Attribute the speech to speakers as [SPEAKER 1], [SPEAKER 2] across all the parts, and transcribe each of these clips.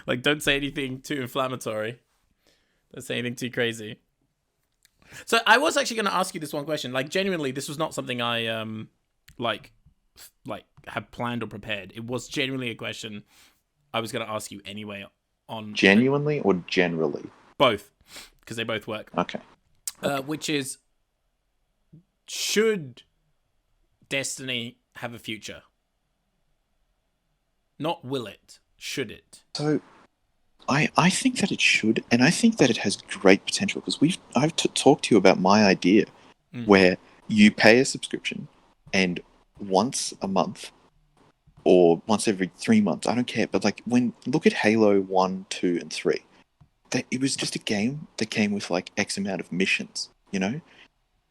[SPEAKER 1] Like, don't say anything too inflammatory. Don't say anything too crazy. So I was actually going to ask you this one question. Like, genuinely, this was not something I like had planned or prepared. It was genuinely a question I was going to ask you anyway. On
[SPEAKER 2] Genuinely or generally?
[SPEAKER 1] Both, because they both work.
[SPEAKER 2] Okay.
[SPEAKER 1] Which is, should Destiny have a future? Not will it, should it?
[SPEAKER 2] So, I think that it should, and I think that it has great potential because I've talked to you about my idea where you pay a subscription and once a month or once every 3 months, I don't care, but like look at Halo 1, 2, and 3. It was just a game that came with like X amount of missions, you know?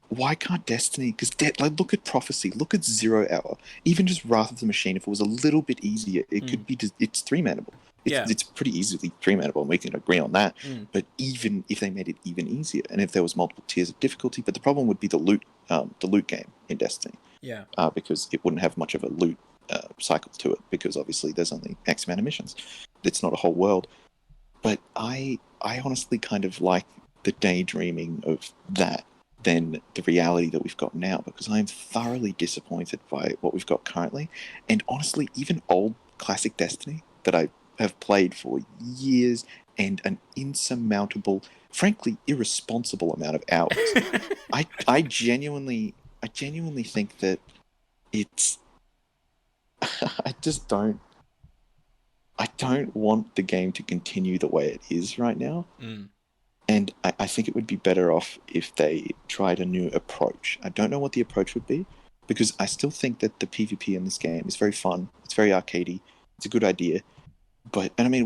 [SPEAKER 2] Why can't Destiny? Because like, look at Prophecy, look at 0 Hour. Even just Wrath of the Machine, if it was a little bit easier, it could be. It's 3-manable. It's pretty easily 3-manable, and we can agree on that. But even if they made it even easier, and if there was multiple tiers of difficulty, but the problem would be the loot game in Destiny.
[SPEAKER 1] Yeah.
[SPEAKER 2] Because it wouldn't have much of a loot cycle to it, because obviously there's only X amount of missions. It's not a whole world. But I honestly kind of like the daydreaming of that than the reality that we've got now, because I'm thoroughly disappointed by what we've got currently. And honestly, even old classic Destiny that I have played for years and an insurmountable, frankly, irresponsible amount of hours, I genuinely think that it's... I don't want the game to continue the way it is right now. And I think it would be better off if they tried a new approach. I don't know what the approach would be, because I still think that the PvP in this game is very fun. It's very arcadey. It's a good idea. And I mean,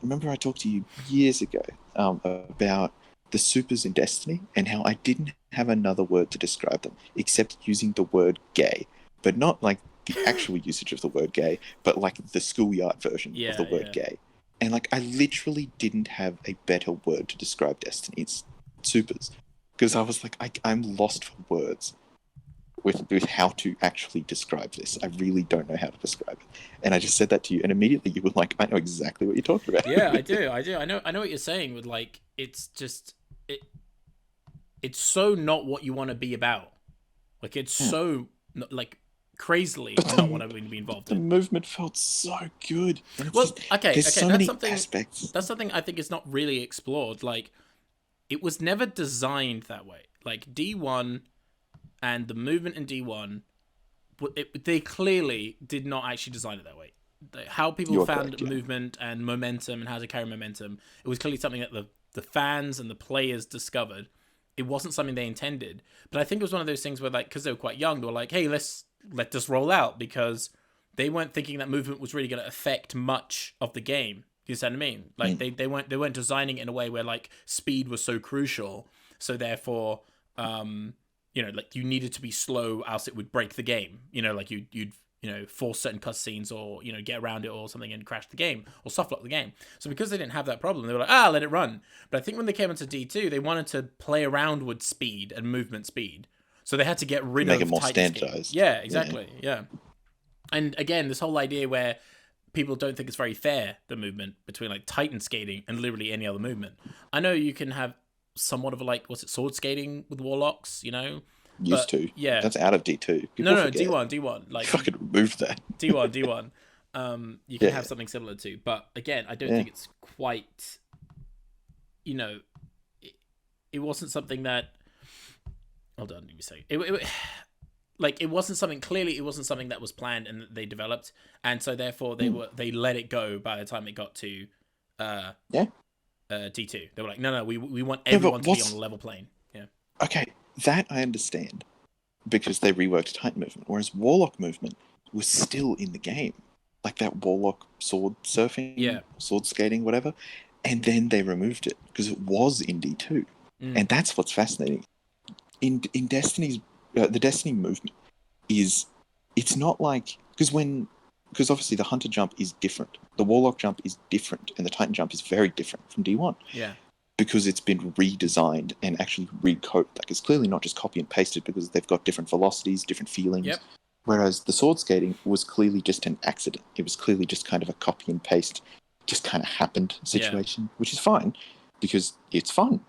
[SPEAKER 2] remember I talked to you years ago about the supers in Destiny and how I didn't have another word to describe them except using the word gay, but not like the actual usage of the word gay, but like the schoolyard version of the word gay. And like, I literally didn't have a better word to describe Destiny's supers, because I was like, I'm lost for words with how to actually describe this. I really don't know how to describe it. And I just said that to you, and immediately you were like, I know exactly what you're talking about.
[SPEAKER 1] Yeah, I do. I know what you're saying with like, it's just it's so not what you want to be about. Like, it's so like crazily not what I want to be involved in.
[SPEAKER 2] The movement felt so good.
[SPEAKER 1] Well, okay,
[SPEAKER 2] there's so many aspects.
[SPEAKER 1] That's something I think is not really explored. Like, it was never designed that way. Like, D1 and the movement in D1, they clearly did not actually design it that way. How people found movement and momentum and how to carry momentum, it was clearly something that the fans and the players discovered. It wasn't something they intended. But I think it was one of those things where, like, because they were quite young, they were like, hey, let this roll out, because they weren't thinking that movement was really going to affect much of the game. You know what I mean? Like, they weren't designing it in a way where, like, speed was so crucial. So therefore, like, you needed to be slow, else it would break the game. Like, you'd force certain cutscenes, or get around it or something and crash the game or softlock the game. So because they didn't have that problem, they were like, let it run. But I think when they came into D2, they wanted to play around with speed and movement speed. So they had to get rid of
[SPEAKER 2] make it more standardized.
[SPEAKER 1] Yeah, exactly. Yeah. And again, this whole idea where people don't think it's very fair, the movement between like Titan skating and literally any other movement. I know you can have somewhat of a, like, sword skating with warlocks,
[SPEAKER 2] Used to. Yeah. That's out of D2.
[SPEAKER 1] No, D1. Like,
[SPEAKER 2] fucking removed that.
[SPEAKER 1] D1. You can have something similar to. But again, I don't think it's quite, it wasn't something that... Hold on, let me say. It wasn't something... Clearly, it wasn't something that was planned and that they developed. And so, therefore, they let it go by the time it got to D2. They were like, no, we want everyone to be on a level plane. Yeah.
[SPEAKER 2] Okay, that I understand, because they reworked Titan movement, whereas Warlock movement was still in the game. Like that Warlock sword surfing, sword skating, whatever. And then they removed it, because it was in D2. And that's what's fascinating. In Destiny's... the Destiny movement it's not like... Because obviously the Hunter jump is different. The Warlock jump is different, and the Titan jump is very different from D1.
[SPEAKER 1] Yeah.
[SPEAKER 2] Because it's been redesigned and actually recoded. Like, it's clearly not just copy and pasted, because they've got different velocities, different feelings.
[SPEAKER 1] Yep.
[SPEAKER 2] Whereas the sword skating was clearly just an accident. It was clearly just kind of a copy and paste just kind of happened situation, which is fine because it's fun.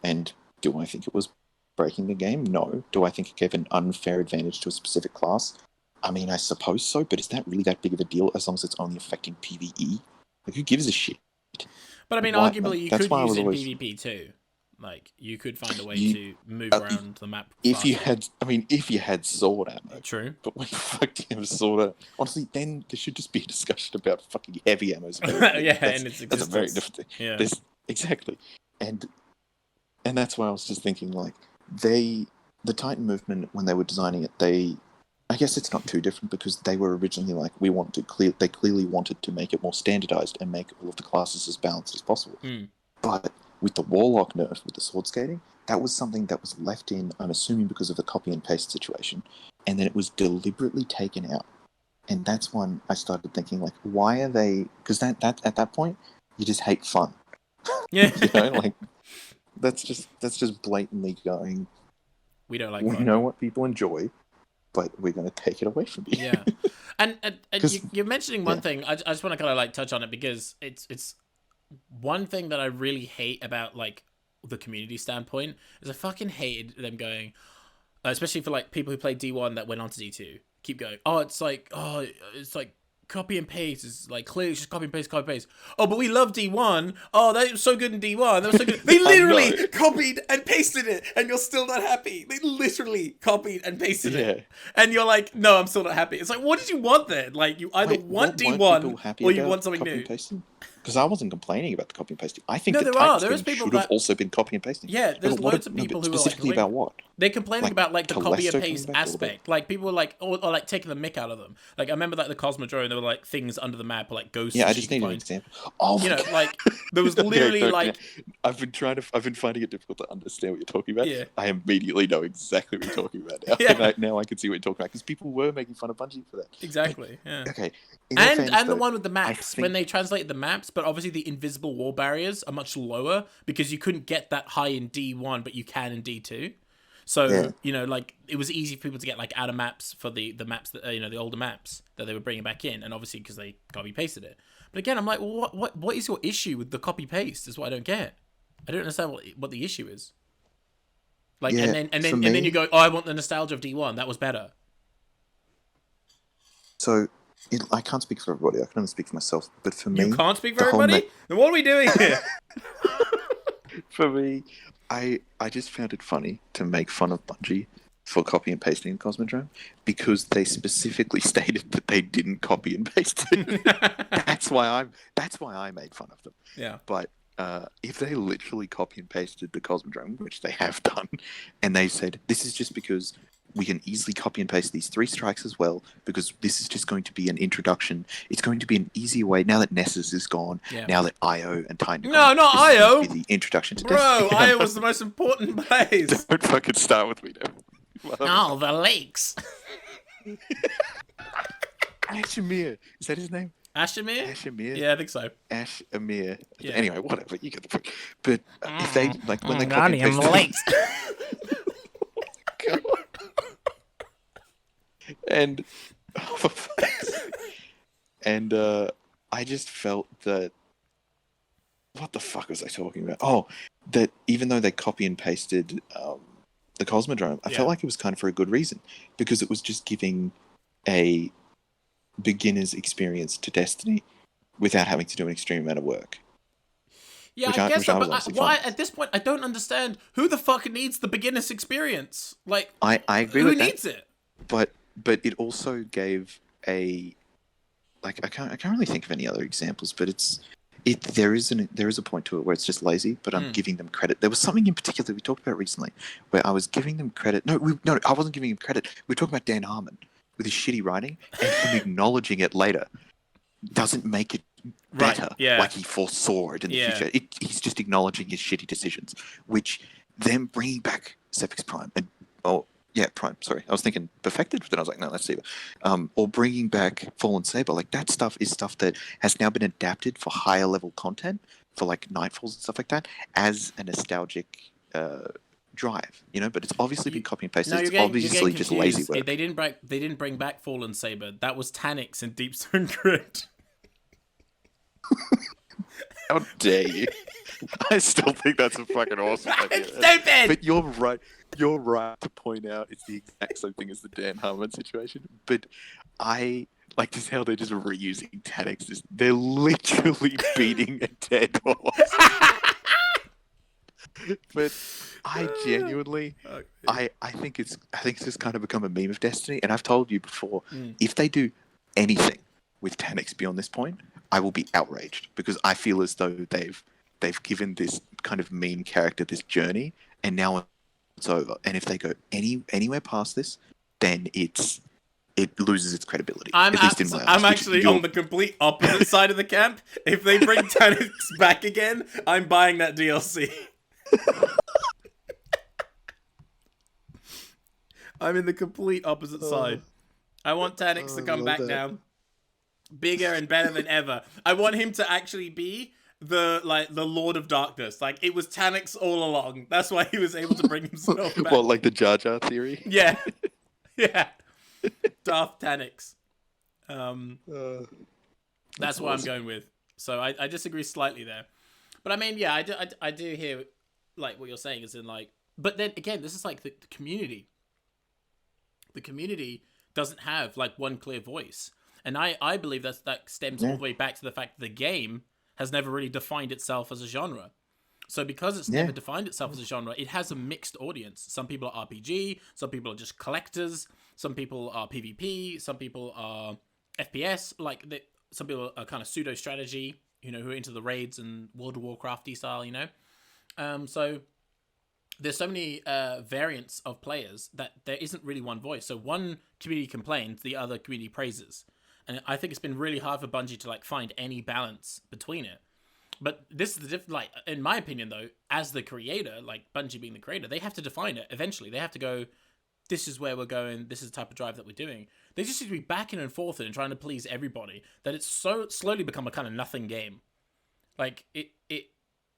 [SPEAKER 2] And do I think it was breaking the game? No. Do I think it gave an unfair advantage to a specific class? I mean, I suppose so, but is that really that big of a deal as long as it's only affecting PvE? Like, who gives a shit?
[SPEAKER 1] But I mean,
[SPEAKER 2] Why?
[SPEAKER 1] arguably, you
[SPEAKER 2] That's
[SPEAKER 1] could
[SPEAKER 2] why I
[SPEAKER 1] use
[SPEAKER 2] was
[SPEAKER 1] it in
[SPEAKER 2] always-
[SPEAKER 1] PvP too. Like, you could find a way to move around the map.
[SPEAKER 2] If you
[SPEAKER 1] faster.
[SPEAKER 2] had, if you had sword ammo.
[SPEAKER 1] True.
[SPEAKER 2] But when you fucking have sword ammo, honestly, then there should just be a discussion about fucking heavy ammo.
[SPEAKER 1] Yeah, and its
[SPEAKER 2] that's a very
[SPEAKER 1] existence.
[SPEAKER 2] different thing.
[SPEAKER 1] Yeah.
[SPEAKER 2] Exactly. And that's why I was just thinking, like, the Titan movement, when they were designing it, I guess it's not too different because they were originally like, they clearly wanted to make it more standardized and make all of the classes as balanced as possible. But with the Warlock nerf, with the sword skating, that was something that was left in, I'm assuming because of the copy and paste situation, and then it was deliberately taken out. And that's when I started thinking, like, why are they? Because that at that point, you just hate fun.
[SPEAKER 1] Yeah.
[SPEAKER 2] Like that's just blatantly going.
[SPEAKER 1] We don't like.
[SPEAKER 2] We
[SPEAKER 1] fun.
[SPEAKER 2] know what people enjoy, but we're going to take it away from you.
[SPEAKER 1] Yeah, and you're mentioning one thing. I just want to kind of like touch on it because it's one thing that I really hate about like the community standpoint is I fucking hated them going, especially for like people who play D1 that went on to D2, keep going. It's like copy and paste. It's like clearly just copy and paste. Oh, but we love D1. Oh, that was so good in D1. That was so good. They literally copied and pasted it, and you're still not happy. They literally copied and pasted it, and you're like, no, I'm still not happy. It's like, what did you want then? Like, you either want D1 or you want something new.
[SPEAKER 2] Because I wasn't complaining about the copy and pasting. I think
[SPEAKER 1] there
[SPEAKER 2] should have also been copy and pasting.
[SPEAKER 1] Yeah, there's loads of people who are like
[SPEAKER 2] specifically about what?
[SPEAKER 1] They're complaining about like the copy and paste aspect. Like people were like, or like taking the mick out of them. Like I remember like the Cosmodrome, there were like things under the map, or like ghosts.
[SPEAKER 2] Yeah, I just need an example. Oh,
[SPEAKER 1] you know, like there was literally like.
[SPEAKER 2] I've been finding it difficult to understand what you're talking about.
[SPEAKER 1] Yeah.
[SPEAKER 2] I immediately know exactly what you're talking about now.
[SPEAKER 1] Yeah.
[SPEAKER 2] Now I can see what you're talking about because people were making fun of Bungie for that.
[SPEAKER 1] Exactly. Yeah.
[SPEAKER 2] Okay.
[SPEAKER 1] And the one with the maps, when they translated the maps, but obviously the invisible wall barriers are much lower because you couldn't get that high in D1, but you can in D2. So, you know, like, it was easy for people to get, like, outer maps for the maps that, you know, the older maps that they were bringing back in. And obviously, because they copy-pasted it. But again, I'm like, well, what is your issue with the copy-paste is what I don't get. I don't understand what the issue is. Like, and then you go, I want the nostalgia of D1. That was better.
[SPEAKER 2] So, I can't speak for everybody. I can only speak for myself. But for me...
[SPEAKER 1] You can't speak for everybody? Then what are we doing here?
[SPEAKER 2] For me... I just found it funny to make fun of Bungie for copy and pasting in Cosmodrome because they specifically stated that they didn't copy and paste it. That's why I made fun of them.
[SPEAKER 1] Yeah.
[SPEAKER 2] But if they literally copy and pasted the Cosmodrome, which they have done, and they said this is just because we can easily copy and paste these 3 strikes as well because this is just going to be an introduction. It's going to be an easier way now that Nessus is gone. Yeah. Now that IO and Titan.
[SPEAKER 1] No, not IO.
[SPEAKER 2] The introduction to
[SPEAKER 1] Bro, IO was the most important place.
[SPEAKER 2] Don't fucking start with me now.
[SPEAKER 1] Oh, the lakes.
[SPEAKER 2] Ashimir. Is that his name?
[SPEAKER 1] Ashimir?
[SPEAKER 2] Ashimir?
[SPEAKER 1] Yeah, I think so.
[SPEAKER 2] Ashimir.
[SPEAKER 1] Yeah.
[SPEAKER 2] Anyway, whatever. You get the point. But if they, like, when they copy and paste
[SPEAKER 1] the lakes.
[SPEAKER 2] God. And I just felt that what the fuck was I talking about? Oh, that even though they copy and pasted the Cosmodrome, I felt like it was kind of for a good reason because it was just giving a beginner's experience to Destiny without having to do an extreme amount of work.
[SPEAKER 1] Yeah, I guess so, but why at this point I don't understand who the fuck needs the beginner's experience. Like,
[SPEAKER 2] I agree with that.
[SPEAKER 1] Who needs it?
[SPEAKER 2] But it also gave a like I can't really think of any other examples, but there is a point to it where it's just lazy, but I'm giving them credit. There was something in particular we talked about recently where I was giving them credit. No, I wasn't giving him credit. We were talking about Dan Harmon with his shitty writing and him acknowledging it later doesn't make it better.
[SPEAKER 1] Right, yeah.
[SPEAKER 2] Like he foresaw it in the future. He's just acknowledging his shitty decisions, which them bringing back Sepix Prime and Prime. Sorry, I was thinking Perfected, but then I was like, no, that's Saber. Or bringing back Fallen Saber, like that stuff is stuff that has now been adapted for higher level content, for like Nightfalls and stuff like that, as a nostalgic drive, you know. But it's obviously been copy and pasted. It's obviously just lazy work.
[SPEAKER 1] They didn't bring back Fallen Saber. That was Taniks and Deepstone Grid.
[SPEAKER 2] How dare you? I still think that's a fucking awesome idea.
[SPEAKER 1] It's stupid!
[SPEAKER 2] But you're right. You're right to point out it's the exact same thing as the Dan Harmon situation. But I like to see how they're just reusing tactics. They're literally beating a dead horse. But I genuinely, I think it's just kind of become a meme of Destiny. And I've told you before, if they do anything with Taniks beyond this point, I will be outraged because I feel as though they've given this kind of meme character this journey, and now it's over. And if they go anywhere past this, then it loses its credibility.
[SPEAKER 1] I'm
[SPEAKER 2] eyes,
[SPEAKER 1] actually on the complete opposite side of the camp. If they bring Taniks back again, I'm buying that DLC. I'm in the complete opposite side. I want Taniks to come back down, bigger and better than ever. I want him to actually be the Lord of Darkness. Like, it was Taniks all along. That's why he was able to bring himself back.
[SPEAKER 2] Well, like the Jar Jar theory.
[SPEAKER 1] Yeah, yeah. Darth Taniks. That's what I'm going with. So I disagree slightly there, but I mean, yeah, I do hear like what you're saying is in like, but then again, this is like the community. The community doesn't have like one clear voice, and I believe that stems all the way back to the fact that the game has never really defined itself as a genre. So because it's never defined itself as a genre, it has a mixed audience. Some people are RPG, some people are just collectors, some people are PvP, some people are FPS, some people are kind of pseudo strategy, who are into the raids and World of Warcrafty style, So there's so many variants of players that there isn't really one voice. So one community complains, the other community praises. And I think it's been really hard for Bungie to find any balance between it. But this is the in my opinion, though, as the creator, Bungie being the creator, they have to define it eventually. They have to go, this is where we're going, this is the type of drive that we're doing. They just seem to be backing and forth and trying to please everybody, that it's so slowly become a kind of nothing game.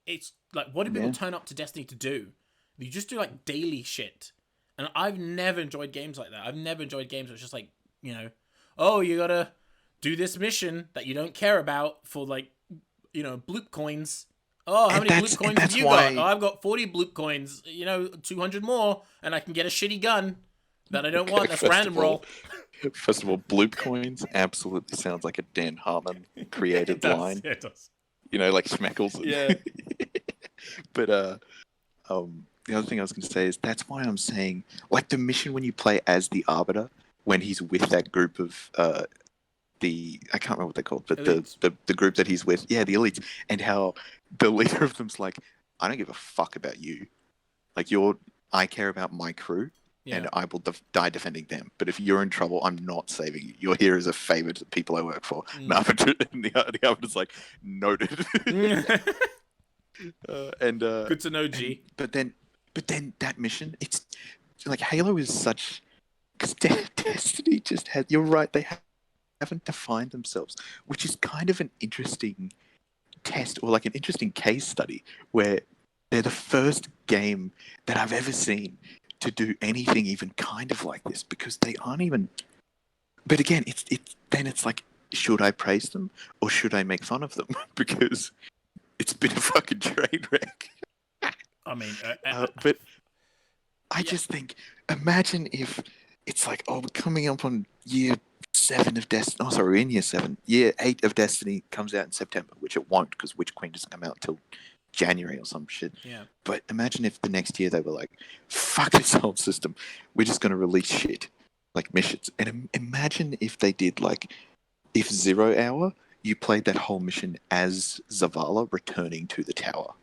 [SPEAKER 1] It's like, what do people turn up to Destiny to do? You just do daily shit. And I've never enjoyed games like that. I've never enjoyed games where it's just oh, you gotta do this mission that you don't care about for bloop coins. Oh, how many bloop coins have you got? Oh, I've got 40 bloop coins. 200 more, and I can get a shitty gun that I don't want. That's random roll.
[SPEAKER 2] First of all, bloop coins absolutely sounds like a Dan Harmon created line.
[SPEAKER 1] Yeah, it does.
[SPEAKER 2] Like Schmeckles.
[SPEAKER 1] Yeah.
[SPEAKER 2] But the other thing I was going to say is that's why I'm saying, the mission when you play as the Arbiter, when he's with that group of I can't remember what they're called, but the group that he's with, the elites, and how the leader of them's like, I don't give a fuck about you. I care about my crew, and I will die defending them. But if you're in trouble, I'm not saving you. You're here as a favor to the people I work for. And the Arbiter's like, noted.
[SPEAKER 1] Good to know, G.
[SPEAKER 2] But then that mission, it's Halo is such, because Destiny just has. You're right. They haven't defined themselves, which is kind of an interesting test or an interesting case study where they're the first game that I've ever seen to do anything even kind of like this, because they aren't even. But again, it's should I praise them or should I make fun of them? Because it's been a fucking train wreck.
[SPEAKER 1] I mean,
[SPEAKER 2] but I just think, imagine if it's we're coming up on year 7 of Destiny. Oh, sorry, we're in year 7. Year 8 of Destiny comes out in September, which it won't, because Witch Queen doesn't come out till January or some shit.
[SPEAKER 1] Yeah. But
[SPEAKER 2] imagine if the next year they were like, fuck this whole system. We're just going to release shit, missions. And imagine if they did, if 0 Hour, you played that whole mission as Zavala returning to the tower.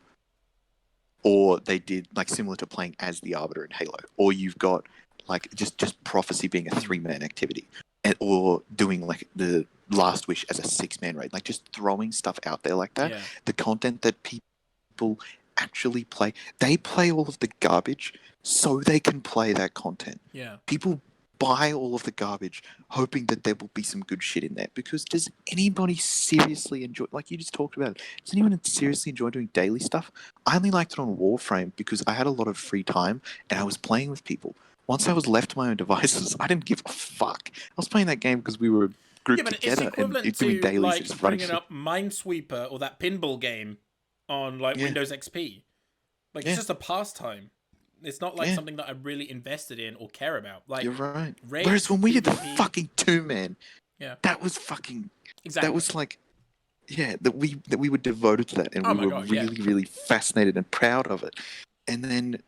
[SPEAKER 2] Or they did, similar to playing as the Arbiter in Halo. Or you've got, just Prophecy being a 3-man activity. Or doing, the Last Wish as a 6-man raid. Just throwing stuff out there like that. Yeah. The content that people actually play. They play all of the garbage so they can play that content.
[SPEAKER 1] Yeah.
[SPEAKER 2] People buy all of the garbage hoping that there will be some good shit in there, because does anybody seriously enjoy, you just talked about it, does anyone seriously enjoy doing daily stuff? I only liked it on Warframe because I had a lot of free time and I was playing with people. Once I was left to my own devices, I didn't give a fuck. I was playing that game because we were group
[SPEAKER 1] Yeah, but it's
[SPEAKER 2] together and
[SPEAKER 1] equivalent
[SPEAKER 2] doing
[SPEAKER 1] to
[SPEAKER 2] dailies
[SPEAKER 1] like
[SPEAKER 2] and just running
[SPEAKER 1] bringing
[SPEAKER 2] shit.
[SPEAKER 1] up Minesweeper or that pinball game on like
[SPEAKER 2] Yeah.
[SPEAKER 1] Windows XP. Like
[SPEAKER 2] Yeah.
[SPEAKER 1] it's just a pastime. It's not like
[SPEAKER 2] Yeah.
[SPEAKER 1] something that I'm really invested in or care about. Like
[SPEAKER 2] You're right.
[SPEAKER 1] Raids,
[SPEAKER 2] Whereas when we did the
[SPEAKER 1] PvP,
[SPEAKER 2] fucking 2-man,
[SPEAKER 1] yeah,
[SPEAKER 2] that was fucking.
[SPEAKER 1] exactly.
[SPEAKER 2] That was like, yeah, that we were devoted to that, and
[SPEAKER 1] Oh
[SPEAKER 2] we
[SPEAKER 1] my
[SPEAKER 2] were
[SPEAKER 1] God, yeah.
[SPEAKER 2] really, really fascinated and proud of it. And then,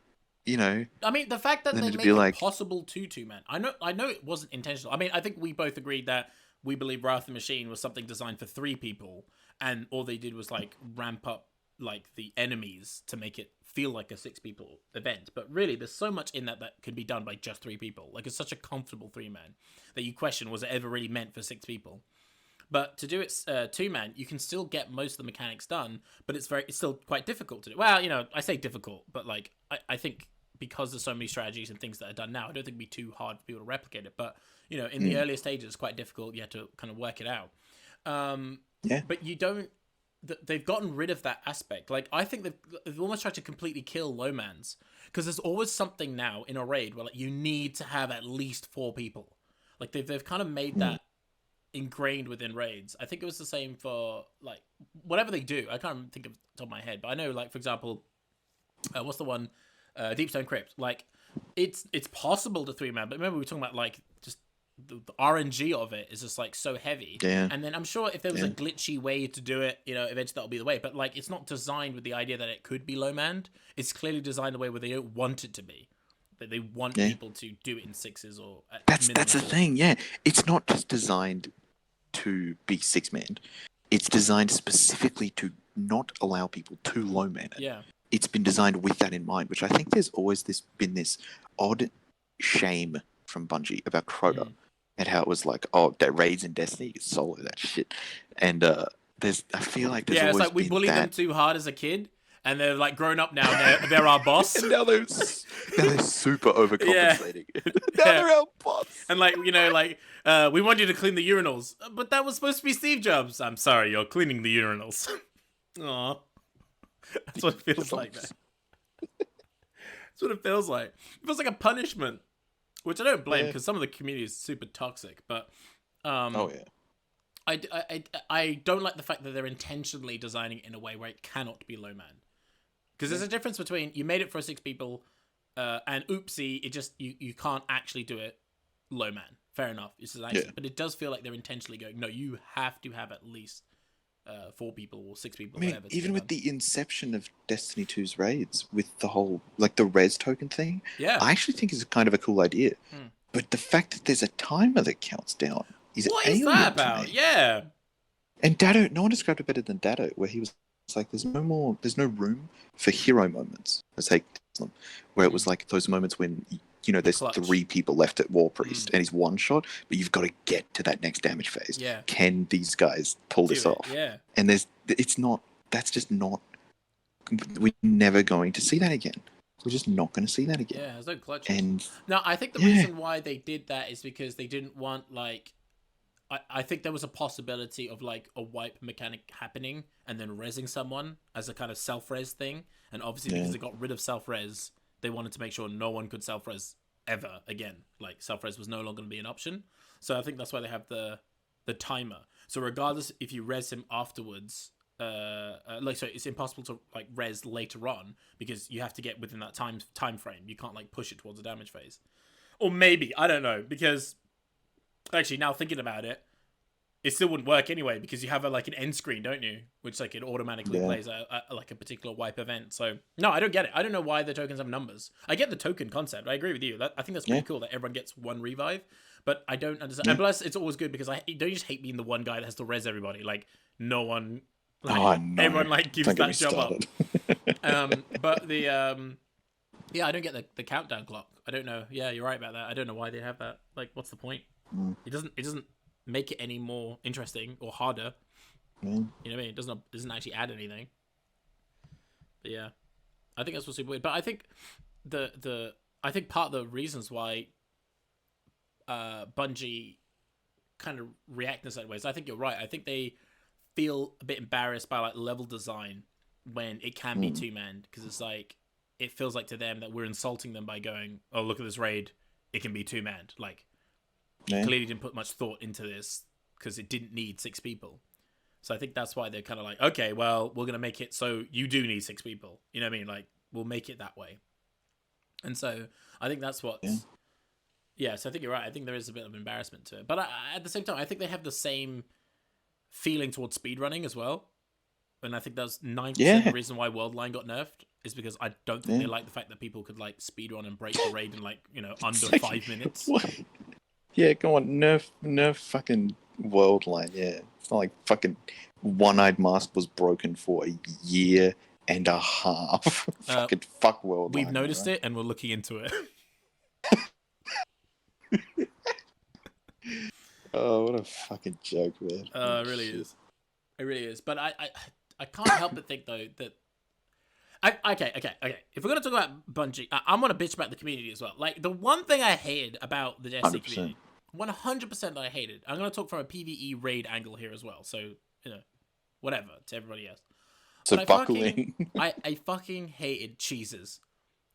[SPEAKER 2] you know,
[SPEAKER 1] I mean, the fact that
[SPEAKER 2] then
[SPEAKER 1] they
[SPEAKER 2] it'd
[SPEAKER 1] make
[SPEAKER 2] be
[SPEAKER 1] it
[SPEAKER 2] like,
[SPEAKER 1] possible to two-man. I know it wasn't intentional. I mean, I think we both agreed that we believe Wrath of the Machine was something designed for 3 people, and all they did was like ramp up like the enemies to make it feel like a 6 people event. But really, there's so much in that could be done by just 3 people. Like it's such a comfortable 3-man that you question, was it ever really meant for 6 people? But to do it 2-man, you can still get most of the mechanics done, but it's still quite difficult to do. Well, you know, I say difficult, but like I think because there's so many strategies and things that are done now, I don't think it'd be too hard for people to replicate it. But you know, in the earlier stages, it's quite difficult. You have to kind of work it out.
[SPEAKER 2] yeah,
[SPEAKER 1] But you don't. They've gotten rid of that aspect. Like I think they've almost tried to completely kill low-mans, because there's always something now in a raid where like you need to have at least 4 people. Like they've kind of made that ingrained within raids. I think it was the same for like whatever they do. I can't think of the top of my head, but I know like for example, what's the one, Deepstone Crypt. Like it's possible to 3-man, but remember we were talking about like just the RNG of it is just like so heavy.
[SPEAKER 2] Yeah.
[SPEAKER 1] And then I'm sure if there was a glitchy way to do it, you know, eventually that'll be the way. But like it's not designed with the idea that it could be low-manned. It's clearly designed the way where they don't want it to be. That they want people to do it in 6s or
[SPEAKER 2] that's the thing. Yeah, it's not just designed to be 6-man. It's designed specifically to not allow people to low-man it.
[SPEAKER 1] Yeah.
[SPEAKER 2] It's been designed with that in mind, which I think there's always been this odd shame from Bungie about Crota and how it was like, oh, that raids in Destiny, you solo that shit. And I feel like there's always
[SPEAKER 1] it's like we
[SPEAKER 2] been
[SPEAKER 1] bullied them
[SPEAKER 2] that.
[SPEAKER 1] too hard as a kid, and they're like grown up now. And they're our boss.
[SPEAKER 2] And now they're super overcompensating. Now they're our boss.
[SPEAKER 1] And like, you know, like we want you to clean the urinals, but that was supposed to be Steve Jobs. I'm sorry, you're cleaning the urinals. Aw, that's what it feels like, man. That's what it feels like. It feels like a punishment, which I don't blame because some of the community is super toxic. But
[SPEAKER 2] oh yeah,
[SPEAKER 1] I don't like the fact that they're intentionally designing it in a way where it cannot be low man. Because there's a difference between you made it for 6 people, and oopsie, it just you can't actually do it low man. Fair enough. It's an accident, but it does feel like they're intentionally going, no, you have to have at least 4 people or 6 people.
[SPEAKER 2] I mean,
[SPEAKER 1] whatever,
[SPEAKER 2] even with the inception of Destiny 2's raids, with the whole like the res token thing, I actually think is kind of a cool idea. But the fact that there's a timer that counts down is
[SPEAKER 1] what is that about? Yeah.
[SPEAKER 2] And Dado, no one described it better than Dado, where he was like, there's no room for hero moments. Let's take them, where it was like those moments when you know there's
[SPEAKER 1] Clutch.
[SPEAKER 2] 3 people left at War Priest and he's one shot, but you've got to get to that next damage phase.
[SPEAKER 1] Yeah.
[SPEAKER 2] Can these guys pull this off?
[SPEAKER 1] Yeah.
[SPEAKER 2] And that's just not. We're never going to see that again. We're just not going to see that again.
[SPEAKER 1] Yeah, there's no clutch.
[SPEAKER 2] And
[SPEAKER 1] no, I think the reason why they did that is because they didn't want like. I think there was a possibility of like a wipe mechanic happening and then rezzing someone as a kind of self-res thing. And obviously because they got rid of self-res, they wanted to make sure no one could self-res ever again. Like self-res was no longer going to be an option. So I think that's why they have the timer. So regardless if you res him afterwards, so it's impossible to like res later on because you have to get within that time frame. You can't like push it towards a damage phase. Or maybe, I don't know, because actually, now thinking about it, it still wouldn't work anyway because you have like an end screen, don't you? Which like it automatically plays like a particular wipe event. So no, I don't get it. I don't know why the tokens have numbers. I get the token concept. I agree with you. I think that's pretty cool that everyone gets 1 revive. But I don't understand. And plus, it's always good because don't you just hate being the one guy that has to res everybody? Like no one, like, everyone like gives that job up. But the I don't get the countdown clock. I don't know. Yeah, you're right about that. I don't know why they have that. Like, what's the point? It doesn't make it any more interesting or harder. You know what I mean? It doesn't actually add anything. But yeah, I think that's what's super weird. But I think I think part of the reasons why Bungie kind of react in certain ways, I think you're right. I think they feel a bit embarrassed by like level design when it can be 2-man because it's like it feels like to them that we're insulting them by going, oh, look at this raid, it can be 2-man. Like, you clearly didn't put much thought into this because it didn't need 6 people. So I think that's why they're kind of like, okay, well, we're going to make it so you do need 6 people. You know what I mean? Like, we'll make it that way. And so I think that's what's... Yeah, so I think you're right. I think there is a bit of embarrassment to it. But at the same time, I think they have the same feeling towards speedrunning as well. And I think that's 9% of the reason why Worldline got nerfed is because I don't think they like the fact that people could, like, speedrun and break the raid in, like, you know, under 5 minutes.
[SPEAKER 2] What? Yeah, go on, nerf fucking Worldline, yeah. It's not like fucking One-Eyed Mask was broken for a year and a half. Fucking fuck Worldline.
[SPEAKER 1] We've noticed it, and we're looking into it.
[SPEAKER 2] Oh, what a fucking joke, man.
[SPEAKER 1] It really is. It really is. But I can't help but think, though, that... Okay. If we're going to talk about Bungie, I'm going to bitch about the community as well. Like, the one thing I hated about the Destiny
[SPEAKER 2] 100%.
[SPEAKER 1] community, 100% that I hated, I'm going to talk from a PvE raid angle here as well. So, you know, whatever to everybody else.
[SPEAKER 2] So
[SPEAKER 1] but
[SPEAKER 2] buckle in.
[SPEAKER 1] I fucking hated cheeses.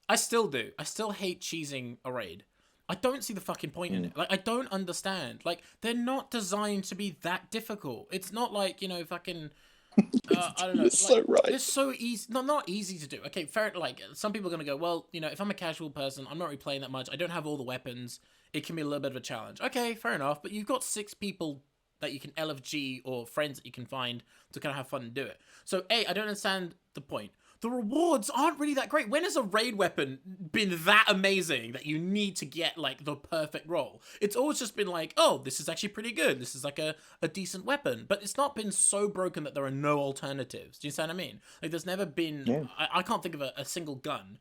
[SPEAKER 1] I still do. I still hate cheesing a raid. I don't see the fucking point in it. Like, I don't understand. Like, they're not designed to be that difficult. It's not like, you know, fucking... I don't know.
[SPEAKER 2] You're so right.
[SPEAKER 1] It's so easy. Not easy to do. Okay, fair. Like, some people are going to go, well, you know, if I'm a casual person, I'm not really playing that much. I don't have all the weapons. It can be a little bit of a challenge. Okay, fair enough. But you've got 6 people that you can LFG or friends that you can find to kind of have fun and do it. So, A, I don't understand the point. The rewards aren't really that great. When has a raid weapon been that amazing that you need to get, like, the perfect roll? It's always just been like, oh, this is actually pretty good. This is, like, a decent weapon. But it's not been so broken that there are no alternatives. Do you see what I mean? Like, there's never been...
[SPEAKER 2] Yeah.
[SPEAKER 1] I can't think of a single gun.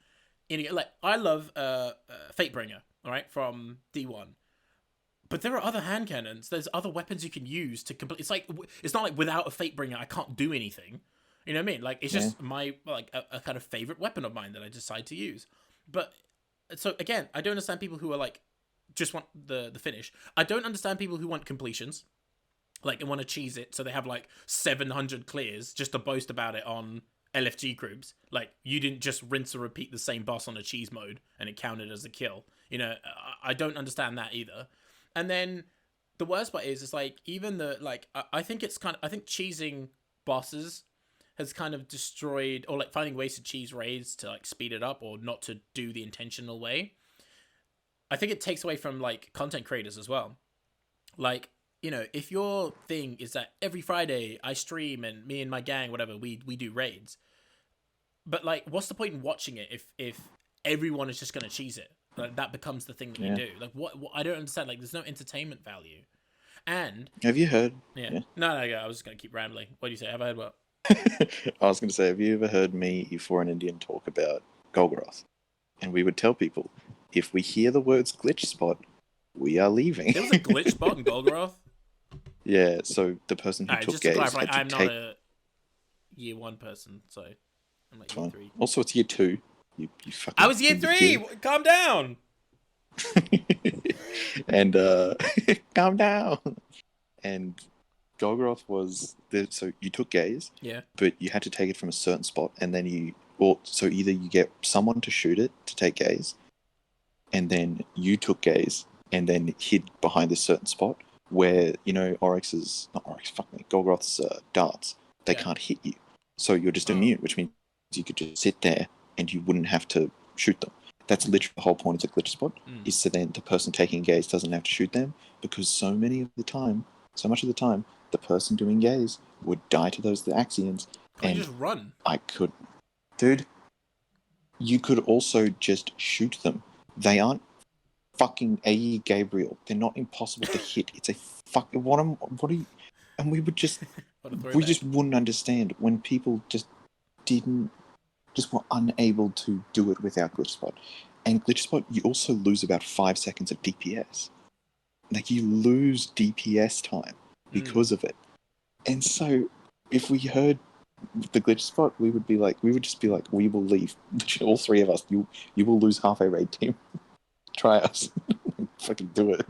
[SPEAKER 1] Like, I love Fatebringer, all right, from D1. But there are other hand cannons. There's other weapons you can use to complete... It's not like without a Fatebringer, I can't do anything. You know what I mean? Like, it's just my, like, a kind of favorite weapon of mine that I decide to use. But, so, again, I don't understand people who are, like, just want the finish. I don't understand people who want completions. Like, they want to cheese it, so they have, like, 700 clears just to boast about it on LFG groups. Like, you didn't just rinse and repeat the same boss on a cheese mode, and it counted as a kill. You know, I don't understand that either. And then, the worst part is, it's like, even the, like, I think cheesing bosses has kind of destroyed, or like finding ways to cheese raids to like speed it up or not to do the intentional way. I think it takes away from like content creators as well. Like, you know, if your thing is that every Friday I stream and me and my gang, whatever, we do raids. But like, what's the point in watching it if everyone is just going to cheese it? Like, that becomes the thing that you do. Like, what I don't understand. Like, there's no entertainment value. And
[SPEAKER 2] have you heard?
[SPEAKER 1] Yeah. No, I was just going to keep rambling. What do you say? Have I heard what?
[SPEAKER 2] I was going to say, have you ever heard me, for an Indian, talk about Golgoroth? And we would tell people, if we hear the words glitch spot, we are leaving.
[SPEAKER 1] There was a glitch spot in Golgoroth?
[SPEAKER 2] Yeah, so the person who took
[SPEAKER 1] just to
[SPEAKER 2] gaze
[SPEAKER 1] clarify,
[SPEAKER 2] had to
[SPEAKER 1] I'm
[SPEAKER 2] take...
[SPEAKER 1] not a year 1 person, so I'm like year 3.
[SPEAKER 2] Also, it's year 2. You fucking...
[SPEAKER 1] I was year 3! Calm down!
[SPEAKER 2] And, calm down! And... Golgoroth was so you took gaze, but you had to take it from a certain spot, and then so either you get someone to shoot it to take gaze, and then you took gaze and then hid behind this certain spot where, you know, Golgoroth's darts, they can't hit you, so you're just immune, which means you could just sit there and you wouldn't have to shoot them. That's literally the whole point of the glitch spot, is so then the person taking gaze doesn't have to shoot them, because so much of the time, the person doing gaze would die to the Axions.
[SPEAKER 1] And just run.
[SPEAKER 2] Dude, you could also just shoot them. They aren't fucking A.E. Gabriel. They're not impossible to hit. It's a fucking... What are you... And we would just... we just wouldn't understand when people just were unable to do it without glitch spot. And glitch spot, you also lose about 5 seconds of DPS. Like, you lose DPS time because of it. And so if we heard the glitch spot, we would just be like, we will leave. All 3 of us. You will lose half a raid team. Try us. Fucking do it.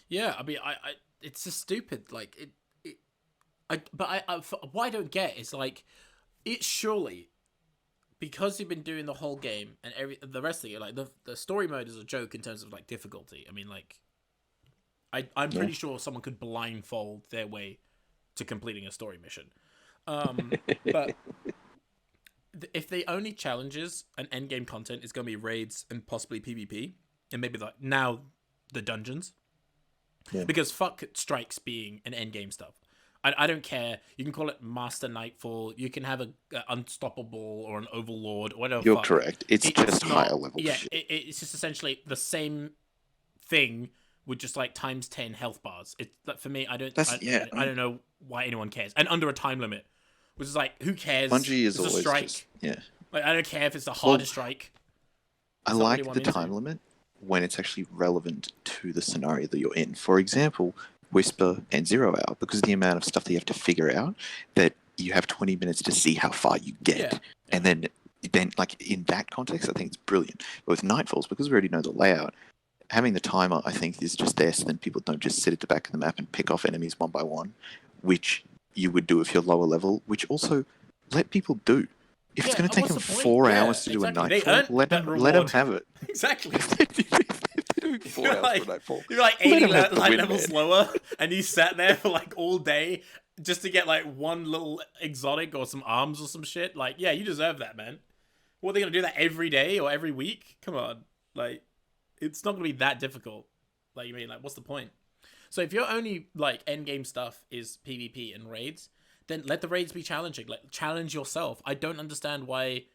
[SPEAKER 1] Yeah, I mean, I it's just stupid. Like, what I don't get is, like, it surely, because you've been doing the whole game and the rest of it, like, the story mode is a joke in terms of, like, difficulty. I mean, like, I'm pretty sure someone could blindfold their way to completing a story mission. But if the only challenges and endgame content is going to be raids and possibly PvP, and maybe like now the dungeons, because fuck strikes being an endgame stuff. I don't care. You can call it Master Nightfall. You can have a Unstoppable or an Overlord or whatever.
[SPEAKER 2] You're correct. It's just higher level.
[SPEAKER 1] Yeah,
[SPEAKER 2] shit.
[SPEAKER 1] It's just essentially the same thing with just like times 10 health bars. It's like, for me, I don't know why anyone cares. And under a time limit, which is like, who cares?
[SPEAKER 2] Bungie is
[SPEAKER 1] it's
[SPEAKER 2] always
[SPEAKER 1] a strike.
[SPEAKER 2] just, yeah.
[SPEAKER 1] Like, I don't care if it's the hardest strike.
[SPEAKER 2] I like the time limit when it's actually relevant to the scenario that you're in. For example, Whisper and 0 Hour, because of the amount of stuff that you have to figure out, that you have 20 minutes to see how far you get.
[SPEAKER 1] Yeah.
[SPEAKER 2] And then like in that context, I think it's brilliant. But with Nightfalls, because we already know the layout, having the timer, I think, is just there so then people don't just sit at the back of the map and pick off enemies one by one, which you would do if you're lower level, which also let people do. If it's going to take them 4 hours to do a Nightfall, let them have it.
[SPEAKER 1] Exactly.
[SPEAKER 2] They're doing 4 hours for a Nightfall.
[SPEAKER 1] You're like 80 light levels lower, and you sat there for like all day just to get like one little exotic or some arms or some shit. Like, yeah, you deserve that, man. What, are they going to do that every day or every week? Come on. Like, it's not going to be that difficult. Like, you mean, like, what's the point? So if your only, like, endgame stuff is PvP and raids, then let the raids be challenging. Like, challenge yourself. I don't understand why,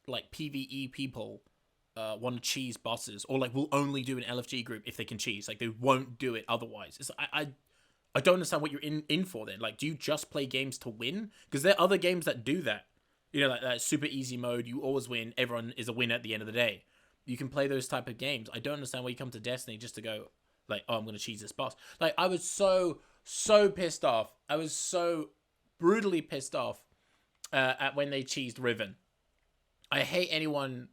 [SPEAKER 1] like, PvE people want to cheese bosses, or, like, will only do an LFG group if they can cheese. Like, they won't do it otherwise. It's, I don't understand what you're in for then. Like, do you just play games to win? Because there are other games that do that. You know, like that super easy mode, you always win, everyone is a winner at the end of the day. You can play those type of games. I don't understand why you come to Destiny just to go, like, oh, I'm going to cheese this boss. Like, I was so pissed off. I was so brutally pissed off at when they cheesed Riven. I hate anyone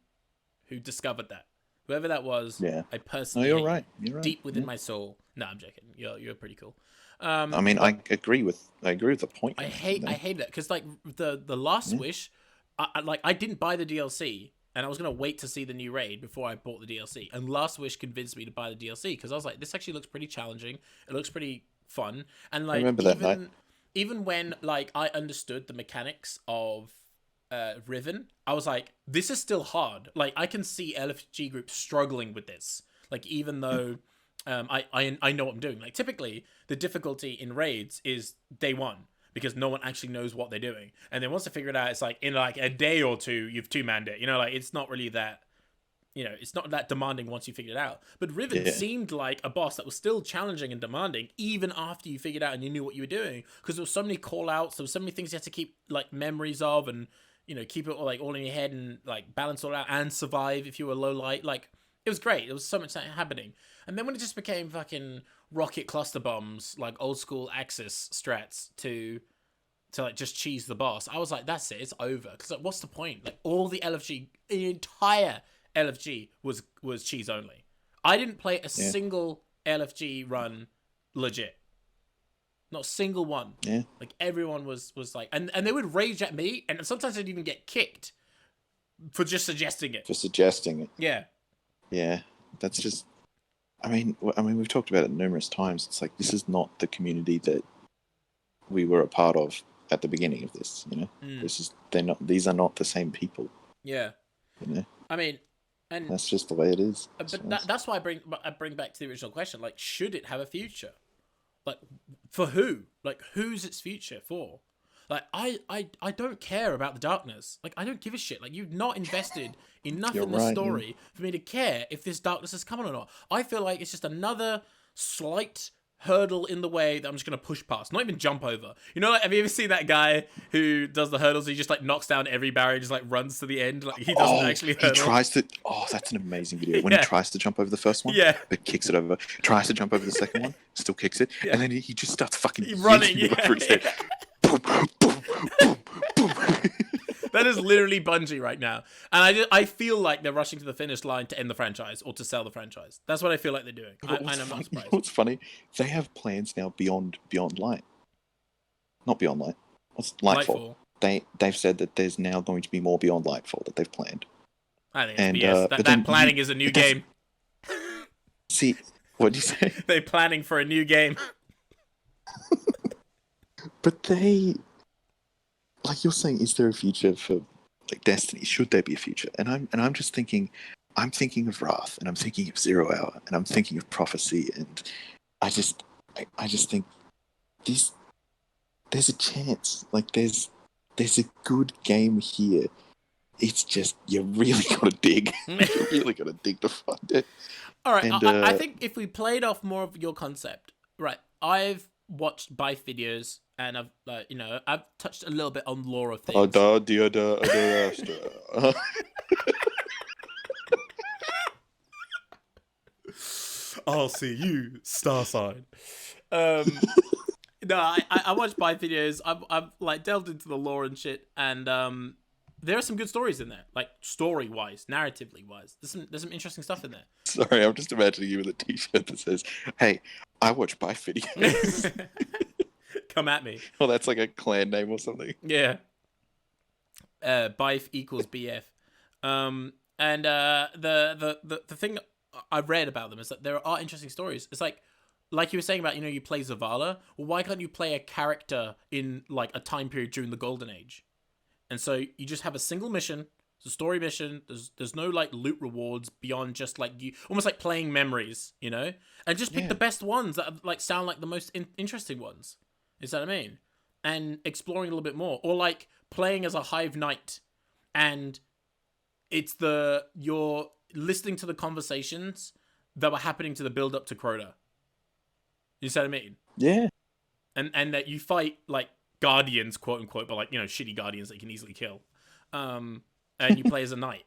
[SPEAKER 1] who discovered that. Whoever that was, I personally
[SPEAKER 2] you're right.
[SPEAKER 1] Deep within my soul. No, I'm joking. You're pretty cool.
[SPEAKER 2] I mean, I agree with the point.
[SPEAKER 1] I hate that because like the Last Wish, I didn't buy the DLC. And I was going to wait to see the new raid before I bought the DLC. And Last Wish convinced me to buy the DLC because I was like, this actually looks pretty challenging. It looks pretty fun. And like, even when like I understood the mechanics of Riven, I was like, this is still hard. Like, I can see LFG groups struggling with this. Like, even though I know what I'm doing. Like, typically, the difficulty in raids is day one, because no one actually knows what they're doing. And then once they figure it out, it's like in like a day or two, you've two-manned it. You know, like it's not really that, you know, it's not that demanding once you figured it out. But Riven seemed like a boss that was still challenging and demanding even after you figured out and you knew what you were doing. Because there were so many call-outs, there were so many things you had to keep like memories of and, you know, keep it all, like all in your head and like balance all out and survive if you were low light. Like, it was great. There was so much happening. And then when it just became fucking rocket cluster bombs, like old school Axis strats to like just cheese the boss, I was like, that's it, it's over. Because like, what's the point? Like all the entire LFG was cheese only. I didn't play a single LFG run legit. Not a single one.
[SPEAKER 2] Yeah.
[SPEAKER 1] Like everyone was like, and they would rage at me, and sometimes I'd even get kicked for just suggesting it.
[SPEAKER 2] Yeah. Yeah. That's just. I mean, we've talked about it numerous times. It's like, this is not the community that we were a part of at the beginning of this. You know, these are not the same people.
[SPEAKER 1] Yeah.
[SPEAKER 2] You know.
[SPEAKER 1] I mean, and
[SPEAKER 2] that's just the way it is.
[SPEAKER 1] But that's why I bring back to the original question. Like, should it have a future? Like, for who? Like, who's its future for? Like, I don't care about the darkness. Like, I don't give a shit. Like, you've not invested enough in the story for me to care if this darkness is coming or not. I feel like it's just another slight hurdle in the way that I'm just going to push past. Not even jump over. You know, like, have you ever seen that guy who does the hurdles? He just, like, knocks down every barrier, just, like, runs to the end. Like, he doesn't actually hurdle.
[SPEAKER 2] He tries to... Oh, that's an amazing video. When he tries to jump over the first one, but kicks it over. Tries to jump over the second one, still kicks it. And then he just starts fucking
[SPEAKER 1] running
[SPEAKER 2] over his head. Boom, boom, boom, boom.
[SPEAKER 1] That is literally Bungie right now. And I feel like they're rushing to the finish line to end the franchise or to sell the franchise. That's what I feel like they're doing. And I'm not surprised.
[SPEAKER 2] What's funny? They have plans now beyond Light. Not Beyond Light. What's Lightfall? They've said that there's now going to be more Beyond Lightfall that they've planned.
[SPEAKER 1] I think it's BS. That planning is a new game.
[SPEAKER 2] See, What'd you say?
[SPEAKER 1] They're planning for a new game.
[SPEAKER 2] But they, like you're saying, is there a future for like Destiny? Should there be a future? And I'm just thinking, I'm thinking of Wrath, and I'm thinking of 0 Hour, and I'm thinking of Prophecy, and I just think there's a chance. Like there's a good game here. It's just you really gotta dig. You really gotta dig to find it.
[SPEAKER 1] All right,
[SPEAKER 2] And,
[SPEAKER 1] I think if we played off more of your concept, right? I've watched Bife videos, and I've touched a little bit on lore of things. I'll see you, star sign. No, I watched Bife videos. I've like delved into the lore and shit, and there are some good stories in there, like story wise, narratively wise. There's some interesting stuff in there.
[SPEAKER 2] Sorry, I'm just imagining you with a T-shirt that says, "Hey, I watch Bife videos."
[SPEAKER 1] Come at me.
[SPEAKER 2] Well, that's like a clan name or something.
[SPEAKER 1] Yeah. Bife equals BF. And the thing I've read about them is that there are interesting stories. It's like you were saying about, you play Zavala. Well, why can't you play a character in like a time period during the Golden Age? And so you just have a single mission. It's a story mission. There's no like loot rewards beyond just like you almost like playing memories, and just pick the best ones that like sound like the most interesting ones. Is that what I mean? And exploring a little bit more, or like playing as a Hive Knight, and you're listening to the conversations that were happening to the build up to Crota. You see what I mean?
[SPEAKER 2] Yeah.
[SPEAKER 1] And that you fight like guardians, quote unquote, but like shitty guardians that you can easily kill. And you play as a knight.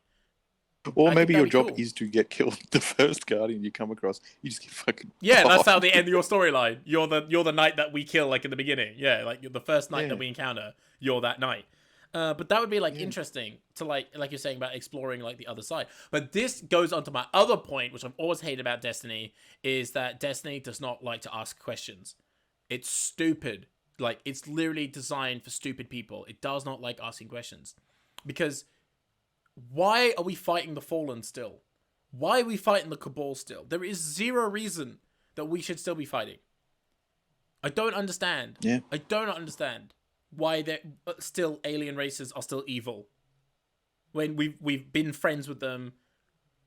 [SPEAKER 2] Or maybe your job is to get killed. The first guardian you come across, you just get fucking.
[SPEAKER 1] Yeah, that's how they end your storyline. You're the knight that we kill like in the beginning. Yeah, like you're the first knight that we encounter. You're that knight. But that would be like interesting to like you're saying about exploring like the other side. But this goes on to my other point, which I've always hated about Destiny, is that Destiny does not like to ask questions. It's stupid. Like it's literally designed for stupid people. It does not like asking questions. Because why are we fighting the Fallen still? Why are we fighting the Cabal still? There is zero reason that we should still be fighting. I don't understand.
[SPEAKER 2] Yeah.
[SPEAKER 1] I do not understand why they're still alien races are still evil. When we've been friends with them.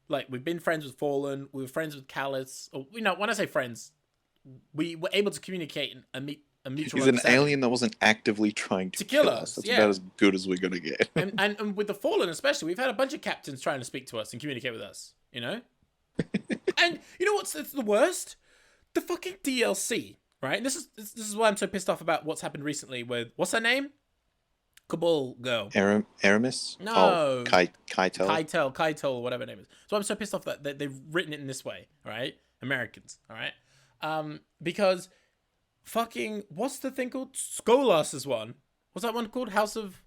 [SPEAKER 1] Like, we've been friends with Fallen. We were friends with Callus. Or, when I say friends, we were able to communicate and meet a mutual
[SPEAKER 2] He's an alien that wasn't actively trying to kill us. That's about as good as we're going to get.
[SPEAKER 1] and with the Fallen especially, we've had a bunch of captains trying to speak to us and communicate with us, And you know what's the worst? The fucking DLC, right? This is why I'm so pissed off about what's happened recently with, what's her name? Cabal girl.
[SPEAKER 2] Aramis?
[SPEAKER 1] No.
[SPEAKER 2] Oh, Keitel.
[SPEAKER 1] Keitel, whatever her name is. So I'm so pissed off that they've written it in this way, right? Americans, all right? Because fucking, what's the thing called? Skolas' one. What's that one called? House of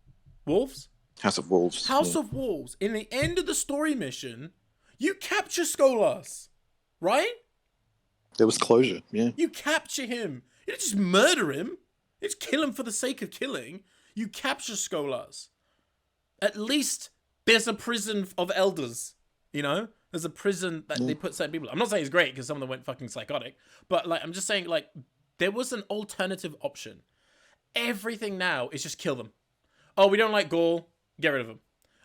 [SPEAKER 1] Wolves?
[SPEAKER 2] House of Wolves.
[SPEAKER 1] House of Wolves. In the end of the story mission, you capture Skolas, right?
[SPEAKER 2] There was closure, yeah.
[SPEAKER 1] You capture him. You don't just murder him. You just kill him for the sake of killing. You capture Skolas. At least there's a prison of elders, There's a prison that they put certain people. I'm not saying it's great because some of them went fucking psychotic, but like I'm just saying like there was an alternative option. Everything now is just kill them. Oh, we don't like Gaul, get rid of him.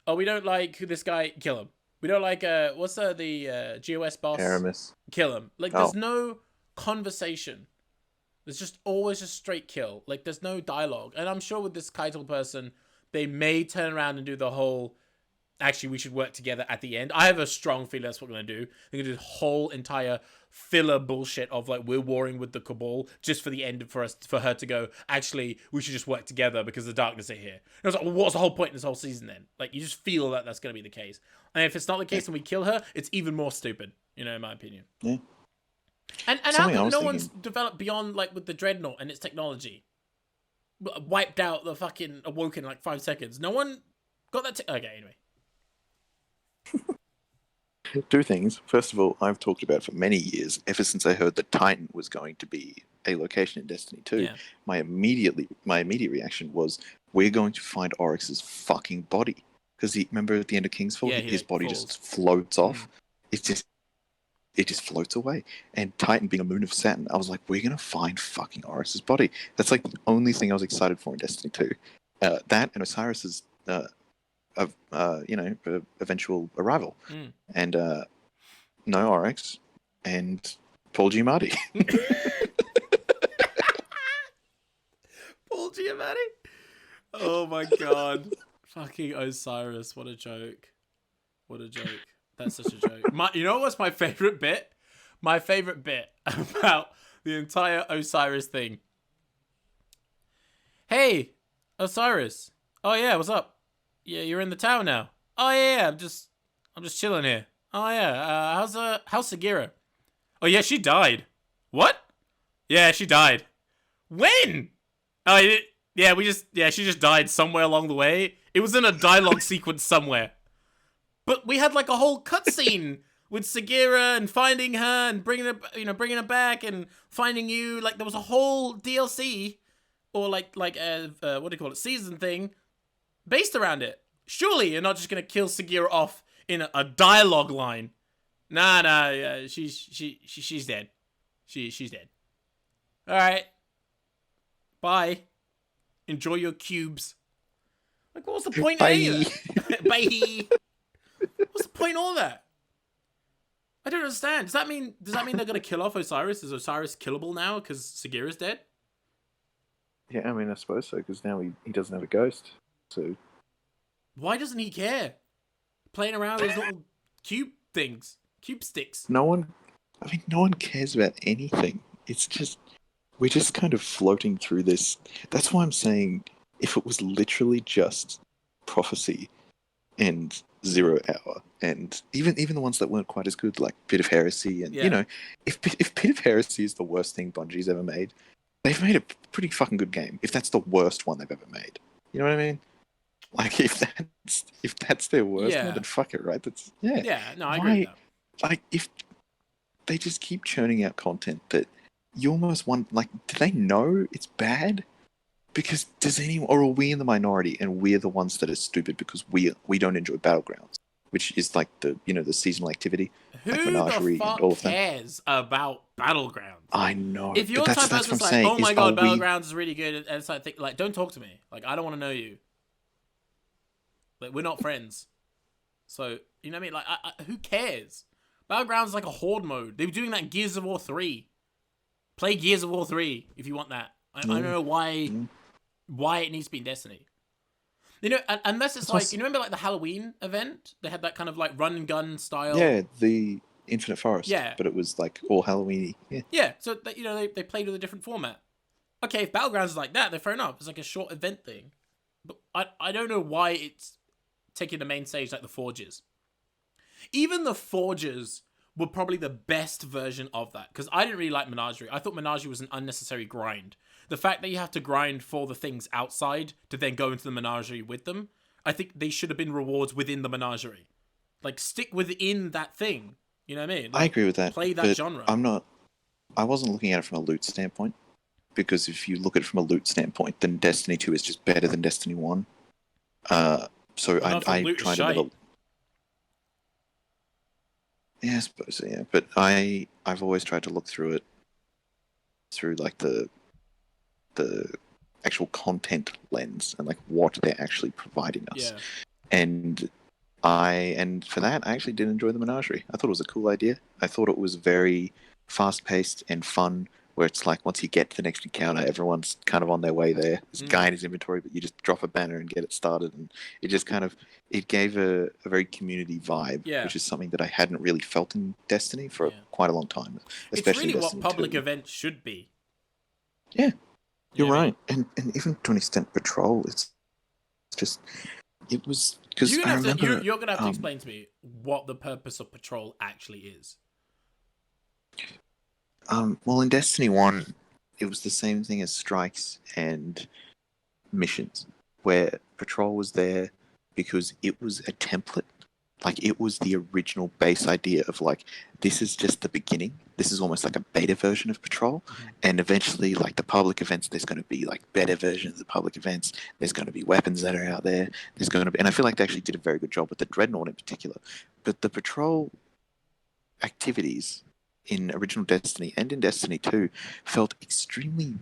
[SPEAKER 1] Oh, we don't like this guy, kill him. We don't like what's the GOS boss?
[SPEAKER 2] Aramis.
[SPEAKER 1] Kill him. Like there's no conversation. There's just always just straight kill. Like there's no dialogue. And I'm sure with this Keitel person, they may turn around and do the whole, actually we should work together at the end. I have a strong feeling that's what we're going to do. They're going to do this whole entire filler bullshit of like we're warring with the Cabal just for the end for her to go, actually we should just work together because the darkness are here. And I was like, well, what's the whole point in this whole season then? Like you just feel that that's going to be the case. And if it's not the case and we kill her, it's even more stupid, in my opinion.
[SPEAKER 2] Yeah.
[SPEAKER 1] And how come no one's developed beyond like with the Dreadnought and its technology? Wiped out the fucking Awoken in like 5 seconds. No one got that. Okay, anyway.
[SPEAKER 2] Two things. First of all, I've talked about for many years, ever since I heard that Titan was going to be a location in Destiny 2, my immediate reaction was, we're going to find Oryx's fucking body. Because remember at the end of Kingsfall, his body just floats off. It's just it just floats away. And Titan being a moon of Saturn, I was like, we're gonna find fucking Oris's body. That's like the only thing I was excited for in Destiny 2. That and Osiris's, eventual arrival, and no Oryx, and Paul Giamatti.
[SPEAKER 1] Paul Giamatti. Oh my god. Fucking Osiris. What a joke. What a joke. That's such a joke. You know what's my favorite bit? My favorite bit about the entire Osiris thing. Hey, Osiris. Oh yeah, what's up? Yeah, you're in the tower now. Oh yeah, I'm just chilling here. Oh yeah, how's Sagira? Oh yeah, she died. What? Yeah, she died. When? Oh yeah, she just died somewhere along the way. It was in a dialogue sequence somewhere. But we had like a whole cutscene with Sagira and finding her and bringing her back and finding you. Like there was a whole DLC or like what do you call it, season thing based around it. Surely you're not just gonna kill Sagira off in a dialogue line. Nah, yeah, she's dead. She's dead. All right. Bye. Enjoy your cubes. Like, what was the point of any of that? Bye. What's the point of all that? I don't understand. Does that mean they're gonna kill off Osiris? Is Osiris killable now because Sagira's dead?
[SPEAKER 2] Yeah, I mean, I suppose so, because now he doesn't have a ghost. So
[SPEAKER 1] why doesn't he care? Playing around with his little cube things, cube sticks.
[SPEAKER 2] No one cares about anything. It's just, we're just kind of floating through this. That's why I'm saying, if it was literally just Prophecy and 0 Hour, and even the ones that weren't quite as good, like Pit of Heresy, and if Pit of Heresy is the worst thing Bungie's ever made, they've made a pretty fucking good game. If that's the worst one they've ever made, you know what I mean? Like if that's their worst one, then fuck it, right? That's
[SPEAKER 1] Yeah, no, I agree with that.
[SPEAKER 2] Like if they just keep churning out content that you almost want, like, do they know it's bad? Because or are we in the minority and we're the ones that are stupid because we don't enjoy Battlegrounds, which is like the seasonal activity,
[SPEAKER 1] who
[SPEAKER 2] like Menagerie
[SPEAKER 1] the fuck
[SPEAKER 2] and all of that.
[SPEAKER 1] cares about Battlegrounds?
[SPEAKER 2] I know.
[SPEAKER 1] If you're the type of person that's like, oh my god, Battlegrounds is really good, and it's like, don't talk to me. Like, I don't want to know you. Like, we're not friends. So, you know what I mean? Like, who cares? Battlegrounds is like a horde mode. They were doing that in Gears of War 3. Play Gears of War 3 if you want that. I don't know why it needs to be in Destiny. You know, unless it's like, you remember like the Halloween event? They had that kind of like run and gun style.
[SPEAKER 2] Yeah, the Infinite Forest.
[SPEAKER 1] Yeah.
[SPEAKER 2] But it was like all Halloween-y. Yeah.
[SPEAKER 1] Yeah, so they played with a different format. Okay, if Battlegrounds is like that, they're fair enough. It's like a short event thing. But I don't know why it's taking the main stage like the Forges. Even the Forges were probably the best version of that, because I didn't really like Menagerie. I thought Menagerie was an unnecessary grind. The fact that you have to grind for the things outside to then go into the Menagerie with them, I think they should have been rewards within the Menagerie. Like, stick within that thing. You know what I mean? Like,
[SPEAKER 2] I agree with that.
[SPEAKER 1] Play that genre.
[SPEAKER 2] I wasn't looking at it from a loot standpoint, because if you look at it from a loot standpoint, then Destiny 2 is just better than Destiny 1. So I try to never... Yeah, I suppose so, yeah. But I've always tried to look through it through like the actual content lens and like what they're actually providing us.
[SPEAKER 1] Yeah.
[SPEAKER 2] And for that, I actually did enjoy the Menagerie. I thought it was a cool idea. I thought it was very fast-paced and fun, where it's like once you get to the next encounter, everyone's kind of on their way there. There's a guy in his inventory, but you just drop a banner and get it started. And it just kind of, it gave a very community vibe, which is something that I hadn't really felt in Destiny for quite a long time. Especially
[SPEAKER 1] it's really
[SPEAKER 2] Destiny
[SPEAKER 1] what public
[SPEAKER 2] 2.
[SPEAKER 1] events should be.
[SPEAKER 2] Yeah, you're right. And even to an extent, Patrol, it's just, it was, because I remember...
[SPEAKER 1] You're going to have to explain to me what the purpose of Patrol actually is.
[SPEAKER 2] Well, in Destiny 1, it was the same thing as strikes and missions, where Patrol was there because it was a template. Like, it was the original base idea of, like, this is just the beginning. This is almost like a beta version of Patrol. And eventually, like, the public events, there's going to be, like, better versions of public events. There's going to be weapons that are out there. And I feel like they actually did a very good job with the Dreadnought in particular. But the Patrol activities in original Destiny and in Destiny 2 felt extremely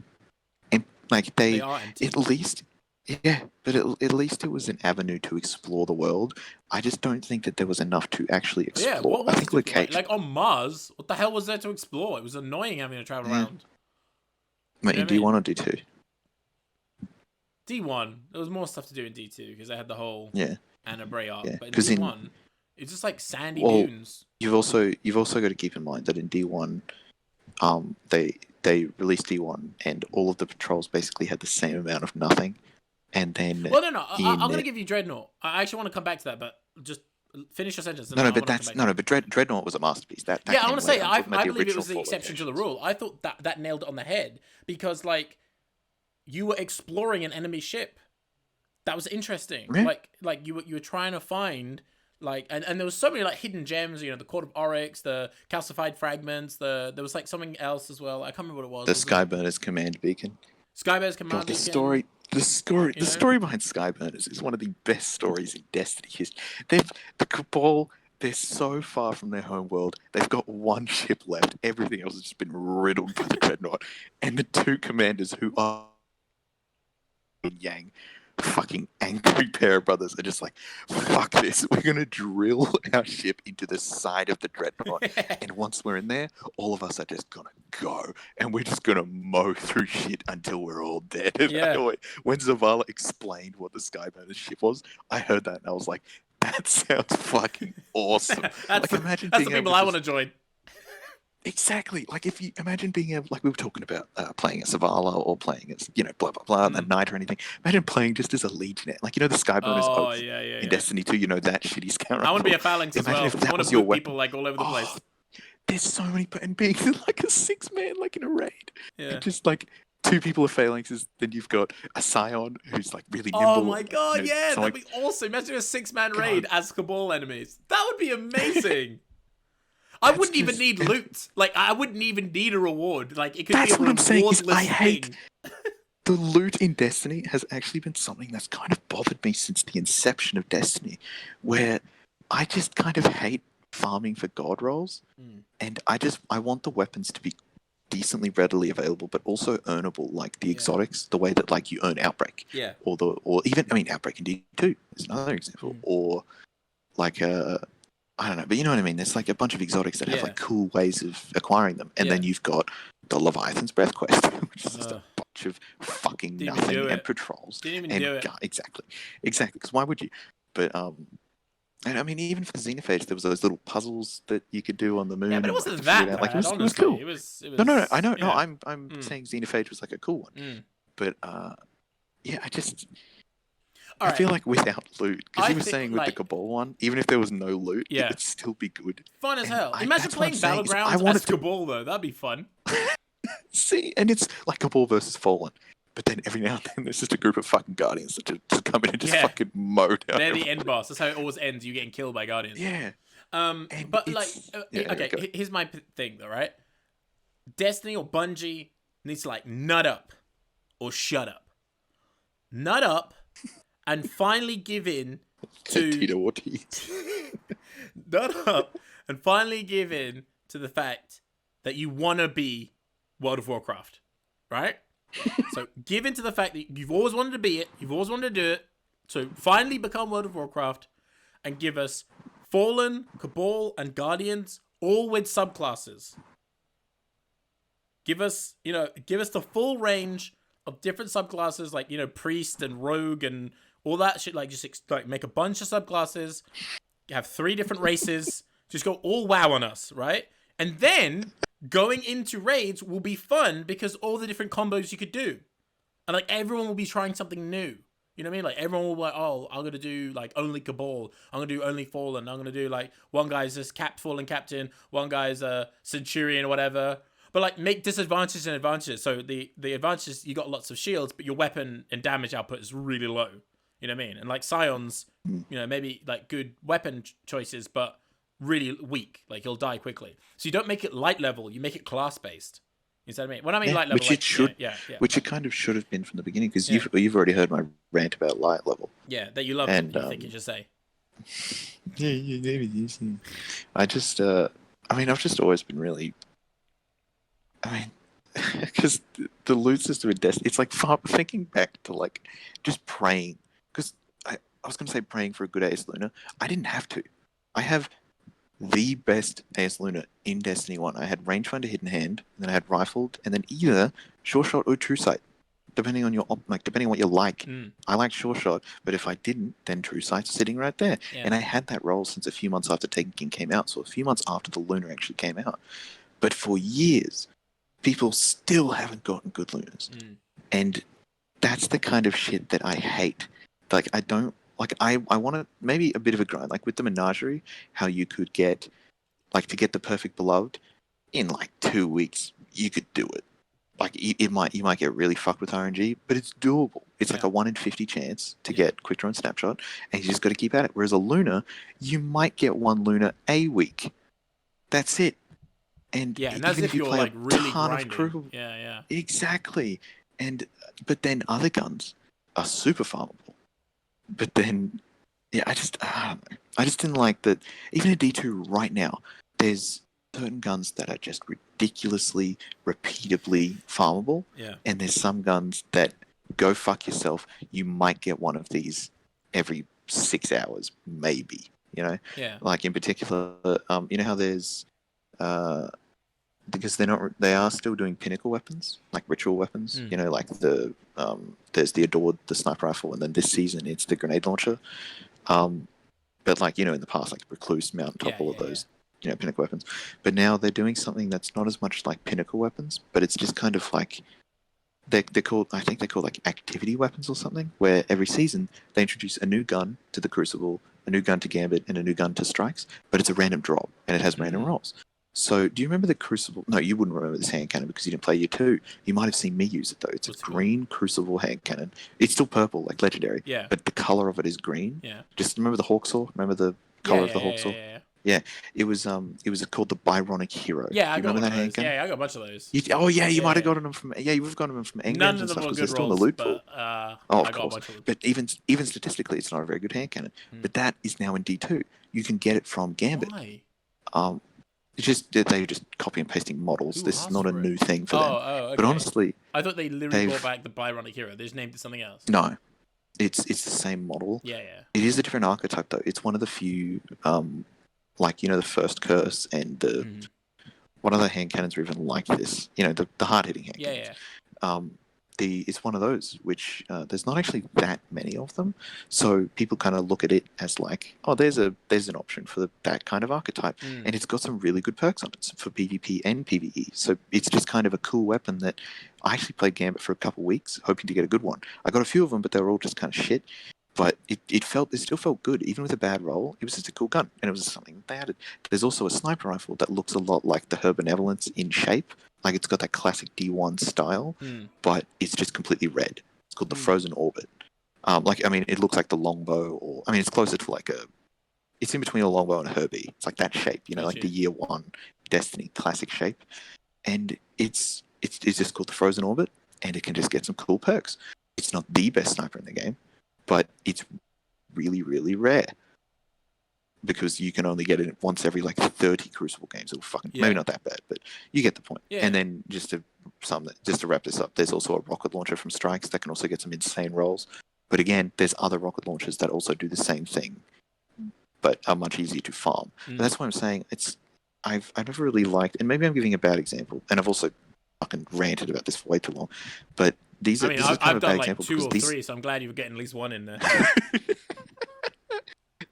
[SPEAKER 2] like
[SPEAKER 1] They are empty.
[SPEAKER 2] at least but at least it was an avenue to explore the world. I just don't think that there was enough to actually explore.
[SPEAKER 1] Yeah, what
[SPEAKER 2] I
[SPEAKER 1] was
[SPEAKER 2] think
[SPEAKER 1] it
[SPEAKER 2] location,
[SPEAKER 1] like on Mars? What the hell was there to explore? It was annoying having to travel around.
[SPEAKER 2] in D1 or D2?
[SPEAKER 1] D1, there was more stuff to do in D2 because they had the whole Anna Bray arc. But in D1, it's just like sandy dunes.
[SPEAKER 2] You've also got to keep in mind that in D1, they released D1 and all of the patrols basically had the same amount of nothing. And then
[SPEAKER 1] no. I'm going to give you Dreadnought. I actually want to come back to that, but just finish your sentence.
[SPEAKER 2] But Dreadnought was a masterpiece. That
[SPEAKER 1] I want to say I believe it was the exception to the rule. I thought that nailed it on the head because like you were exploring an enemy ship. That was interesting.
[SPEAKER 2] Really?
[SPEAKER 1] Like you were trying to find like and there was so many like hidden gems. You know, the Court of Oryx, the calcified fragments. There was like something else as well. I can't remember what it was.
[SPEAKER 2] The Skyburners command beacon.
[SPEAKER 1] Skyburners command beacon.
[SPEAKER 2] The story behind Skyburners is one of the best stories in Destiny history. The Cabal, they're so far from their home world. They've got one ship left. Everything else has just been riddled by the Dreadnought. And the two commanders who are Yang, fucking angry pair of brothers, are just like, fuck this. We're going to drill our ship into the side of the Dreadnought. And once we're in there, all of us are just going to go. And we're just going to mow through shit until we're all dead.
[SPEAKER 1] Yeah.
[SPEAKER 2] When Zavala explained what the Skyburner's ship was, I heard that and I was like, that sounds fucking awesome.
[SPEAKER 1] Imagine that's the people I want to join.
[SPEAKER 2] Exactly. Like if you imagine being able, like we were talking about playing as Zavala or playing as, blah, blah, blah, a knight or anything. Imagine playing just as a legionnaire. Like, the Skyburners in Destiny 2, that shitty scout.
[SPEAKER 1] I want to be a phalanx as well. I want to boot people like all over the place.
[SPEAKER 2] There's so many, and being like a 6-man, like in a raid.
[SPEAKER 1] Yeah.
[SPEAKER 2] And just like 2 people are phalanxes, then you've got a Scion who's like really nimble.
[SPEAKER 1] Oh my god, that'd be awesome. Imagine a 6-man raid as Cabal enemies. That would be amazing. I wouldn't even need loot. Like, I wouldn't even need a reward. Like, it could be a rewardless thing. That's what I'm saying. I hate
[SPEAKER 2] the loot in Destiny has actually been something that's kind of bothered me since the inception of Destiny, where I just kind of hate farming for god rolls, and I want the weapons to be decently readily available, but also earnable, like the exotics, the way that like you earn Outbreak, or even Outbreak in D2 is another example, or like I don't know, but you know what I mean. There's like a bunch of exotics that have like cool ways of acquiring them, and then you've got the Leviathan's Breath quest, which is just a bunch of fucking nothing and patrols.
[SPEAKER 1] Didn't even do it.
[SPEAKER 2] Exactly. Because why would you? But and I mean, even for Xenophage, there was those little puzzles that you could do on the moon.
[SPEAKER 1] Yeah, but it wasn't that bad. Like,
[SPEAKER 2] it was cool.
[SPEAKER 1] It was.
[SPEAKER 2] No, I know. No, I'm saying Xenophage was like a cool one. But I feel like without loot, because you were saying with the Cabal one, even if there was no loot, it would still be good.
[SPEAKER 1] Fun as hell. Imagine playing Battlegrounds as Cabal, though. That'd be fun.
[SPEAKER 2] See, and it's like Cabal versus Fallen. But then every now and then there's just a group of fucking Guardians that just come in and just fucking mow down.
[SPEAKER 1] They're the end boss. That's how it always ends. You getting killed by Guardians.
[SPEAKER 2] Yeah.
[SPEAKER 1] But like, okay, here's my thing, though, right? Destiny or Bungie needs to like nut up or shut up. Nut up. And finally give in to
[SPEAKER 2] Tito Ortiz.
[SPEAKER 1] Nut up and finally give in to the fact that you want to be World of Warcraft, right? So give in to the fact that you've always wanted to be it, you've always wanted to do it, so finally become World of Warcraft and give us Fallen, Cabal, and Guardians all with subclasses. Give us the full range of different subclasses like, Priest and Rogue and all that shit, like just like make a bunch of subclasses, have 3 different races, just go all WoW on us, right? And then going into raids will be fun because all the different combos you could do. And like everyone will be trying something new. You know what I mean? Like everyone will be like, oh, I'm going to do like only Cabal. I'm going to do only Fallen. I'm going to do like one guy's just Fallen Captain, one guy's a Centurion or whatever. But like make disadvantages and advantages. So the advantages, you got lots of shields, but your weapon and damage output is really low. You know what I mean? And like Scions, maybe like good weapon choices, but really weak. Like he'll die quickly. So you don't make it light level. You make it class based. You see what I mean? When I mean light level,
[SPEAKER 2] which it should, which it kind of should have been from the beginning, because you've already heard my rant about light level.
[SPEAKER 1] Yeah, that you love. And you think you should say.
[SPEAKER 2] Yeah. I I mean, I've just always been really. I mean, because the loot system in Destiny, it's like thinking back to like just praying. Because I was going to say praying for a good Ace Luna. I didn't have to. I have the best Ace Luna in Destiny 1. I had rangefinder, hidden hand, and then I had rifled, and then either sure shot or true sight, depending on depending on what you like. I like sure shot, but if I didn't, then true sight's sitting right there.
[SPEAKER 1] Yeah.
[SPEAKER 2] And I had that role since a few months after Taken King came out, so a few months after the Luna actually came out. But for years, people still haven't gotten good Lunas. And that's the kind of shit that I hate. Like, I don't, like, I want to, maybe a bit of a grind, like with the Menagerie, how you could get, like, to get the perfect beloved, in like 2 weeks, you could do it. Like, you might get really fucked with RNG, but it's doable. It's like a 1 in 50 chance to get quick draw and snapshot, and you just got to keep at it. Whereas a Luna, you might get one Luna a week. That's it. And
[SPEAKER 1] and that's
[SPEAKER 2] even
[SPEAKER 1] if
[SPEAKER 2] if you
[SPEAKER 1] you're
[SPEAKER 2] play
[SPEAKER 1] like
[SPEAKER 2] a
[SPEAKER 1] really
[SPEAKER 2] ton
[SPEAKER 1] grinding.
[SPEAKER 2] of crucible, exactly. But then other guns are super farmable. But then, I just didn't like that. Even at D2 right now, there's certain guns that are just ridiculously, repeatably farmable. And there's some guns that go fuck yourself. You might get one of these every 6 hours, maybe. Like in particular, you know how there's because they are still doing pinnacle weapons, like ritual weapons. Like there's the Adored, the sniper rifle, and then this season it's the grenade launcher. But like in the past, like Recluse, Mountaintop, all of those, pinnacle weapons. But now they're doing something that's not as much like pinnacle weapons, but it's just kind of like they're called, I think they're called like activity weapons or something, where every season they introduce a new gun to the Crucible, a new gun to Gambit, and a new gun to Strikes, but it's a random drop and it has random rolls. So, do you remember the Crucible? No, you wouldn't remember this hand cannon because you didn't play year 2. You might have seen me use it though. It's a green Crucible hand cannon. It's still purple, like legendary. But the color of it is green. Just remember the Hawksaw? Remember the color of the Hawksaw? Yeah. It was called the Byronic Hero.
[SPEAKER 1] Yeah, I
[SPEAKER 2] do you
[SPEAKER 1] got
[SPEAKER 2] remember
[SPEAKER 1] one
[SPEAKER 2] that
[SPEAKER 1] of
[SPEAKER 2] hand
[SPEAKER 1] those.
[SPEAKER 2] cannon?
[SPEAKER 1] Yeah, I got a bunch of those.
[SPEAKER 2] You might have gotten them from. Yeah, you would have gotten them from Engames
[SPEAKER 1] None
[SPEAKER 2] and
[SPEAKER 1] of them
[SPEAKER 2] stuff
[SPEAKER 1] were
[SPEAKER 2] because
[SPEAKER 1] good
[SPEAKER 2] they're still in the
[SPEAKER 1] rolls,
[SPEAKER 2] loot
[SPEAKER 1] but
[SPEAKER 2] pool.
[SPEAKER 1] I
[SPEAKER 2] Of
[SPEAKER 1] got a
[SPEAKER 2] course.
[SPEAKER 1] bunch of them.
[SPEAKER 2] But even statistically, it's not a very good hand cannon. But that is now in D2. You can get it from Gambit.
[SPEAKER 1] Why?
[SPEAKER 2] It's just they're just copy and pasting models. This is not a new thing for them.
[SPEAKER 1] Okay.
[SPEAKER 2] But honestly,
[SPEAKER 1] I thought they literally brought back the Byronic Hero. They just named it something else.
[SPEAKER 2] No, it's the same model.
[SPEAKER 1] Yeah.
[SPEAKER 2] It is a different archetype though. It's one of the few, like the first curse and the what other hand cannons are even like this? The hard hitting hand cannons. It's one of those which there's not actually that many of them, so people kind of look at it as like, oh, there's an option for that kind of archetype, and it's got some really good perks on it for PvP and PvE. So it's just kind of a cool weapon that I actually played Gambit for a couple of weeks, hoping to get a good one. I got a few of them, but they were all just kind of shit. But it still felt good, even with a bad roll. It was just a cool gun, and it was something they added. There's also a sniper rifle that looks a lot like the Her Benevolence in shape. Like it's got that classic D1 style, but it's just completely red. It's called the Frozen Orbit. It looks like the longbow, it's closer to it's in between a longbow and a Herbie. It's like that shape, like the year 1 Destiny classic shape. And it's just called the Frozen Orbit, and it can just get some cool perks. It's not the best sniper in the game, but it's really, really rare. Because you can only get it once every 30 Crucible games. Maybe not that bad, but you get the point.
[SPEAKER 1] Yeah.
[SPEAKER 2] And then just to wrap this up, there's also a rocket launcher from Strikes that can also get some insane rolls. But again, there's other rocket launchers that also do the same thing, but are much easier to farm. But that's why I'm saying I've never really liked, and maybe I'm giving a bad example, and I've also fucking ranted about this for way too long. But this is kind
[SPEAKER 1] I've
[SPEAKER 2] of a bad
[SPEAKER 1] done
[SPEAKER 2] example
[SPEAKER 1] 2 or 3,
[SPEAKER 2] these...
[SPEAKER 1] so I'm glad you're getting at least one in there.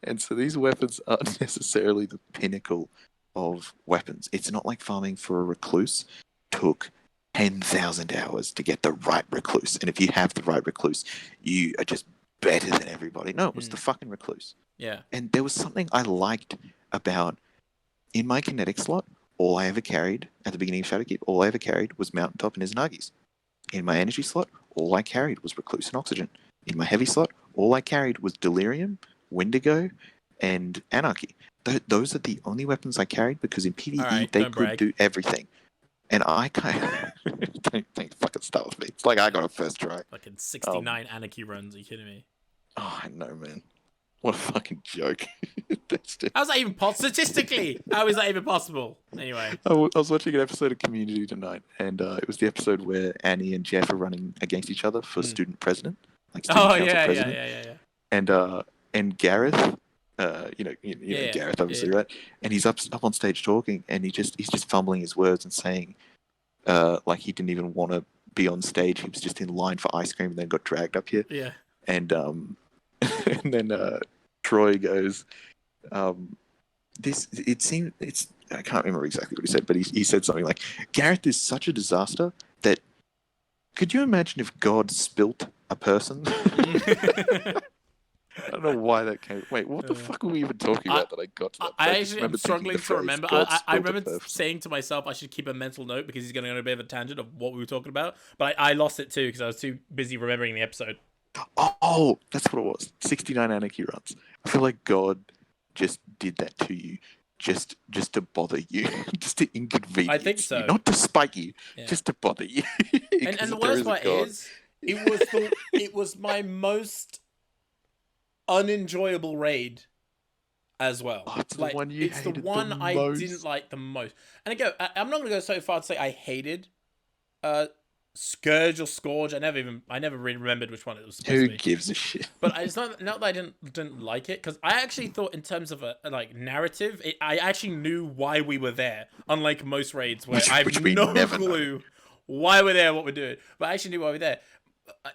[SPEAKER 2] And so these weapons aren't necessarily the pinnacle of weapons. It's not like farming for a Recluse took 10,000 hours to get the right Recluse. And if you have the right Recluse, you are just better than everybody. No, it was the fucking Recluse.
[SPEAKER 1] Yeah.
[SPEAKER 2] And there was something I liked about, in my kinetic slot, all I ever carried at the beginning of Shadowkeep, all I ever carried was Mountaintop and Izanagi's. In my energy slot, all I carried was Recluse and Oxygen. In my heavy slot, all I carried was Delirium, Wendigo, and Anarchy. Those are the only weapons I carried because in PvE they could do everything. And I kind of don't fucking start with me. It's like I got a first try.
[SPEAKER 1] Fucking 69 Anarchy runs. Are you kidding me?
[SPEAKER 2] Oh, I know, man. What a fucking joke.
[SPEAKER 1] How's that even possible? Statistically, how is that even possible? Anyway.
[SPEAKER 2] I was watching an episode of Community tonight, and it was the episode where Annie and Jeff are running against each other for student president, like student council president.
[SPEAKER 1] Yeah.
[SPEAKER 2] And Gareth, Gareth, obviously, right? And he's up on stage talking, and he's just fumbling his words and saying, like he didn't even want to be on stage. He was just in line for ice cream, and then got dragged up here.
[SPEAKER 1] Yeah.
[SPEAKER 2] And and then Troy goes, I can't remember exactly what he said, but he said something like, Gareth is such a disaster that, could you imagine if God spilt a person? I don't know why that came. Wait, what the fuck were we even talking about that I got to that?
[SPEAKER 1] I actually am struggling to remember. I remember saying to myself I should keep a mental note because he's going to go on a bit of a tangent of what we were talking about, but I lost it too because I was too busy remembering the episode.
[SPEAKER 2] Oh, that's what it was. 69 Anarchy runs. I feel like God just did that to you, just to bother you, just to inconvenience
[SPEAKER 1] I think so.
[SPEAKER 2] you. Not to spite you, just to bother you.
[SPEAKER 1] and the worst part is, it was my most unenjoyable raid as well.
[SPEAKER 2] Oh, it's the one you hated
[SPEAKER 1] the one
[SPEAKER 2] the
[SPEAKER 1] I
[SPEAKER 2] most.
[SPEAKER 1] didn't like the most. And again, I'm not going to go so far to say I hated Scourge or Scourge. I never really remembered which one it was supposed to be.
[SPEAKER 2] Who gives a shit?
[SPEAKER 1] But it's not that I didn't like it, because I actually thought in terms of a narrative, I actually knew why we were there. Unlike most raids where I have no clue why we're there, what we're doing. But I actually knew why we're there.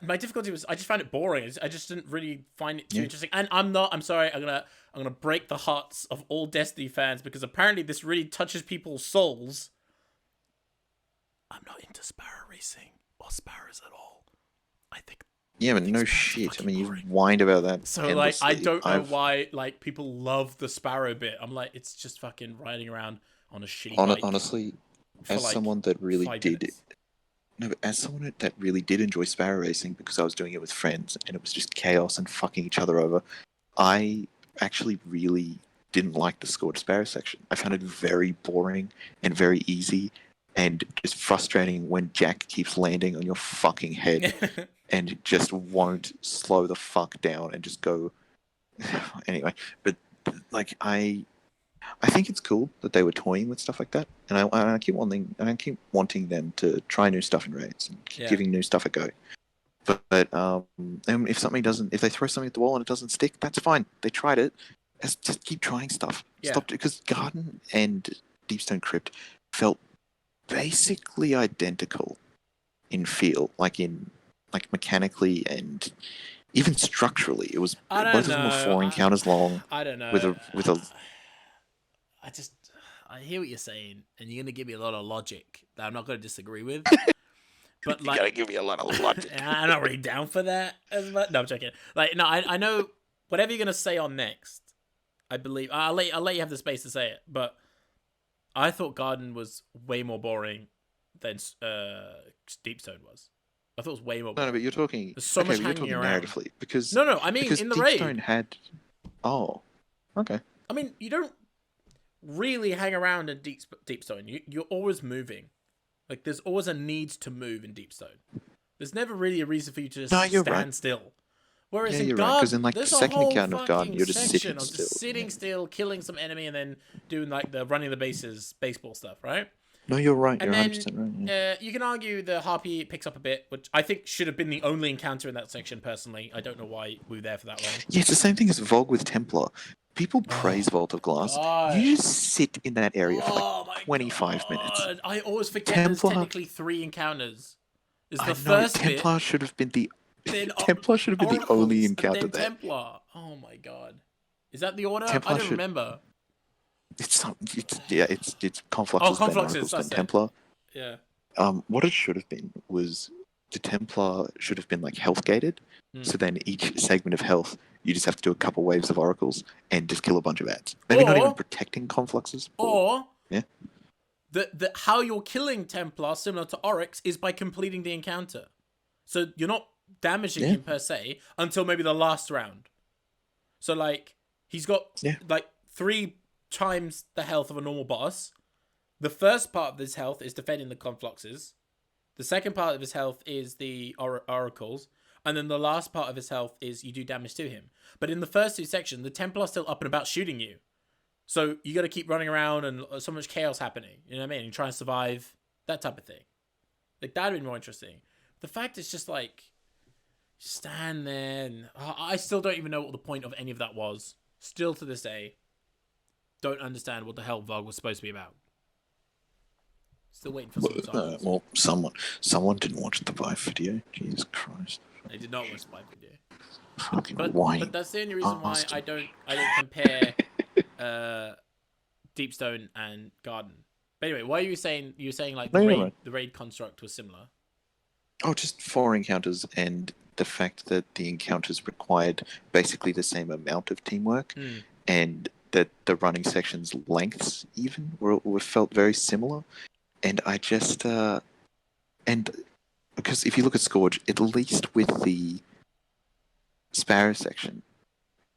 [SPEAKER 1] My difficulty was I just found it boring. I just didn't really find it too interesting. And I'm sorry, I'm gonna break the hearts of all Destiny fans, because apparently this really touches people's souls. I'm not into sparrow racing or sparrows at all. I think.
[SPEAKER 2] Yeah, but no shit. I mean, you've whined about that.
[SPEAKER 1] So endlessly. I don't know why people love the sparrow bit. I'm like, it's just fucking riding around on a shitty bike.
[SPEAKER 2] Honestly, as someone that really did it. No, but as someone that really did enjoy sparrow racing, because I was doing it with friends and it was just chaos and fucking each other over, I actually really didn't like the Scourge Sparrow section. I found it very boring and very easy and just frustrating when Jack keeps landing on your fucking head and just won't slow the fuck down and just go. Anyway, but like I think it's cool that they were toying with stuff like that, and I keep wanting them to try new stuff in raids and keep giving new stuff a go. But and if they throw something at the wall and it doesn't stick, that's fine. They tried it. Let's just keep trying stuff. Stop it, because Garden and Deepstone Crypt felt basically identical in feel, like mechanically and even structurally. It was both of them were 4 encounters long.
[SPEAKER 1] I don't know.
[SPEAKER 2] With a
[SPEAKER 1] I hear what you're saying, and you're gonna give me a lot of logic that I'm not gonna disagree with. But
[SPEAKER 2] you gotta give me a lot of logic.
[SPEAKER 1] I'm not really down for that as much. No, I'm joking. I know whatever you're gonna say on next. I believe I'll let you have the space to say it, but I thought Garden was way more boring than Deepstone was. I thought it was way more boring.
[SPEAKER 2] No, but you're talking.
[SPEAKER 1] There's so much hanging around.
[SPEAKER 2] Narratively, because
[SPEAKER 1] no, I mean in the raid.
[SPEAKER 2] Deepstone had. Oh, okay.
[SPEAKER 1] I mean, you don't really hang around in Deepstone. You're always moving. Like, there's always a need to move in Deepstone. There's never really a reason for you to just stand still. Whereas in Garden,
[SPEAKER 2] because in the second account of Garden, you're just sitting still.
[SPEAKER 1] Just sitting still, killing some enemy, and then doing the running the bases, baseball stuff, right?
[SPEAKER 2] No, you're right.
[SPEAKER 1] And
[SPEAKER 2] you're
[SPEAKER 1] then
[SPEAKER 2] 100% right. Yeah.
[SPEAKER 1] You can argue the Harpy picks up a bit, which I think should have been the only encounter in that section, personally. I don't know why we were there for that long.
[SPEAKER 2] Yeah, it's the same thing as Vogue with Templar. People praise Vault of Glass.
[SPEAKER 1] God.
[SPEAKER 2] You just sit in that area for 25 minutes.
[SPEAKER 1] I always forget there's technically 3 encounters.
[SPEAKER 2] Templar should have been the Templar should have been the only encounter there.
[SPEAKER 1] Templar. Oh my god. Is that the order?
[SPEAKER 2] Templar
[SPEAKER 1] I don't remember.
[SPEAKER 2] It's Confluxes,
[SPEAKER 1] Confluxes,
[SPEAKER 2] then Templar.
[SPEAKER 1] Yeah.
[SPEAKER 2] What it should have been was the Templar should have been like health gated. So then each segment of health, you just have to do a couple waves of oracles and just kill a bunch of ads. Maybe not even protecting Confluxes.
[SPEAKER 1] How you're killing Templar, similar to Oryx, is by completing the encounter. So you're not damaging him per se until maybe the last round. So like he's got like 3 times the health of a normal boss. The first part of his health is defending the Confluxes. The second part of his health is the oracles. and then the last part of his health is you do damage to him. But in the first 2 sections, the Templar's still up and about shooting you. So you got to keep running around and so much chaos happening. You know what I mean? You try and survive, that type of thing. Like, that'd be more interesting. The fact is just like, stand there and I still don't even know what the point of any of that was. Still to this day, don't understand what the hell VOG was supposed to be about. Still waiting for some answers.
[SPEAKER 2] Well, someone didn't watch the Vive video. Jesus Christ.
[SPEAKER 1] They did not watch the Vive video.
[SPEAKER 2] Fucking
[SPEAKER 1] But that's the only reason why I don't compare Deepstone and Garden. But anyway, why are you saying like the raid construct was similar?
[SPEAKER 2] Oh, just 4 encounters and the fact that the encounters required basically the same amount of teamwork, and that the running sections lengths even were felt very similar. And I just and because if you look at Scourge, at least with the Sparrow section,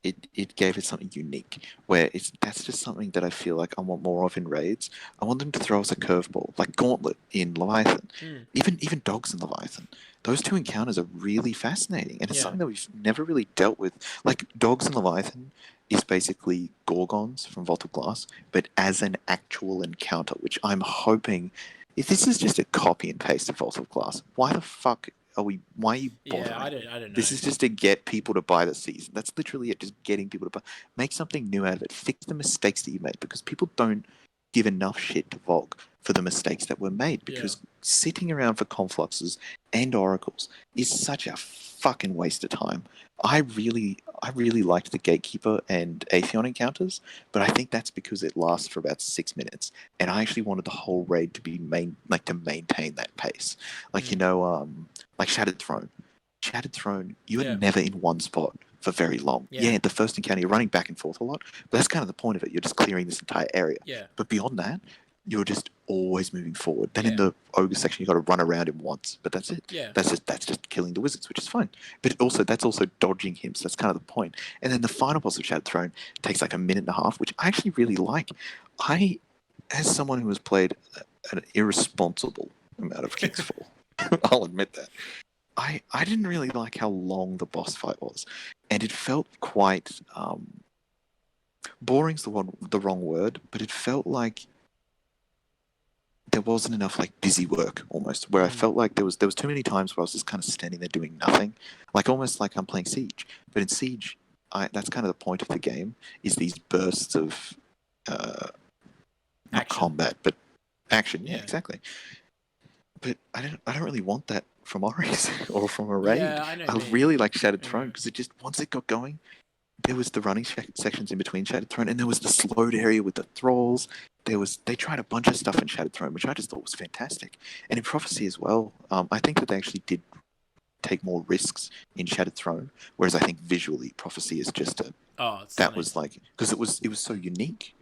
[SPEAKER 2] it gave it something unique, where that's just something that I feel like I want more of in raids. I want them to throw us a curveball, like Gauntlet in Leviathan, even Dogs in Leviathan. Those 2 encounters are really fascinating, and it's something that we've never really dealt with. Like, Dogs in Leviathan is basically Gorgons from Vault of Glass, but as an actual encounter, which I'm hoping, if this is just a copy and paste of Vault of Glass, why the fuck why are you bothering?
[SPEAKER 1] Yeah, I don't know.
[SPEAKER 2] This is just to get people to buy the season. That's literally it, just getting people to buy. Make something new out of it. Fix the mistakes that you made, because people don't give enough shit to VOG for the mistakes that were made, because sitting around for confluxes and oracles is such a fucking waste of time. I really liked the Gatekeeper and Atheon encounters, but I think that's because it lasts for about 6 minutes, and I actually wanted the whole raid to be to maintain that pace. Like, like Shattered Throne. Shattered Throne, you are never in one spot for very long. Yeah, the first encounter, you're running back and forth a lot, but that's kind of the point of it. You're just clearing this entire area.
[SPEAKER 1] Yeah.
[SPEAKER 2] But beyond that, you're just always moving forward. Then in the Ogre section, you got to run around him once, but that's it.
[SPEAKER 1] Yeah.
[SPEAKER 2] That's just killing the wizards, which is fine. But that's also dodging him, so that's kind of the point. And then the final boss of Shattered Throne takes like a minute and a half, which I actually really like. As someone who has played an irresponsible amount of King's Fall, I'll admit that, I didn't really like how long the boss fight was, and it felt quite boring's the wrong word, but it felt like there wasn't enough like busy work almost, where I felt like there was too many times where I was just kind of standing there doing nothing, like almost like I'm playing Siege. But in Siege, that's kind of the point of the game, is these bursts of not combat but action. Yeah, exactly. But I don't really want that from Oris or from a raid.
[SPEAKER 1] Yeah, I know.
[SPEAKER 2] I really like Shattered Throne, because it just, once it got going, there was the running sections in between Shattered Throne, and there was the slowed area with the thralls. They tried a bunch of stuff in Shattered Throne, which I just thought was fantastic, and in Prophecy as well. I think that they actually did take more risks in Shattered Throne, whereas I think visually Prophecy is just was like, because it was so unique,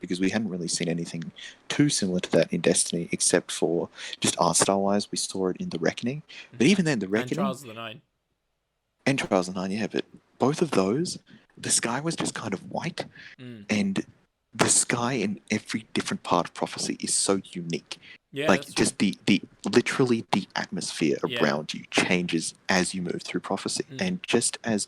[SPEAKER 2] because we hadn't really seen anything too similar to that in Destiny, except for just art style wise, we saw it in the Reckoning. But even then, the Reckoning
[SPEAKER 1] and Trials of the Nine,
[SPEAKER 2] but both of those, the sky was just kind of white, and the sky in every different part of Prophecy is so unique.
[SPEAKER 1] Yeah,
[SPEAKER 2] like just the literally the atmosphere around you changes as you move through Prophecy, and just as,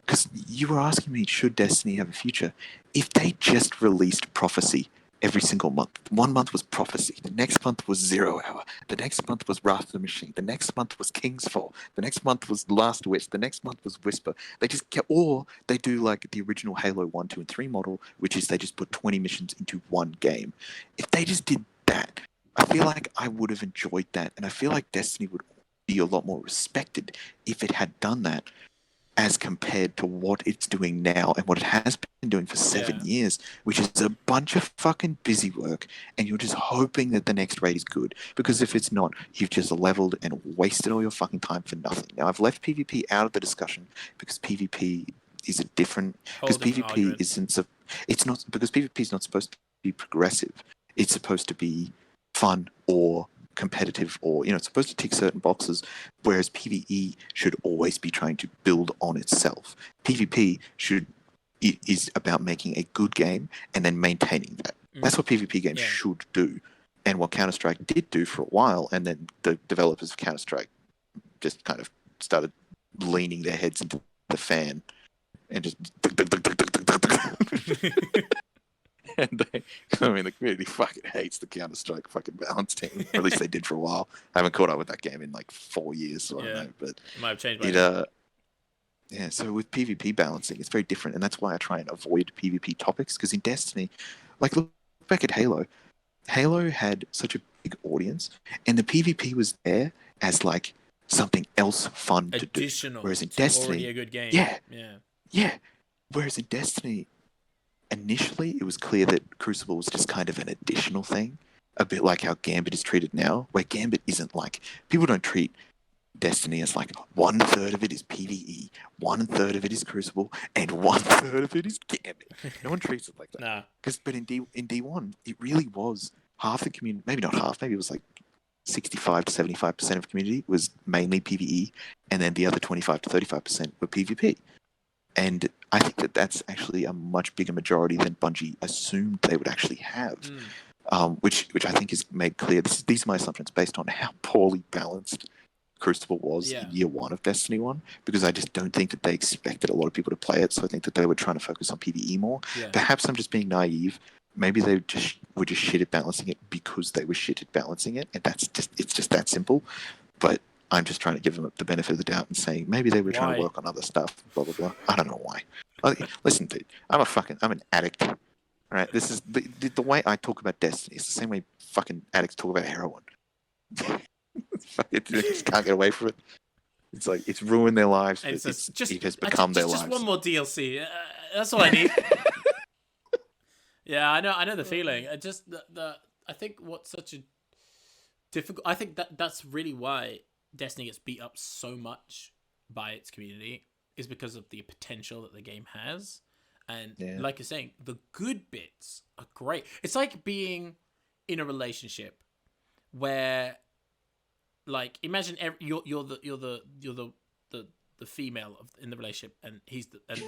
[SPEAKER 2] because you were asking me, should Destiny have a future? If they just released Prophecy every single month, 1 month was Prophecy, the next month was 0 Hour, the next month was Wrath of the Machine, the next month was King's Fall, the next month was Last Wish, the next month was Whisper. They just get, or they do like the original Halo 1, 2, and 3 model, which is they just put 20 missions into one game. If they just did that, I feel like I would have enjoyed that, and I feel like Destiny would be a lot more respected if it had done that, as compared to what it's doing now and what it has been doing for 7 years, which is a bunch of fucking busy work, and you're just hoping that the next raid is good, because if it's not, you've just leveled and wasted all your fucking time for nothing. Now, I've left PvP out of the discussion, because PvP is a different, because PvP isn't, it's not, because PvP is not supposed to be progressive. It's supposed to be fun or competitive, or it's supposed to tick certain boxes, whereas PvE should always be trying to build on itself. PvP is about making a good game and then maintaining that. That's what PvP games should do, and what Counter-Strike did do for a while, and then the developers of Counter-Strike just kind of started leaning their heads into the fan and just. And the community fucking hates the Counter-Strike fucking balance team. Or at least they did for a while. I haven't caught up with that game in like 4 years, so I don't know. But
[SPEAKER 1] it might have changed by now.
[SPEAKER 2] Yeah, so with PvP balancing, it's very different, and that's why I try and avoid PvP topics, because in Destiny, like, look back at Halo. Halo had such a big audience, and the PvP was there as, like, something else fun to do. Whereas in Destiny...
[SPEAKER 1] already a good game.
[SPEAKER 2] Yeah. Whereas in Destiny, initially, it was clear that Crucible was just kind of an additional thing, a bit like how Gambit is treated now, where Gambit isn't like... People don't treat Destiny as like 1/3 of it is PvE, 1/3 of it is Crucible, and 1/3 of it is Gambit. No one treats it like that.
[SPEAKER 1] Nah.
[SPEAKER 2] But in D1, it really was half the community, maybe not half, maybe it was like 65 to 75% of the community was mainly PvE, and then the other 25 to 35% were PvP. And I think that that's actually a much bigger majority than Bungie assumed they would actually have, which I think is made clear. These are my assumptions based on how poorly balanced Crucible was in year one of Destiny 1, because I just don't think that they expected a lot of people to play it, so I think that they were trying to focus on PvE more. Perhaps I'm just being naive. Maybe they were just shit at balancing it because they were shit at balancing it, and it's just that simple. But I'm just trying to give them the benefit of the doubt and saying maybe they were trying to work on other stuff, blah, blah, blah. I don't know why. Listen, dude, I'm an addict. All right, this is the way I talk about Destiny. It's the same way fucking addicts talk about heroin. They just can't get away from it. It's like it's ruined their lives. It has become their lives.
[SPEAKER 1] Just one more DLC. That's all I need. Yeah, I know the feeling. I think what's such a difficult. I think that's really why Destiny gets beat up so much by its community, is because of the potential that the game has. And like you're saying, the good bits are great. It's like being in a relationship where, like, imagine you're the female in the relationship, and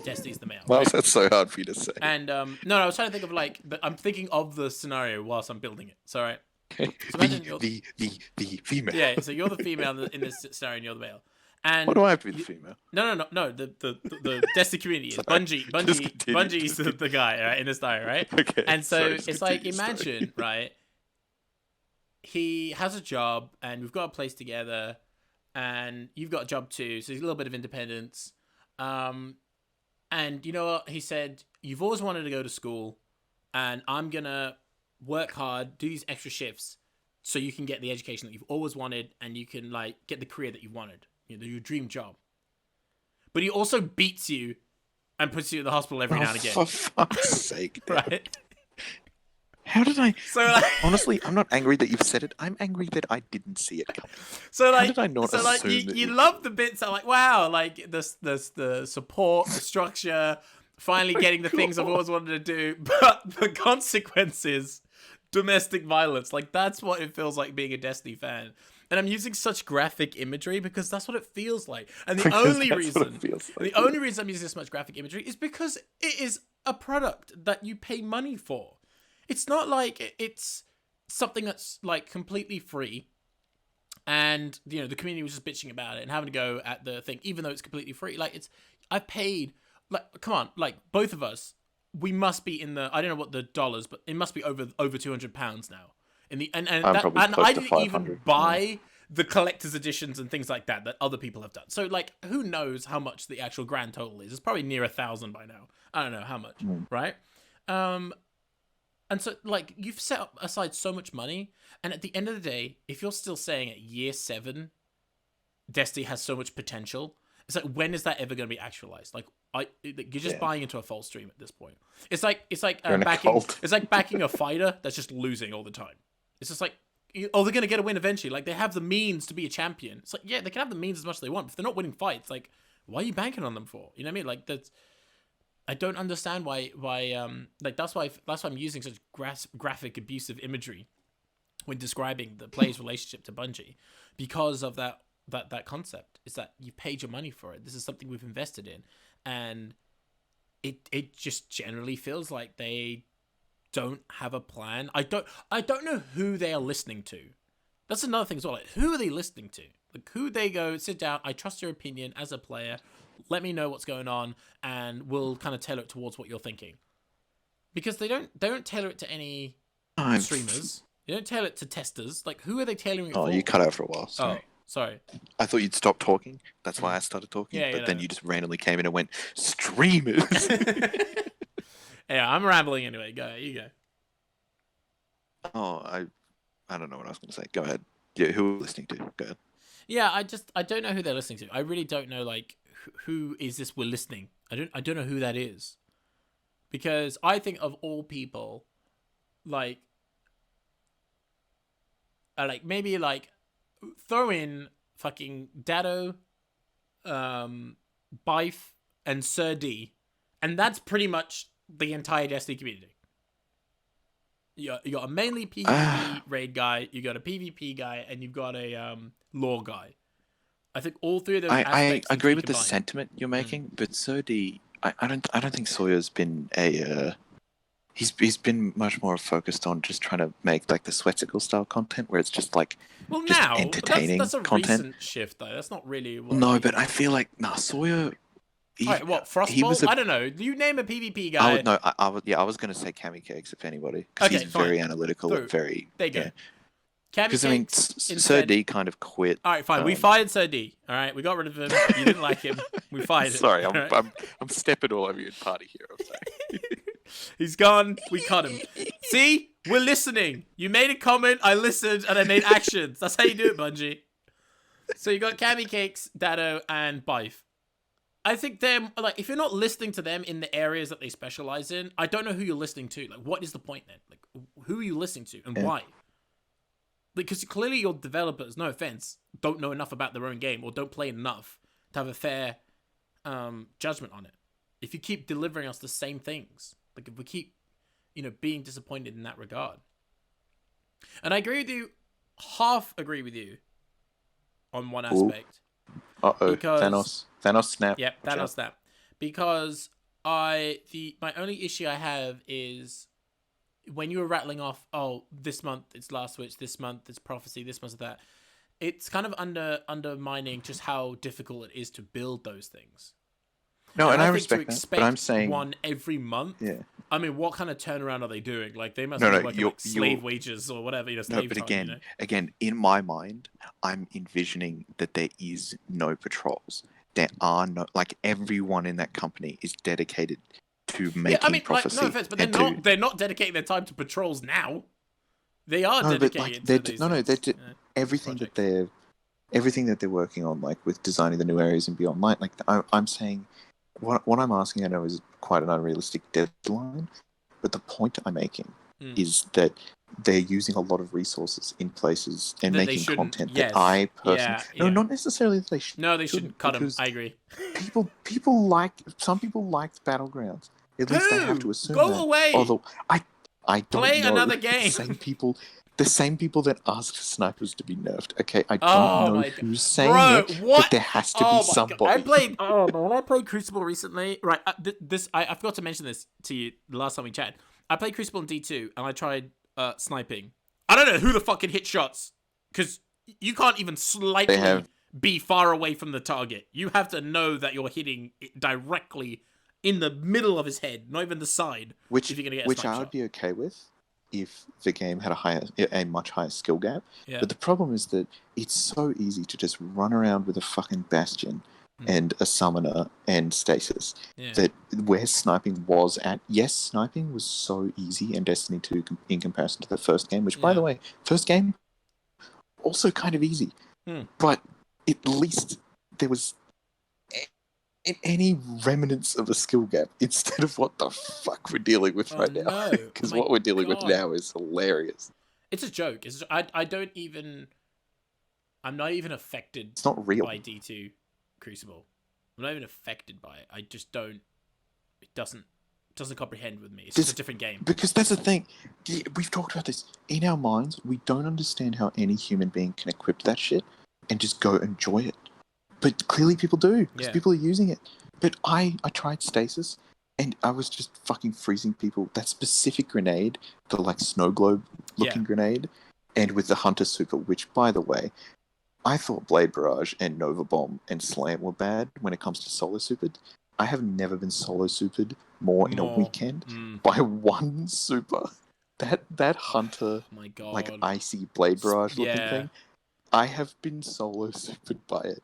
[SPEAKER 1] Destiny's the male.
[SPEAKER 2] Well,
[SPEAKER 1] right?
[SPEAKER 2] That's so hard for you to say.
[SPEAKER 1] And no, I was trying to think of I'm thinking of the scenario whilst I'm building it. So right. So imagine
[SPEAKER 2] the female.
[SPEAKER 1] Yeah, so you're the female in this scenario, and you're the male. And
[SPEAKER 2] why do I have to be the female?
[SPEAKER 1] No. The Destiny community is Bungie's the guy, right, in this scenario, right? Okay. And so it's like, imagine, right? He has a job, and we've got a place together, and you've got a job too, so there's a little bit of independence. And you know what? He said, you've always wanted to go to school, and I'm going to work hard, do these extra shifts, so you can get the education that you've always wanted, and you can, like, get the career that you wanted, your dream job. But he also beats you and puts you in the hospital every now and again.
[SPEAKER 2] For fuck's sake.
[SPEAKER 1] Right?
[SPEAKER 2] How did I... Honestly, I'm not angry that you've said it. I'm angry that I didn't see it coming.
[SPEAKER 1] So, like,
[SPEAKER 2] how did I not assume that
[SPEAKER 1] you love the bits that are like, wow, like, the support, the structure, finally getting the things I've always wanted to do, but the consequences, domestic violence. Like, that's what it feels like being a Destiny fan. And I'm using such graphic imagery because that's what it feels like. And the only reason I'm using this much graphic imagery is because it is a product that you pay money for. It's not like it's something that's, like, completely free, and, the community was just bitching about it and having to go at the thing, even though it's completely free. Like, I've paid, like, come on, like, both of us, we must be in the, I don't know what the dollars, but it must be over £200 now. And I didn't even buy the collector's editions and things like that other people have done. So, like, who knows how much the actual grand total is? It's probably near 1,000 by now. I don't know how much, right? And so, like, you've set aside so much money, and at the end of the day, if you're still saying at year 7, Destiny has so much potential, it's like, when is that ever going to be actualized? Like, you're just buying into a false dream at this point. It's like backing a fighter that's just losing all the time. It's just like, they're going to get a win eventually. Like, they have the means to be a champion. It's like, yeah, they can have the means as much as they want. But if they're not winning fights, like, why are you banking on them for? You know what I mean? Like, I don't understand why like, that's why I'm using such graphic abusive imagery when describing the player's relationship to Bungie, because of that concept. Is that you paid your money for it. This is something we've invested in, and it just generally feels like they don't have a plan. I don't know who they are listening to. That's another thing as well. Like, who are they listening to? Like, who they go, sit down, I trust your opinion as a player, let me know what's going on, and we'll kind of tailor it towards what you're thinking. Because they don't tailor it to any streamers. They don't tailor it to testers. Like, who are they tailoring it for?
[SPEAKER 2] Oh, you cut out for a while. Sorry.
[SPEAKER 1] Oh, sorry.
[SPEAKER 2] I thought you'd stop talking. That's why I started talking.
[SPEAKER 1] Yeah,
[SPEAKER 2] but then you just randomly came in and went, streamers.
[SPEAKER 1] Yeah, I'm rambling anyway. Go, you go.
[SPEAKER 2] Oh, I don't know what I was going to say. Go ahead. Yeah, who are we listening to? Go ahead.
[SPEAKER 1] Yeah, I don't know who they're listening to. I really don't know, like, who is this we're listening. I don't know who that is. Because I think of all people, like maybe like throw in fucking Dado, Bife, and Sir D, and that's pretty much the entire Destiny community. You got a mainly PvP raid guy, you got a PvP guy, and you've got a lore guy. I think all three of those.
[SPEAKER 2] I agree with the sentiment you're making, but Sir D, I don't think Sawyer's been a. He's been much more focused on just trying to make like the Sweatical style content, where it's just like just
[SPEAKER 1] now
[SPEAKER 2] entertaining
[SPEAKER 1] that's a
[SPEAKER 2] content.
[SPEAKER 1] recent shift though. That's not really.
[SPEAKER 2] No, but I feel like Sawyer.
[SPEAKER 1] Alright, what Frostbolt? I don't know. Do you name a PvP guy?
[SPEAKER 2] I was going to say Cammy Cakes if anybody, because he's very analytical and very.
[SPEAKER 1] There you go.
[SPEAKER 2] Yeah.
[SPEAKER 1] Because
[SPEAKER 2] I mean, Sir D kind of quit.
[SPEAKER 1] All right, fine. We fired Sir D. All right, we got rid of him. You didn't like him. We fired him.
[SPEAKER 2] Sorry, I'm stepping all over your party here. I'm sorry.
[SPEAKER 1] He's gone. We cut him. See, we're listening. You made a comment. I listened, and I made actions. That's how you do it, Bungie. So you got Cammy Cakes, Dado, and Bife. I think them, like, if you're not listening to them in the areas that they specialize in, I don't know who you're listening to. Like, what is the point then? Like, who are you listening to and why? Because clearly your developers, no offense, don't know enough about their own game or don't play enough to have a fair judgment on it. If you keep delivering us the same things, like if we keep, being disappointed in that regard. And I agree with you, half agree with you on one aspect.
[SPEAKER 2] Thanos snap.
[SPEAKER 1] Yep, Thanos snap. Because my only issue I have is when you were rattling off, this month it's Last Witch, this month it's Prophecy, this month it's that. It's kind of undermining just how difficult it is to build those things.
[SPEAKER 2] No, and I respect that, but I'm saying
[SPEAKER 1] one every month.
[SPEAKER 2] Yeah.
[SPEAKER 1] I mean, what kind of turnaround are they doing? Like they must have like slave wages or whatever. Slave
[SPEAKER 2] but
[SPEAKER 1] time,
[SPEAKER 2] again, in my mind, I'm envisioning that there is no patrols. There are no, like, everyone in that company is dedicated to making Prophecy.
[SPEAKER 1] No offense, but they're not dedicating their time to patrols now. They are dedicated to these
[SPEAKER 2] everything that they're working on, like with designing the new areas and beyond. Like I'm saying, what I'm asking, I know is quite an unrealistic deadline, but the point I'm making is that they're using a lot of resources in places and
[SPEAKER 1] that
[SPEAKER 2] making content that I personally... not necessarily that they should.
[SPEAKER 1] No, they shouldn't cut them. I agree.
[SPEAKER 2] Some people liked Battlegrounds. At least I have to assume
[SPEAKER 1] Go
[SPEAKER 2] that.
[SPEAKER 1] away!
[SPEAKER 2] Although I don't
[SPEAKER 1] play
[SPEAKER 2] know.
[SPEAKER 1] Another game.
[SPEAKER 2] The same people that asked snipers to be nerfed. Okay, I don't know who's saying it, but there has to be somebody.
[SPEAKER 1] When I played Crucible recently, right? I forgot to mention this to you the last time we chatted. I played Crucible in D2 and I tried sniping. I don't know who the fucking hit shots, because you can't even slightly be far away from the target. You have to know that you're hitting it directly in the middle of his head, not even the side.
[SPEAKER 2] Which
[SPEAKER 1] if you're gonna get
[SPEAKER 2] which I would be okay with if the game had a much higher skill gap.
[SPEAKER 1] Yeah.
[SPEAKER 2] But the problem is that it's so easy to just run around with a fucking Bastion and a Summoner and Stasis. That where sniping was at, yes, sniping was so easy in Destiny 2 in comparison to the first game, which, by the way, first game, also kind of easy. But at least there was any remnants of a skill gap instead of what the fuck we're dealing with right now. Because what we're dealing with now is hilarious.
[SPEAKER 1] It's a joke. I'm not even affected
[SPEAKER 2] it's not real.
[SPEAKER 1] by D2 Crucible. I'm not even affected by it. I just don't... It doesn't comprehend with me. It's just a different game.
[SPEAKER 2] Because that's the thing. We've talked about this. In our minds, we don't understand how any human being can equip that shit and just go enjoy it. But clearly people do, because people are using it. But I tried Stasis, and I was just fucking freezing people. That specific grenade, the like snow globe looking grenade, and with the Hunter Super, which, by the way, I thought Blade Barrage and Nova Bomb and Slam were bad when it comes to solo supered. I have never been solo supered more in a weekend by one super. That Hunter,
[SPEAKER 1] Oh my god.
[SPEAKER 2] like icy Blade Barrage looking
[SPEAKER 1] Yeah.
[SPEAKER 2] thing, I have been solo supered by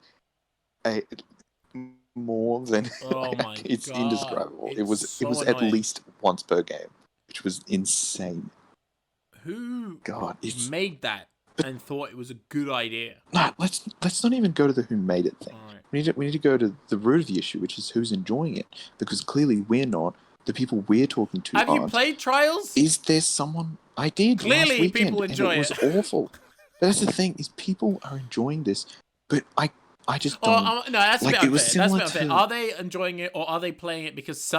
[SPEAKER 2] it more than
[SPEAKER 1] Oh my
[SPEAKER 2] it's
[SPEAKER 1] god.
[SPEAKER 2] indescribable.
[SPEAKER 1] It's
[SPEAKER 2] it was
[SPEAKER 1] so
[SPEAKER 2] at
[SPEAKER 1] annoying.
[SPEAKER 2] least once per game, which was insane.
[SPEAKER 1] Who made that and thought it was a good idea?
[SPEAKER 2] No, let's not even go to the who made it thing.
[SPEAKER 1] Right.
[SPEAKER 2] We need to go to the root of the issue, which is who's enjoying it. Because clearly we're not. The people we're talking to
[SPEAKER 1] Have
[SPEAKER 2] aren't.
[SPEAKER 1] you played Trials?
[SPEAKER 2] Is there someone... I did
[SPEAKER 1] Clearly
[SPEAKER 2] last weekend,
[SPEAKER 1] people enjoy
[SPEAKER 2] and it was awful. But that's the thing, is people are enjoying this, but I just don't...
[SPEAKER 1] no, that's a bit
[SPEAKER 2] it was
[SPEAKER 1] unfair.
[SPEAKER 2] similar
[SPEAKER 1] That's a bit unfair. Are they enjoying it, or are they playing it because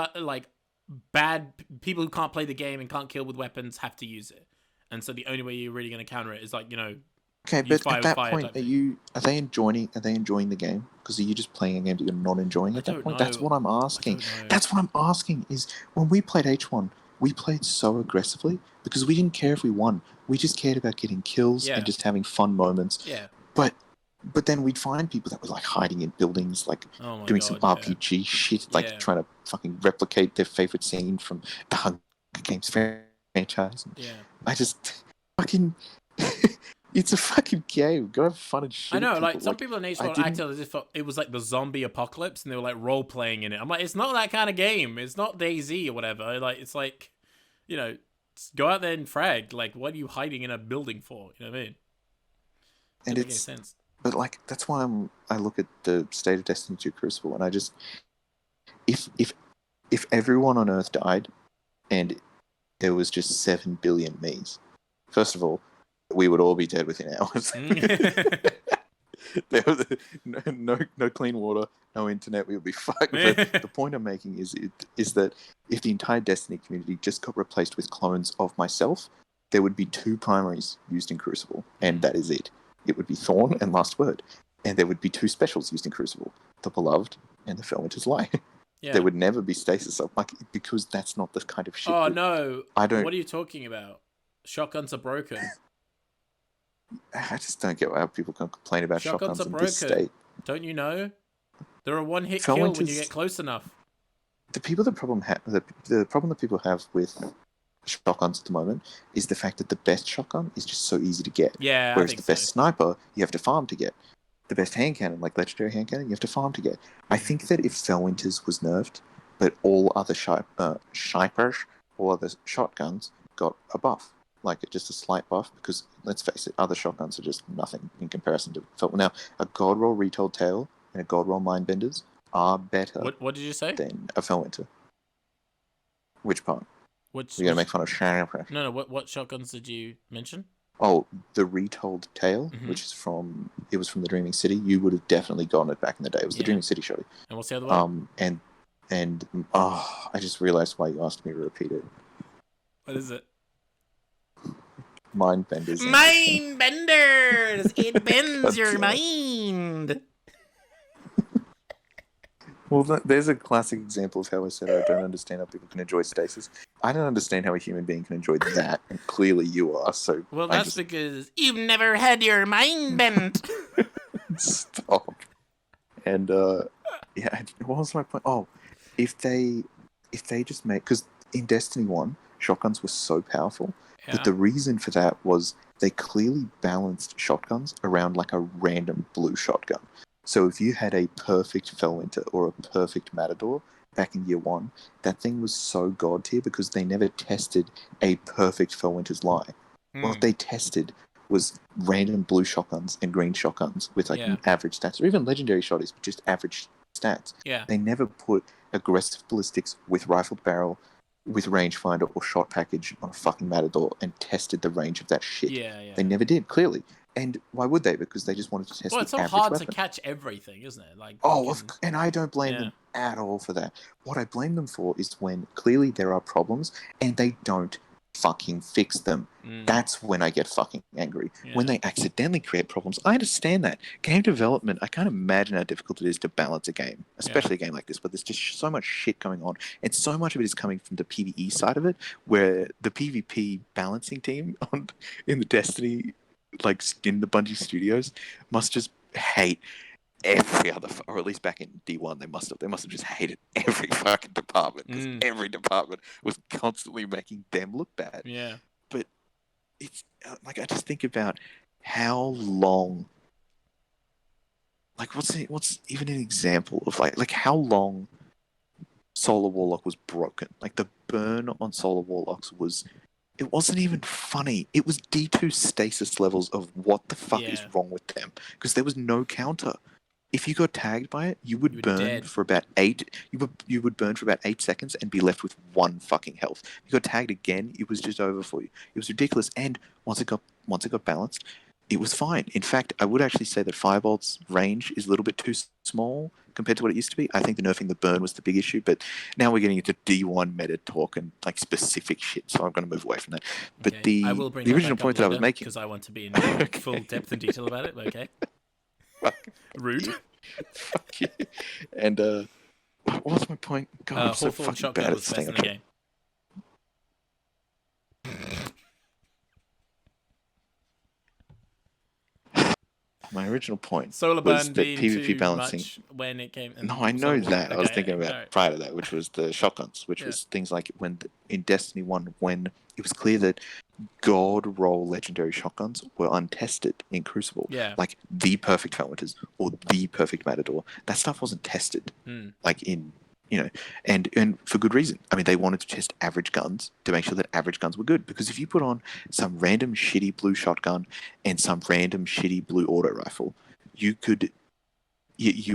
[SPEAKER 1] bad people who can't play the game and can't kill with weapons have to use it? And so the only way you're really going to counter it is
[SPEAKER 2] Okay, but at that point, are they enjoying the game? Because are you just playing a game that you're not enjoying at that point? That's what I'm asking. That's what I'm asking. Is when we played H1, we played so aggressively because we didn't care if we won. We just cared about getting kills and just having fun moments.
[SPEAKER 1] Yeah.
[SPEAKER 2] But then we'd find people that were like hiding in buildings, like doing some RPG shit, like trying to fucking replicate their favorite scene from the Hunger Games franchise.
[SPEAKER 1] Yeah.
[SPEAKER 2] I just fucking... It's a fucking game. Go have fun and shit.
[SPEAKER 1] I know, like some people in H1 acted as if it was like the zombie apocalypse and they were like role playing in it. I'm like, it's not that kind of game. It's not DayZ or whatever. Like, it's like, go out there and frag. Like, what are you hiding in a building for? You know what I mean?
[SPEAKER 2] And it's sense. But like, that's why I look at the state of Destiny 2 Crucible and I just, if everyone on Earth died and there was just 7 billion me's, first of all, we would all be dead within hours. There was no clean water, no internet. We would be fucked. But the point I'm making is that if the entire Destiny community just got replaced with clones of myself, there would be 2 primaries used in Crucible, and that is it. It would be Thorn and Last Word, and there would be 2 specials used in Crucible: the Beloved and the Felwinter's Lie. Yeah. There would never be Stasis up, because that's not the kind of shit.
[SPEAKER 1] Oh no! What are you talking about? Shotguns are broken.
[SPEAKER 2] I just don't get how people can complain about shotguns in this state.
[SPEAKER 1] Don't you know? They're a one-hit kill when you get close enough.
[SPEAKER 2] The problem that people have with shotguns at the moment is the fact that the best shotgun is just so easy to get.
[SPEAKER 1] Yeah,
[SPEAKER 2] whereas the best sniper, you have to farm to get. The best hand cannon, like legendary hand cannon, you have to farm to get. I think that if Felwinter's was nerfed, but all other shipers, all other shotguns got a buff. Like just a slight buff, because let's face it, other shotguns are just nothing in comparison to Felwinter. Now, a God Roll Retold Tale and a God Roll Mindbenders are better.
[SPEAKER 1] What did you say?
[SPEAKER 2] Than a Felwinter. Which part? You're gonna make fun of Sharon?
[SPEAKER 1] No. What shotguns did you mention?
[SPEAKER 2] Oh, the Retold Tale, which is from the Dreaming City. You would have definitely gotten it back in the day. It was the Dreaming City shotty.
[SPEAKER 1] And what's the other one?
[SPEAKER 2] I just realized why you asked me to repeat it.
[SPEAKER 1] What is it?
[SPEAKER 2] Mindbenders.
[SPEAKER 1] Mindbenders! It bends your mind!
[SPEAKER 2] Well, there's a classic example of how I said I don't understand how people can enjoy stasis. I don't understand how a human being can enjoy that, and clearly you are, so...
[SPEAKER 1] Well, that's because you've never had your mind bent!
[SPEAKER 2] Stop. And, what was my point? Oh, if they just make... Because in Destiny 1, shotguns were so powerful, but the reason for that was they clearly balanced shotguns around like a random blue shotgun. So if you had a perfect Felwinter or a perfect Matador back in year 1, that thing was so god tier because they never tested a perfect Felwinter's Lie. What they tested was random blue shotguns and green shotguns with like average stats, or even legendary shotties with just average stats.
[SPEAKER 1] Yeah.
[SPEAKER 2] They never put aggressive ballistics with rifled barrel, with rangefinder or shot package on a fucking Matador and tested the range of that shit.
[SPEAKER 1] Yeah.
[SPEAKER 2] They never did, clearly. And why would they? Because they just wanted to test the average weapon.
[SPEAKER 1] Well, it's so hard to catch everything, isn't it? Like,
[SPEAKER 2] and I don't blame them at all for that. What I blame them for is when clearly there are problems and they don't fucking fix them. That's when I get fucking angry. When they accidentally create problems, I understand that. Game development, I can't imagine how difficult it is to balance a game, especially a game like this, but there's just so much shit going on, and so much of it is coming from the PvE side of it, where the PvP balancing team in the Destiny like in the Bungie studios must just hate every other, or at least back in D1, they must have just hated every fucking department because every department was constantly making them look bad.
[SPEAKER 1] Yeah.
[SPEAKER 2] But it's like I just think about how long. Like, what's even an example of like how long Solar Warlock was broken? Like the burn on Solar Warlocks it wasn't even funny. It was D2 stasis levels of what the fuck is wrong with them because there was no counter. If you got tagged by it, you would burn for about 8. You would burn for about 8 seconds and be left with 1 fucking health. You got tagged again, it was just over for you. It was ridiculous. And once it got balanced, it was fine. In fact, I would actually say that Firebolt's range is a little bit too small compared to what it used to be. I think the nerfing the burn was the big issue, but now we're getting into D1 meta talk and like specific shit, so I'm going to move away from that. But
[SPEAKER 1] I will bring
[SPEAKER 2] the original point that I was making,
[SPEAKER 1] because I want to be in full depth and detail about it. But okay. Rude.
[SPEAKER 2] Fuck you. And what was my point? God, I'm so fucking bad at staying on track. My original point
[SPEAKER 1] Solar
[SPEAKER 2] was
[SPEAKER 1] burn
[SPEAKER 2] that
[SPEAKER 1] being
[SPEAKER 2] PvP
[SPEAKER 1] too
[SPEAKER 2] balancing.
[SPEAKER 1] Much when it came.
[SPEAKER 2] No, I know that. I was thinking about prior to that, which was the shotguns, which was things like in Destiny 1, when it was clear that God roll legendary shotguns were untested in Crucible.
[SPEAKER 1] Yeah.
[SPEAKER 2] Like the perfect Felwinters or the perfect Matador. That stuff wasn't tested. Like in, and for good reason. I mean, they wanted to test average guns to make sure that average guns were good. Because if you put on some random shitty blue shotgun and some random shitty blue auto rifle, you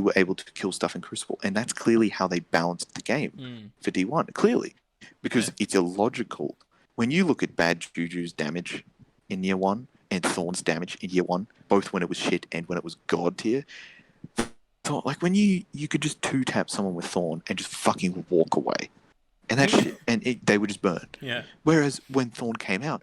[SPEAKER 2] were able to kill stuff in Crucible. And that's clearly how they balanced the game for D1. Clearly. Because it's illogical. When you look at Bad Juju's damage in Year 1 and Thorn's damage in Year 1, both when it was shit and when it was God tier, like when you could just 2-tap someone with Thorn and just fucking walk away. And that shit, they would just burn.
[SPEAKER 1] Yeah.
[SPEAKER 2] Whereas when Thorn came out,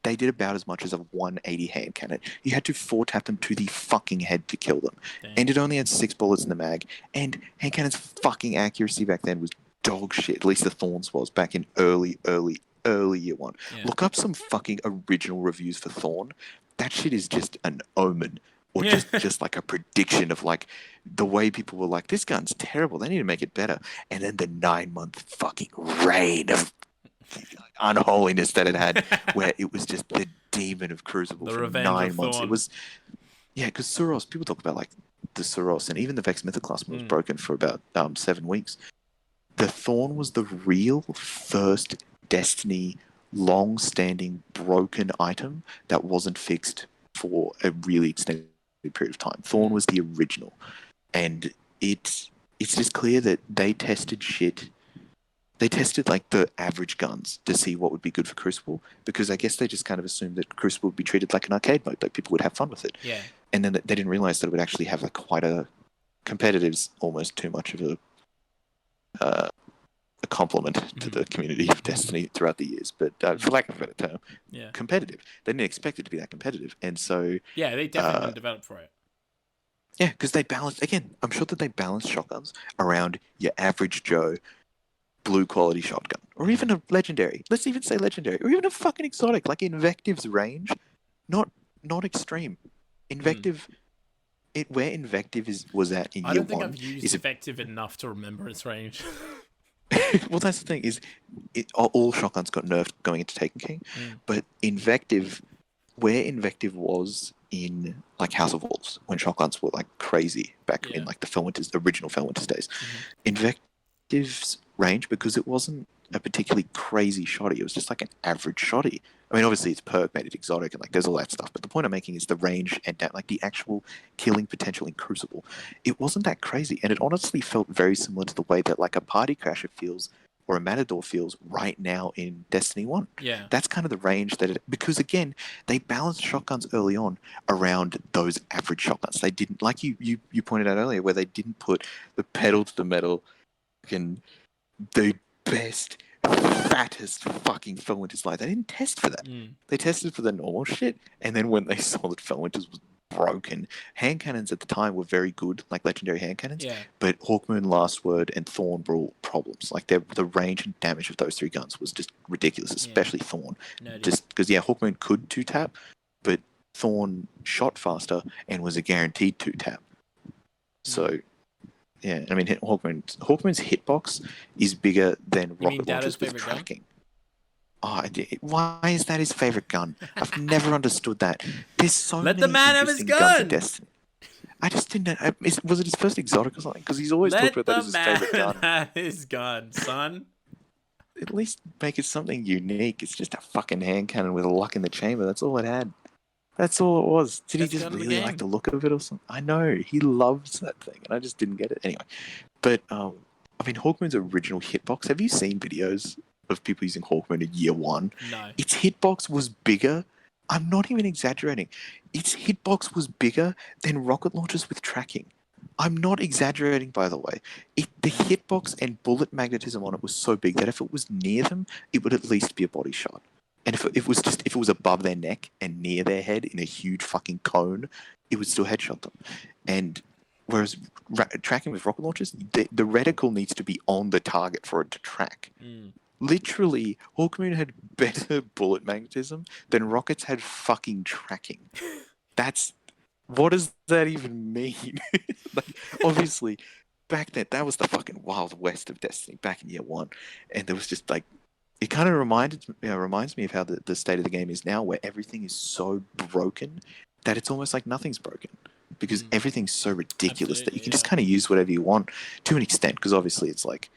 [SPEAKER 2] they did about as much as a 180 hand cannon. You had to 4-tap them to the fucking head to kill them.
[SPEAKER 1] Dang.
[SPEAKER 2] And it only had 6 bullets in the mag. And hand cannon's fucking accuracy back then was dog shit. At least the Thorns was back in early Year 1. Yeah. Look up some fucking original reviews for Thorn. That shit is just an omen. Or just like a prediction of like the way people were like, this gun's terrible. They need to make it better. And then the 9-month fucking reign of unholiness that it had, where it was just the demon of Crucible for 9 months. It was, because Suros, people talk about like the Suros and even the Vex Mythoclast was broken for about 7 weeks. The Thorn was the real first Destiny long-standing broken item that wasn't fixed for a really extended period of time. Thorn was the original, and it's just clear that they tested shit. They tested like the average guns to see what would be good for Crucible, because I guess they just kind of assumed that Crucible would be treated like an arcade mode, like people would have fun with it.
[SPEAKER 1] Yeah.
[SPEAKER 2] And then they didn't realize that it would actually have like quite a competitive's almost too much of a compliment to the community of Destiny throughout the years, but for lack of a better term, competitive. They didn't expect it to be that competitive, and so
[SPEAKER 1] they definitely didn't develop for it.
[SPEAKER 2] Yeah, because they balanced again. I'm sure that they balanced shotguns around your average Joe blue quality shotgun, or even a legendary. Let's even say legendary, or even a fucking exotic like Invective's range, not extreme. Invective. Where Invective was at in Year 1.
[SPEAKER 1] I don't think I've used Invective enough to remember its range.
[SPEAKER 2] Well, that's the thing, is all shotguns got nerfed going into Taken King, but Invective, where Invective was in like House of Wolves, when shotguns were like crazy back in like the original Felwinters days, Invective's range, because it wasn't a particularly crazy shotty, it was just like an average shotty. I mean, obviously its perk made it exotic and like there's all that stuff, but the point I'm making is the range and like the actual killing potential in Crucible. It wasn't that crazy, and it honestly felt very similar to the way that like a Party Crasher feels or a Matador feels right now in Destiny 1.
[SPEAKER 1] Yeah.
[SPEAKER 2] That's kind of the range that because again, they balanced shotguns early on around those average shotguns. They didn't, like you pointed out earlier, where they didn't put the pedal to the metal and the best fattest fucking Felwinters light. They didn't test for that. They tested for the normal shit, and then when they saw that Felwinters was broken, hand cannons at the time were very good, like legendary hand cannons, but Hawkmoon, Last Word, and Thorn were all problems. Like the range and damage of those 3 guns was just ridiculous, especially Thorn. Just because Hawkmoon could 2-tap, but Thorn shot faster and was a guaranteed 2-tap. So, yeah, I mean, Hawkmoon's hitbox is bigger than
[SPEAKER 1] You mean
[SPEAKER 2] rocket launchers
[SPEAKER 1] Dada's
[SPEAKER 2] with
[SPEAKER 1] favorite
[SPEAKER 2] tracking. Oh, why is that his favorite gun? I've never understood that. There's so
[SPEAKER 1] Let the
[SPEAKER 2] many
[SPEAKER 1] man have his
[SPEAKER 2] interesting guns in
[SPEAKER 1] gun.
[SPEAKER 2] Destiny. I just didn't know. Was it his first exotic or something? Because he's always talked
[SPEAKER 1] Let
[SPEAKER 2] about that
[SPEAKER 1] the
[SPEAKER 2] as his favorite
[SPEAKER 1] man
[SPEAKER 2] gun.
[SPEAKER 1] have his gun, son.
[SPEAKER 2] At least make it something unique. It's just a fucking hand cannon with a luck in the chamber. That's all it had. That's all it was. Did he
[SPEAKER 1] Best
[SPEAKER 2] just
[SPEAKER 1] gun in the
[SPEAKER 2] really like
[SPEAKER 1] game.
[SPEAKER 2] the look of it or something? I know. He loves that thing, and I just didn't get it. Anyway, but, I mean, Hawkmoon's original hitbox, have you seen videos of people using Hawkmoon in year one?
[SPEAKER 1] No.
[SPEAKER 2] Its hitbox was bigger. I'm not even exaggerating. Its hitbox was bigger than rocket launchers with tracking. I'm not exaggerating, by the way. The hitbox and bullet magnetism on it was so big that if it was near them, it would at least be a body shot. And if it was above their neck and near their head in a huge fucking cone, it would still headshot them. And whereas tracking with rocket launchers, the reticle needs to be on the target for it to track. Literally, Hawkmoon had better bullet magnetism than rockets had fucking tracking. What does that even mean? Like, obviously, back then, that was the fucking Wild West of Destiny, back in year one. And there was just, like, it kind of reminds me of how the state of the game is now, where everything is so broken that it's almost like nothing's broken. Because everything's so ridiculous that you can just kind of use whatever you want to an extent. Because obviously, it's like,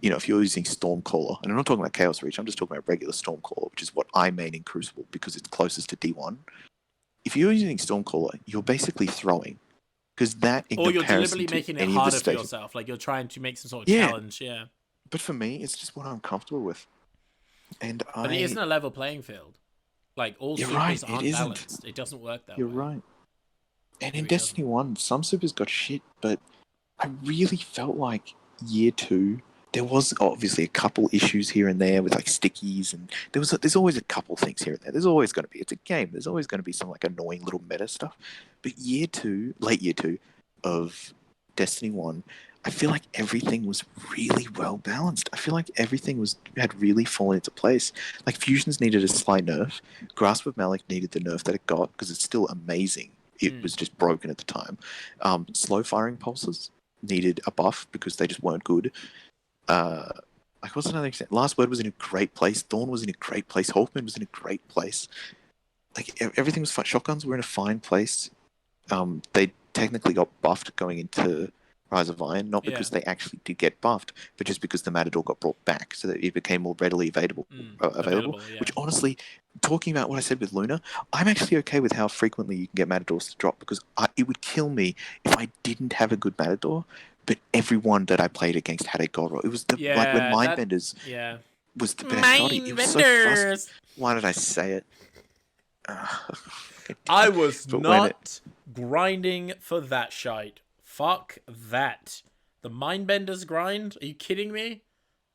[SPEAKER 2] you know, if you're using Stormcaller, and I'm not talking about Chaos Reach, I'm just talking about regular Stormcaller, which is what I main in Crucible because it's closest to D1. If you're using Stormcaller, you're basically throwing, because that in
[SPEAKER 1] Or you're
[SPEAKER 2] comparison
[SPEAKER 1] deliberately
[SPEAKER 2] to
[SPEAKER 1] making it
[SPEAKER 2] any of the
[SPEAKER 1] harder for
[SPEAKER 2] stations,
[SPEAKER 1] yourself. Like you're trying to make some sort of
[SPEAKER 2] Yeah.
[SPEAKER 1] challenge. Yeah.
[SPEAKER 2] but for me, it's just what I'm comfortable with. And
[SPEAKER 1] But it isn't a level playing field. Like all
[SPEAKER 2] You're
[SPEAKER 1] supers
[SPEAKER 2] right, it
[SPEAKER 1] aren't
[SPEAKER 2] isn't.
[SPEAKER 1] balanced. It doesn't work that
[SPEAKER 2] You're
[SPEAKER 1] way.
[SPEAKER 2] right. And in
[SPEAKER 1] really
[SPEAKER 2] Destiny 1, some supers got shit, but I really felt like year 2, there was obviously a couple issues here and there with like stickies, and there's always a couple things here and there. There's always going to be. It's a game. There's always going to be some like annoying little meta stuff. But late year 2 of Destiny 1, I feel like everything was really well balanced. I feel like everything had really fallen into place. Like Fusions needed a slight nerf. Grasp of Malik needed the nerf that it got because it's still amazing. It was just broken at the time. Slow firing pulses needed a buff because they just weren't good. Like what's another example? Last Word was in a great place. Thorn was in a great place. Hawkman was in a great place. Like everything was fine. Shotguns were in a fine place. They technically got buffed going into Rise of Iron, not because they actually did get buffed, but just because the Matador got brought back, so that it became more readily available.
[SPEAKER 1] Yeah.
[SPEAKER 2] Which honestly, talking about what I said with Luna, I'm actually okay with how frequently you can get Matadors to drop, because it would kill me if I didn't have a good Matador, but everyone that I played against had a God Roll. It was like when Mindbenders was the best shoddy. It was so frustrating. Why did I say it?
[SPEAKER 1] I was not grinding for that shite. Fuck that. The Mindbenders grind? Are you kidding me?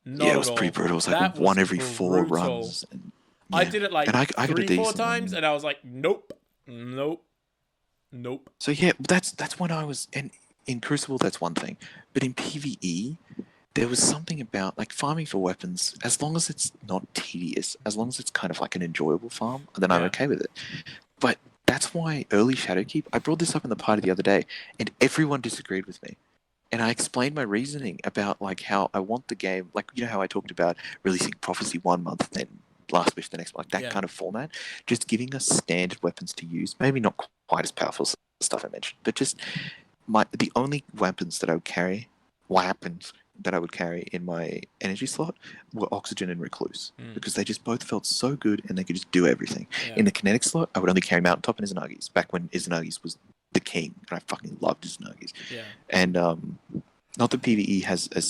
[SPEAKER 1] Not
[SPEAKER 2] yeah, it was pretty brutal. It was like one every 4 runs. And, yeah.
[SPEAKER 1] I did it like
[SPEAKER 2] I
[SPEAKER 1] 3-4 times, and I was like, nope.
[SPEAKER 2] So yeah, that's when I was, and in Crucible that's one thing, but in PvE there was something about like farming for weapons. As long as it's not tedious, as long as it's kind of like an enjoyable farm, then I'm okay with it. But that's why early Shadowkeep, I brought this up in the party the other day, and everyone disagreed with me. And I explained my reasoning about like how I want the game, like you know how I talked about releasing Prophecy 1 month, then Last Wish the next month, like that kind of format, just giving us standard weapons to use, maybe not quite as powerful as the stuff I mentioned, but just the only weapons that I would carry in my energy slot were Oxygen and Recluse, because they just both felt so good and they could just do everything. In the kinetic slot, I would only carry Mountaintop and Izanagi's, back when Izanagi's was the king, and I fucking loved Izanagi's. And not that PvE has a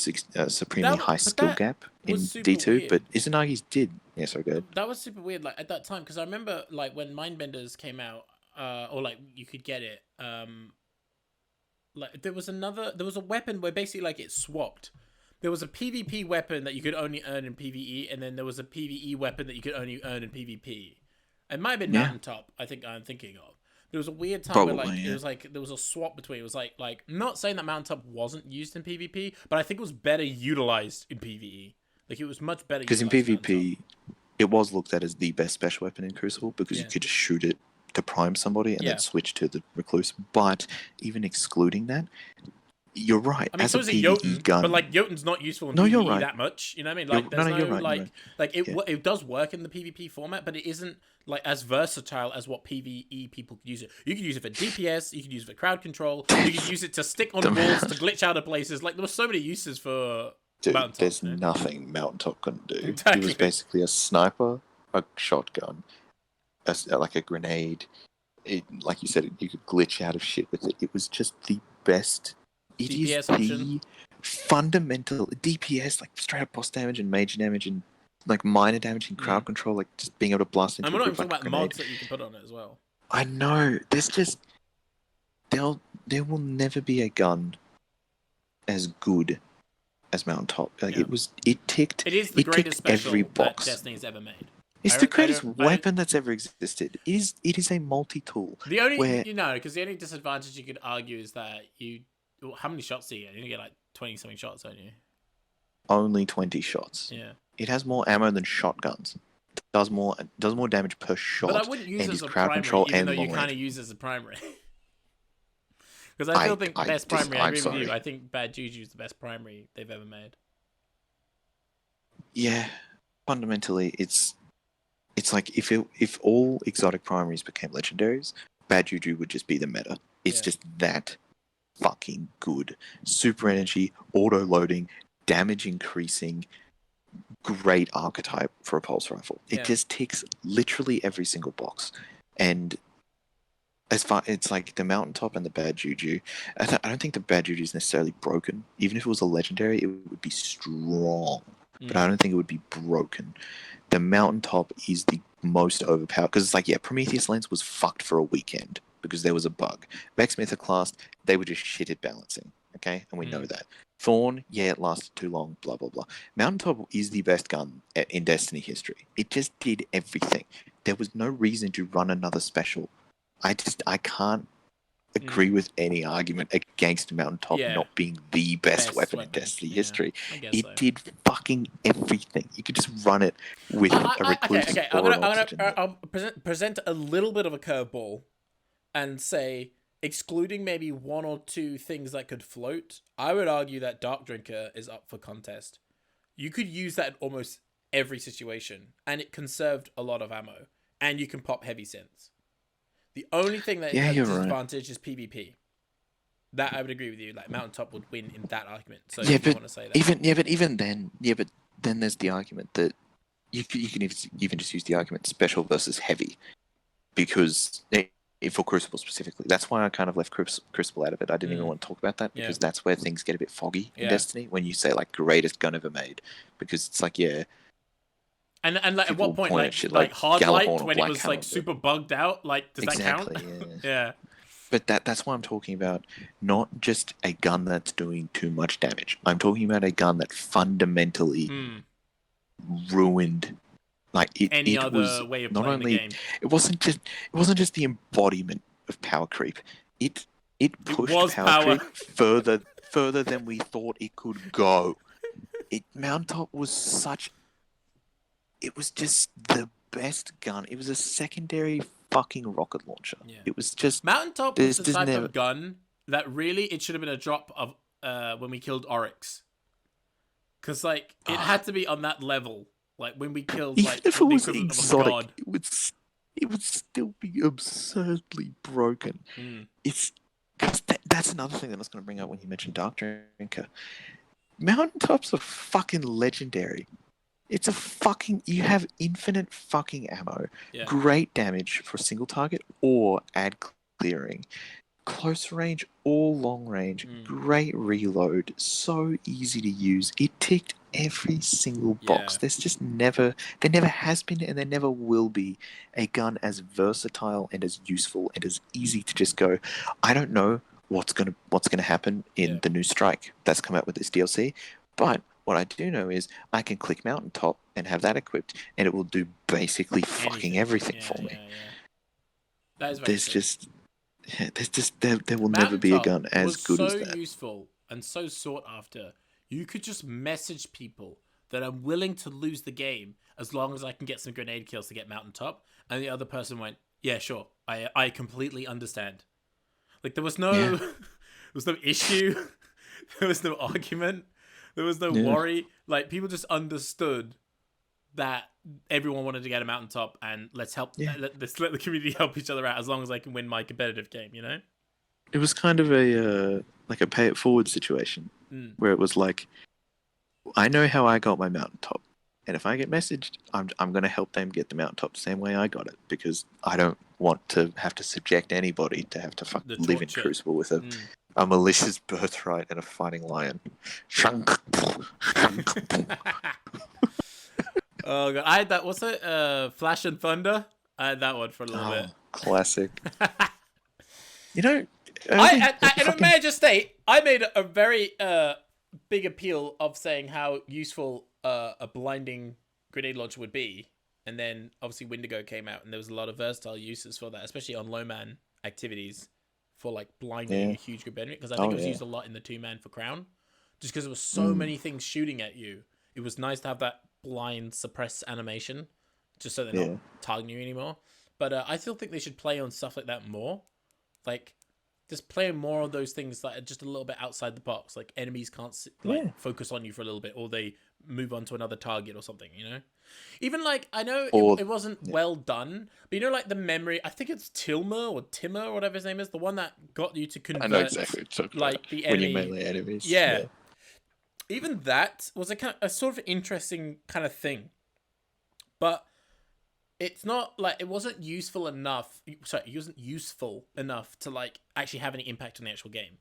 [SPEAKER 2] supremely high skill gap in D2, weird. But Izanagi's did. Yeah, so good.
[SPEAKER 1] That was super weird, like at that time, because I remember like when Mindbenders came out, or like you could get it, like there was a weapon where basically like it swapped. There was a PvP weapon that you could only earn in PvE, and then there was a PvE weapon that you could only earn in PvP. It might have been Mountaintop, I think I'm thinking of. There was a weird time where like it was like there was a swap between. It was like not saying that Mountaintop wasn't used in PvP, but I think it was better utilized in PvE. Like it was much better
[SPEAKER 2] because in PvP, it was looked at as the best special weapon in Crucible because you could just shoot it to prime somebody and
[SPEAKER 1] Yeah.
[SPEAKER 2] then switch to the recluse. But even excluding that, you're right.
[SPEAKER 1] I mean,
[SPEAKER 2] As
[SPEAKER 1] so
[SPEAKER 2] a
[SPEAKER 1] is it
[SPEAKER 2] PvE
[SPEAKER 1] Jotun,
[SPEAKER 2] gun,
[SPEAKER 1] but like Jotun's not useful in
[SPEAKER 2] no, you're
[SPEAKER 1] PvE
[SPEAKER 2] right.
[SPEAKER 1] that much. You know what I mean? Like,
[SPEAKER 2] No,
[SPEAKER 1] there's
[SPEAKER 2] you're
[SPEAKER 1] no
[SPEAKER 2] right. You're right.
[SPEAKER 1] like
[SPEAKER 2] Yeah.
[SPEAKER 1] it does work in the PvP format, but it isn't like as versatile as what PvE people could use it. You could use it for DPS, you could use it for crowd control, you could use it to stick on walls to glitch out of places. Like there were so many uses for
[SPEAKER 2] Dude,
[SPEAKER 1] Mountaintop.
[SPEAKER 2] there's nothing Mountaintop couldn't do.
[SPEAKER 1] Exactly.
[SPEAKER 2] It was basically a sniper, a shotgun, like a grenade. Like you said, you could glitch out of shit with it. It was just the best. It
[SPEAKER 1] DPS
[SPEAKER 2] is
[SPEAKER 1] option.
[SPEAKER 2] the fundamental DPS, like straight up boss damage and major damage and like minor damage and crowd control, like just being able to blast into
[SPEAKER 1] And
[SPEAKER 2] a
[SPEAKER 1] we're not
[SPEAKER 2] group
[SPEAKER 1] even
[SPEAKER 2] like
[SPEAKER 1] talking
[SPEAKER 2] a
[SPEAKER 1] about
[SPEAKER 2] grenade.
[SPEAKER 1] mods that you can put on it as well.
[SPEAKER 2] I know. There's just there will never be a gun as good as Mountaintop. Like
[SPEAKER 1] Yeah.
[SPEAKER 2] it ticked.
[SPEAKER 1] It is the greatest special
[SPEAKER 2] every
[SPEAKER 1] that
[SPEAKER 2] box.
[SPEAKER 1] Destiny's ever made.
[SPEAKER 2] It's the greatest weapon that's ever existed. It is a multi-tool.
[SPEAKER 1] The only
[SPEAKER 2] where
[SPEAKER 1] because the only disadvantage you could argue is that how many shots do you get? You only get like 20-something shots, don't you?
[SPEAKER 2] only 20 shots.
[SPEAKER 1] Yeah.
[SPEAKER 2] It has more ammo than shotguns. It does more damage per shot.
[SPEAKER 1] But I wouldn't use
[SPEAKER 2] and
[SPEAKER 1] it
[SPEAKER 2] is
[SPEAKER 1] as a
[SPEAKER 2] crowd
[SPEAKER 1] primary,
[SPEAKER 2] control
[SPEAKER 1] even
[SPEAKER 2] and
[SPEAKER 1] though you
[SPEAKER 2] long
[SPEAKER 1] kind of
[SPEAKER 2] range.
[SPEAKER 1] use it as a primary. Because I still think the best primary. I agree with you. I think Bad Juju is the best primary they've ever made.
[SPEAKER 2] Yeah, fundamentally, it's like if all exotic primaries became legendaries, Bad Juju would just be the meta. It's just that fucking good. Super energy, auto loading, damage increasing, great archetype for a pulse rifle. It just ticks literally every single box. And as far it's like the Mountaintop and the Bad Juju, I don't think the Bad Juju is necessarily broken. Even if it was a legendary, it would be strong. But I don't think it would be broken. The Mountaintop is the most overpowered because it's like, yeah, Prometheus Lens was fucked for a weekend because there was a bug. Vex Mythoclast, they were just shit at balancing, okay, and we know that. Thorn, yeah, it lasted too long, blah blah blah. Mountaintop is the best gun in Destiny history. It just did everything. There was no reason to run another special. I can't agree with any argument against Mountaintop not being the best weapon in Destiny history. It did fucking everything. You could just run it with a recluse or an oxygen.
[SPEAKER 1] I'll present a little bit of a curveball and say, excluding maybe one or two things that could float, I would argue that Dark Drinker is up for contest. You could use that in almost every situation, and it conserved a lot of ammo, and you can pop heavy synths. The only thing that has disadvantage is PvP. That I would agree with you. Like Mountaintop would win in that argument. So you want to say that?
[SPEAKER 2] But then there's the argument that you can even just use the argument special versus heavy, because for Crucible specifically, that's why I kind of left Crucible out of it. I didn't even want to talk about that because that's where things get a bit foggy in Destiny when you say like greatest gun ever made, because it's like
[SPEAKER 1] And like at what point, like hard light when it was like super bugged out, like does that count? Yeah.
[SPEAKER 2] But that's why I'm talking about not just a gun that's doing too much damage. I'm talking about a gun that fundamentally ruined
[SPEAKER 1] any other way of playing the game.
[SPEAKER 2] It wasn't just the embodiment of power creep. It pushed power creep further than we thought it could go. Mountaintop was it was just the best gun. It was a secondary fucking rocket launcher. Yeah. It was just
[SPEAKER 1] Mountaintop was the type of gun that really it should have been a drop of when we killed Oryx. Because like it had to be on that level. Like when we killed
[SPEAKER 2] even if it was exotic, it would still be absurdly broken. It's because that's another thing that I was going to bring up when you mentioned Dark Drinker. Mountaintops are fucking legendary. It's you have infinite fucking ammo, great damage for a single target or ad clearing, close range or long range, great reload, so easy to use. It ticked every single box. There's just there never has been and there never will be a gun as versatile and as useful and as easy to just go, I don't know what's gonna happen in the new strike that's come out with this DLC, but what I do know is I can click Mountaintop and have that equipped, and it will do basically fucking everything for me.
[SPEAKER 1] That is very
[SPEAKER 2] there will never be a gun as good as that.
[SPEAKER 1] So useful and so sought after. You could just message people that I'm willing to lose the game as long as I can get some grenade kills to get Mountaintop, and the other person went, Yeah, sure. I completely understand. Like there was
[SPEAKER 2] Yeah,
[SPEAKER 1] no there was no issue, there was no argument, there was no
[SPEAKER 2] yeah.
[SPEAKER 1] worry. Like people just understood that everyone wanted to get a mountaintop, and let's help.
[SPEAKER 2] Yeah.
[SPEAKER 1] Let's let the community help each other out as long as I can win my competitive game. You know.
[SPEAKER 2] It was kind of a like a pay it forward situation
[SPEAKER 1] Mm.
[SPEAKER 2] where it was like, I know how I got my mountaintop, and if I get messaged, I'm going to help them get the mountaintop the same way I got it, because I don't want to have to subject anybody to have to
[SPEAKER 1] The
[SPEAKER 2] live in
[SPEAKER 1] torture.
[SPEAKER 2] Crucible with a malicious birthright and a fighting lion. Shunk.
[SPEAKER 1] Oh god, I had that. What's it? Flash and Thunder. I had that one for a little bit.
[SPEAKER 2] Classic. You know,
[SPEAKER 1] And may I just state, I made a very big appeal of saying how useful a blinding grenade launcher would be, and then obviously Wendigo came out, and there was a lot of versatile uses for that, especially on low man activities, for like blinding a huge group enemy. Because I think it was used a lot in the 2-man for Crown, just because there was so many things shooting at you. It was nice to have that blind suppress animation, just so they're not targeting you anymore. But I still think they should play on stuff like that more, like. Just play more of those things that are just a little bit outside the box. Like enemies can't focus on you for a little bit, or they move on to another target or something. You know, even like I know it wasn't well done, but you know, like the memory. I think it's Tilmer or Timmer or whatever his name is, the one that got you to convert.
[SPEAKER 2] I know exactly what you're talking
[SPEAKER 1] like
[SPEAKER 2] about.
[SPEAKER 1] The enemy.
[SPEAKER 2] When you melee enemies.
[SPEAKER 1] Yeah. Even that was a sort of interesting kind of thing, but. It's not like it wasn't useful enough. Sorry, it wasn't useful enough to like actually have any impact on the actual game.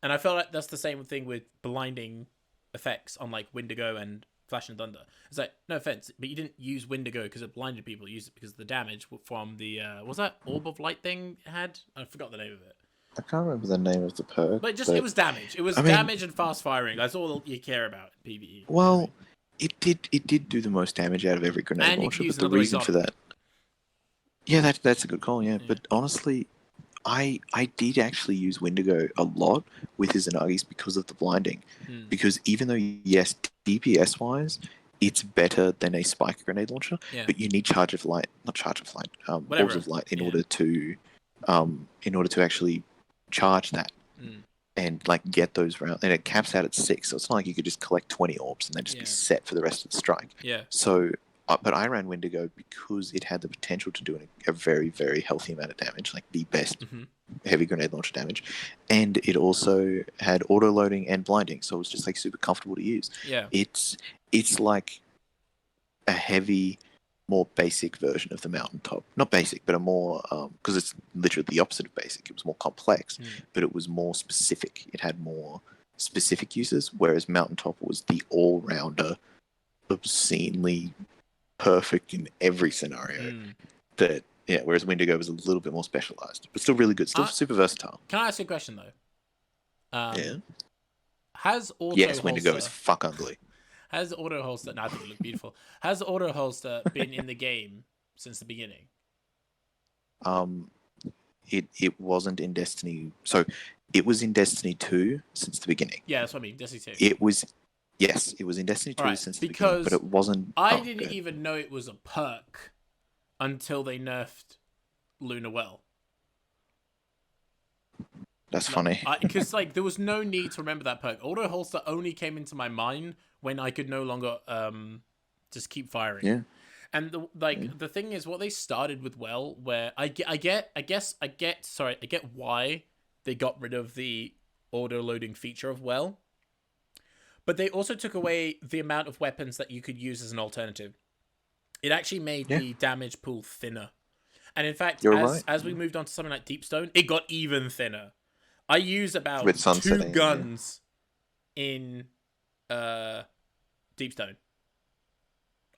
[SPEAKER 1] And I felt like that's the same thing with blinding effects on like Wendigo and Flash and Thunder. It's like, no offense, but you didn't use Wendigo because it blinded people. You used it because of the damage from the was that Orb of Light thing it had? I forgot the name of it.
[SPEAKER 2] I can't remember the name of the perk.
[SPEAKER 1] But it was damage. It was damage and fast firing. That's all you care about in PvE.
[SPEAKER 2] Well, it did do the most damage out of every grenade launcher, but the reason for that... Yeah, that's a good call, yeah. But honestly, I did actually use Wendigo a lot with his Izanagis because of the blinding. Because even though, yes, DPS-wise, it's better than a spike grenade launcher, but you need Orbs of Light in order to actually charge that. And like get those rounds, and it caps out at 6, so it's not like you could just collect 20 orbs and then just be set for the rest of the strike. So, but I ran Wendigo because it had the potential to do a very, very healthy amount of damage, like the best heavy grenade launcher damage, and it also had auto loading and blinding, so it was just like super comfortable to use. It's like a heavy, more basic version of the Mountaintop. Not basic, but a more, because it's literally the opposite of basic. It was more complex, but it was more specific. It had more specific uses, whereas Mountaintop was the all-rounder, obscenely perfect in every scenario. Whereas Wendigo was a little bit more specialized, but still really good, still super versatile.
[SPEAKER 1] Can I ask you a question, though? Has auto
[SPEAKER 2] Yes, Wendigo is fuck ugly.
[SPEAKER 1] Has auto holster? No, I think it looked beautiful. Has auto holster been in the game since the beginning?
[SPEAKER 2] It wasn't in Destiny. So it was in Destiny 2 since the beginning.
[SPEAKER 1] Yeah, that's what I mean. Destiny 2.
[SPEAKER 2] It was in Destiny 2 since the beginning, but it wasn't.
[SPEAKER 1] I didn't even know it was a perk until they nerfed Lunar Well.
[SPEAKER 2] That's funny.
[SPEAKER 1] Because like there was no need to remember that perk. Auto holster only came into my mind when I could no longer just keep firing.
[SPEAKER 2] Yeah.
[SPEAKER 1] And the thing is, what they started with where I get why they got rid of the auto loading feature of but they also took away the amount of weapons that you could use as an alternative. It actually made the damage pool thinner, and in fact, as we moved on to something like Deepstone, it got even thinner. I use about 2 guns in Deepstone.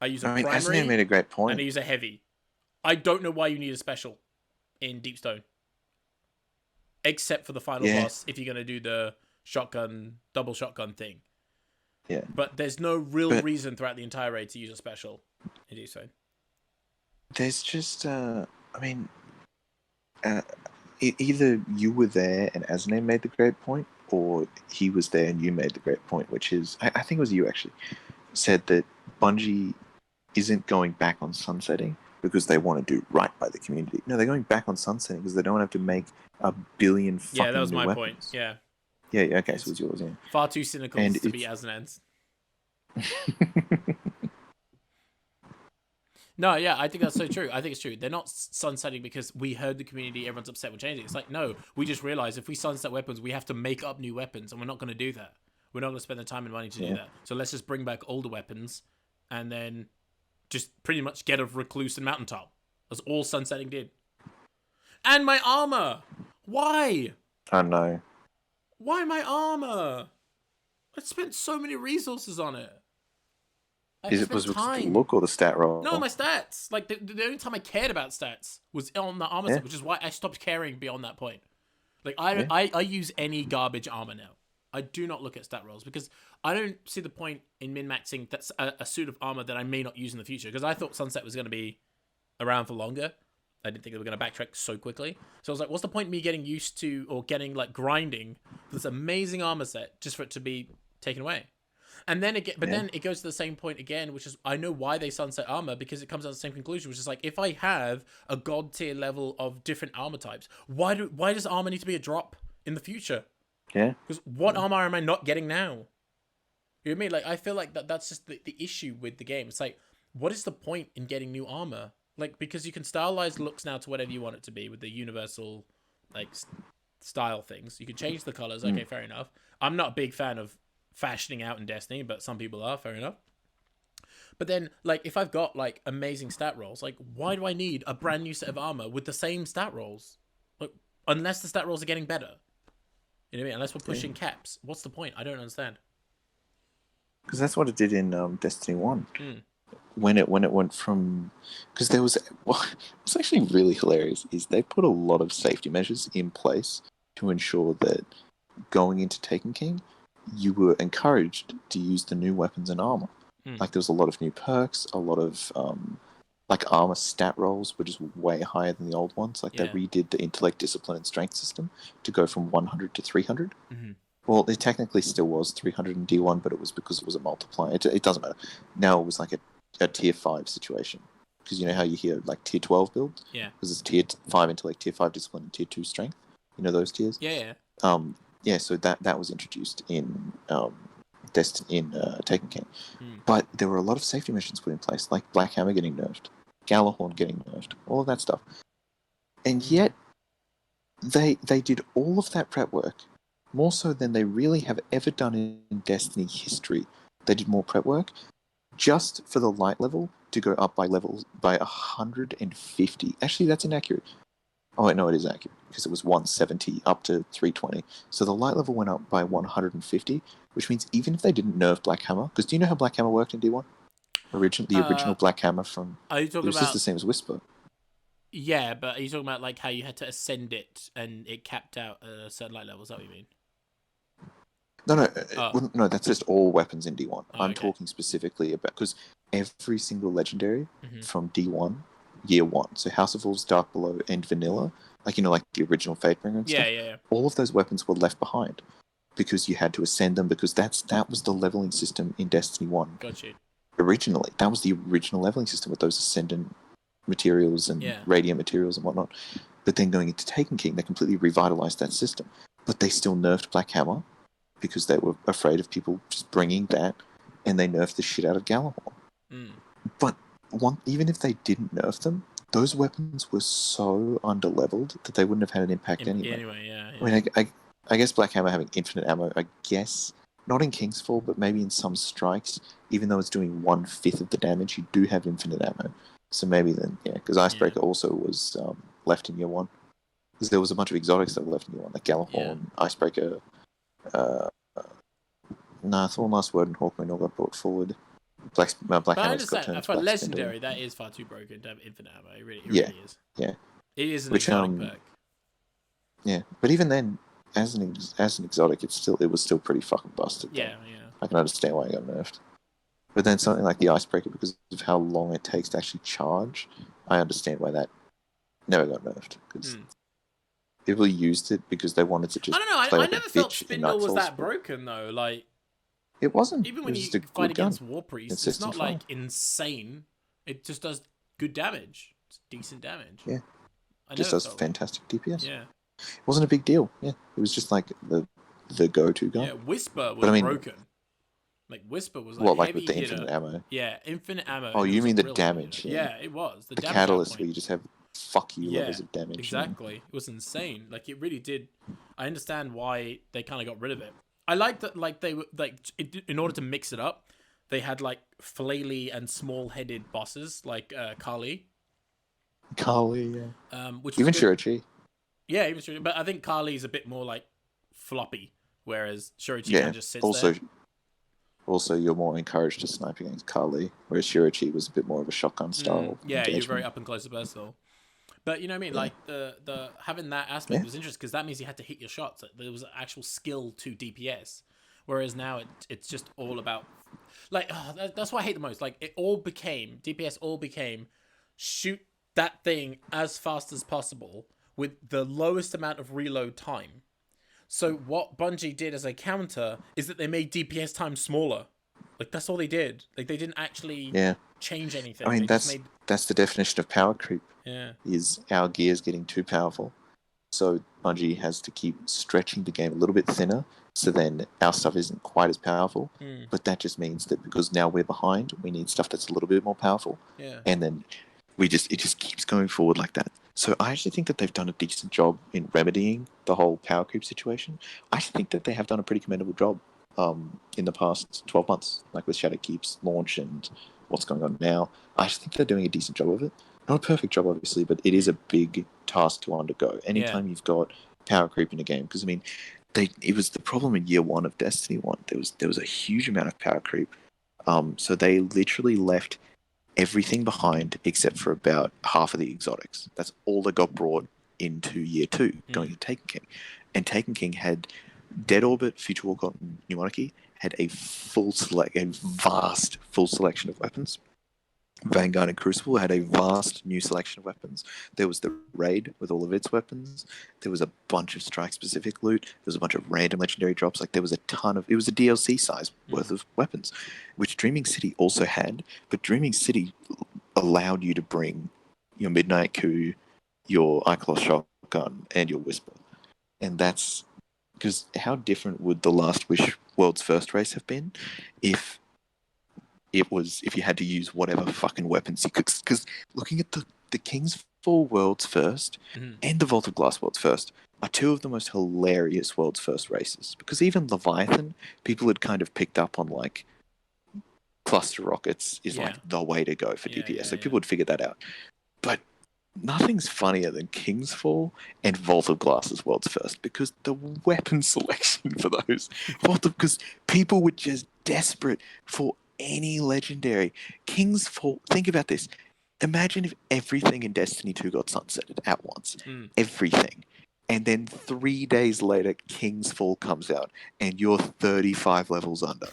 [SPEAKER 1] I use a primary.
[SPEAKER 2] Asmir made a great point.
[SPEAKER 1] And I use a heavy. I don't know why you need a special in Deepstone, except for the final boss if you're gonna do the double shotgun thing.
[SPEAKER 2] Yeah.
[SPEAKER 1] But there's no real reason throughout the entire raid to use a special in Deepstone.
[SPEAKER 2] There's just, either you were there and Asne made the great point, or he was there and you made the great point, which is, I think it was you actually, said that Bungie isn't going back on sunsetting, because they want to do right by the community. No, they're going back on sunsetting because they don't have to make a billion fucking
[SPEAKER 1] that was
[SPEAKER 2] new
[SPEAKER 1] my
[SPEAKER 2] weapons.
[SPEAKER 1] point. Yeah.
[SPEAKER 2] Yeah, okay, so it's yours, yeah.
[SPEAKER 1] Far too cynical
[SPEAKER 2] And
[SPEAKER 1] to be as an ends. No, yeah, I think that's so true. I think it's true. They're not sunsetting because we heard the community, everyone's upset with changing. It's like, no, we just realized if we sunset weapons, we have to make up new weapons, and we're not going to do that. We're not going to spend the time and money to do that. So let's just bring back older weapons, and then just pretty much get a recluse and mountaintop. That's all sunsetting did. And my armor! Why?
[SPEAKER 2] I know.
[SPEAKER 1] Why my armor? I spent so many resources on it.
[SPEAKER 2] Was it because of the look or the stat roll?
[SPEAKER 1] No, my stats. Like, the only time I cared about stats was on the armor set, which is why I stopped caring beyond that point. Like, I use any garbage armor now. I do not look at stat rolls because I don't see the point in min-maxing that's a suit of armor that I may not use in the future, because I thought Sunset was going to be around for longer. I didn't think they were going to backtrack so quickly. So I was like, what's the point in me getting used to or getting, like, grinding for this amazing armor set just for it to be taken away? And then then it goes to the same point again, which is I know why they sunset armor, because it comes out the same conclusion, which is like, if I have a god tier level of different armor types, why does armor need to be a drop in the future?
[SPEAKER 2] Yeah.
[SPEAKER 1] Because what armor am I not getting now? You know what I mean? Like, I feel like that's just the issue with the game. It's like, what is the point in getting new armor? Like, because you can stylize looks now to whatever you want it to be with the universal, like, style things. You can change the colors. Okay, fair enough. I'm not a big fan of fashioning out in Destiny, but some people are, fair enough. But then, like, if I've got, like, amazing stat rolls, like, why do I need a brand new set of armor with the same stat rolls? Like, unless the stat rolls are getting better. You know what I mean? Unless we're pushing caps. What's the point? I don't understand.
[SPEAKER 2] Because that's what it did in Destiny 1. When it went from... Because there was... What's actually really hilarious is they put a lot of safety measures in place to ensure that going into Taken King, you were encouraged to use the new weapons and armor. Like, there was a lot of new perks, a lot of like armor stat rolls were just way higher than the old ones. Like, they redid the intellect, discipline, and strength system to go from 100 to 300. Well, it technically still was 300 in D1, but it was because it was a multiplier. It doesn't matter. Now it was like a tier 5 situation. Because you know how you hear like tier 12 builds?
[SPEAKER 1] Yeah.
[SPEAKER 2] Because it's tier 5 intellect, tier 5 discipline, and tier 2 strength. You know those tiers?
[SPEAKER 1] Yeah.
[SPEAKER 2] Yeah, so that was introduced in Taken King. But there were a lot of safety measures put in place, like Black Hammer getting nerfed, Galahorn getting nerfed, all of that stuff. And yet, they did all of that prep work, more so than they really have ever done in Destiny history. They did more prep work just for the light level to go up by 150. Actually, that's inaccurate. Oh, wait, no, it is accurate, because it was 170 up to 320. So the light level went up by 150, which means even if they didn't nerf Black Hammer, because do you know how Black Hammer worked in D1? The original Black Hammer from...
[SPEAKER 1] Are you talking
[SPEAKER 2] it was just the same as Whisper.
[SPEAKER 1] Yeah, but are you talking about like how you had to ascend it and it capped out a certain light level? Is that what you mean?
[SPEAKER 2] No, that's just all weapons in D1.
[SPEAKER 1] Oh,
[SPEAKER 2] I'm talking specifically about... Because every single legendary from D1... Year 1, so House of Wolves, Dark Below, and Vanilla, like, you know, like the original Fatebringer and stuff.
[SPEAKER 1] Yeah.
[SPEAKER 2] All of those weapons were left behind because you had to ascend them, because that was the leveling system in Destiny 1.
[SPEAKER 1] Got you.
[SPEAKER 2] Originally, that was the original leveling system with those ascendant materials and radiant materials and whatnot. But then going into Taken King, they completely revitalized that system. But they still nerfed Black Hammer because they were afraid of people just bringing that, and they nerfed the shit out of Galahorn. But even if they didn't nerf them, those weapons were so underleveled that they wouldn't have had an impact anyway.
[SPEAKER 1] Yeah.
[SPEAKER 2] I mean, I guess Black Hammer having infinite ammo, I guess, not in Kingsfall, but maybe in some strikes, even though it's doing 1/5 of the damage, you do have infinite ammo. So maybe then, because Icebreaker also was left in Year 1. Because there was a bunch of exotics that were left in Year 1, like Galahorn, Icebreaker, Thorn Last Word and Hawkmoon all got brought forward. Black Hammer's got turned
[SPEAKER 1] for
[SPEAKER 2] Black
[SPEAKER 1] legendary,
[SPEAKER 2] Spindle.
[SPEAKER 1] that is far too broken to have infinite ammo. It really is.
[SPEAKER 2] Yeah.
[SPEAKER 1] It is an exotic perk.
[SPEAKER 2] Yeah, but even then, as an exotic, it was still pretty fucking busted.
[SPEAKER 1] Yeah.
[SPEAKER 2] I can understand why it got nerfed. But then something like the Icebreaker, because of how long it takes to actually charge, I understand why that never got nerfed. Because people used it because they wanted to just.
[SPEAKER 1] I don't know. I never felt Spindle was that broken though. Like,
[SPEAKER 2] it wasn't.
[SPEAKER 1] Even when you fight against War Priest, it's not like insane. It just does good damage. decent damage.
[SPEAKER 2] Yeah.
[SPEAKER 1] I
[SPEAKER 2] Just
[SPEAKER 1] never
[SPEAKER 2] does
[SPEAKER 1] felt
[SPEAKER 2] fantastic DPS.
[SPEAKER 1] Yeah.
[SPEAKER 2] It wasn't a big deal. Yeah. It was just like the go-to gun.
[SPEAKER 1] Yeah, Whisper was
[SPEAKER 2] But I mean,
[SPEAKER 1] broken. Like Whisper was a
[SPEAKER 2] what, like with
[SPEAKER 1] heavy
[SPEAKER 2] the
[SPEAKER 1] hitter.
[SPEAKER 2] infinite ammo?
[SPEAKER 1] Yeah, infinite ammo.
[SPEAKER 2] Oh,
[SPEAKER 1] And it
[SPEAKER 2] you
[SPEAKER 1] was a
[SPEAKER 2] mean the
[SPEAKER 1] real heavy
[SPEAKER 2] damage?
[SPEAKER 1] hitter.
[SPEAKER 2] Yeah.
[SPEAKER 1] Yeah, it was the
[SPEAKER 2] The
[SPEAKER 1] damage
[SPEAKER 2] catalyst
[SPEAKER 1] outpoint.
[SPEAKER 2] where you just have fuck you
[SPEAKER 1] Yeah,
[SPEAKER 2] levels of damage.
[SPEAKER 1] exactly. It was insane. Like it really did. I understand why they kind of got rid of it. I like that. Like they were like in order to mix it up, they had like flaily and small-headed bosses like Kali.
[SPEAKER 2] Kali, yeah.
[SPEAKER 1] Which was
[SPEAKER 2] Even
[SPEAKER 1] good.
[SPEAKER 2] Shurichi.
[SPEAKER 1] Yeah, even Shurichi. But I think Kali's a bit more like floppy, whereas Shurichi
[SPEAKER 2] Yeah.
[SPEAKER 1] kind of just sits
[SPEAKER 2] Also,
[SPEAKER 1] there.
[SPEAKER 2] also, you're more encouraged to snipe against Kali, whereas Shurichi was a bit more of a shotgun style
[SPEAKER 1] Yeah,
[SPEAKER 2] engagement.
[SPEAKER 1] you're very up and close to personal. But you know what I mean?
[SPEAKER 2] Yeah.
[SPEAKER 1] Like the having that aspect
[SPEAKER 2] Yeah.
[SPEAKER 1] was interesting because that means you had to hit your shots. Like, there was an actual skill to DPS, whereas now it's just all about like that's what I hate the most. Like it all became DPS all became shoot that thing as fast as possible with the lowest amount of reload time. So what Bungie did as a counter is that they made DPS time smaller. Like that's all they did. Like they didn't actually change anything.
[SPEAKER 2] I mean,
[SPEAKER 1] they just made
[SPEAKER 2] that's the definition of power creep.
[SPEAKER 1] yeah.
[SPEAKER 2] Is our gears getting too powerful? So Bungie has to keep stretching the game a little bit thinner, so then our stuff isn't quite as powerful. But that just means that because now we're behind, we need stuff that's a little bit more powerful.
[SPEAKER 1] Yeah.
[SPEAKER 2] And then it just keeps going forward like that. So I actually think that they've done a decent job in remedying the whole power creep situation. I actually think that they have done a pretty commendable job in the past 12 months, like with Shadowkeep's launch and what's going on now. I actually think they're doing a decent job of it. Not a perfect job, obviously, but it is a big task to undergo. Anytime you've got power creep in a game, because I mean, it was the problem in year one of Destiny 1. There was a huge amount of power creep. So they literally left everything behind except for about half of the exotics. That's all that got brought into year 2, going to Taken King. And Taken King had Dead Orbit, Future Warcraft, and New Monarchy had a vast full selection of weapons. Vanguard and Crucible had a vast new selection of weapons. There was the Raid with all of its weapons. There was a bunch of strike-specific loot. There was a bunch of random legendary drops. Like there was a ton of... It was a DLC size worth of weapons, which Dreaming City also had. But Dreaming City allowed you to bring your Midnight Coup, your Ikelos Shotgun, and your Whisper. And that's... Because how different would the Last Wish World's First race have been if you had to use whatever fucking weapons you could? Because looking at the King's Fall World's First and the Vault of Glass World's First are two of the most hilarious World's First races. Because even Leviathan, people had kind of picked up on like cluster rockets is like the way to go for DPS. Like people would figure that out. But nothing's funnier than King's Fall and Vault of Glass's World's First, because the weapon selection for those, because people were just desperate for any legendary. King's Fall, think about this. Imagine if everything in Destiny 2 got sunsetted at once. Everything. And then 3 days later, King's Fall comes out and you're 35 levels under.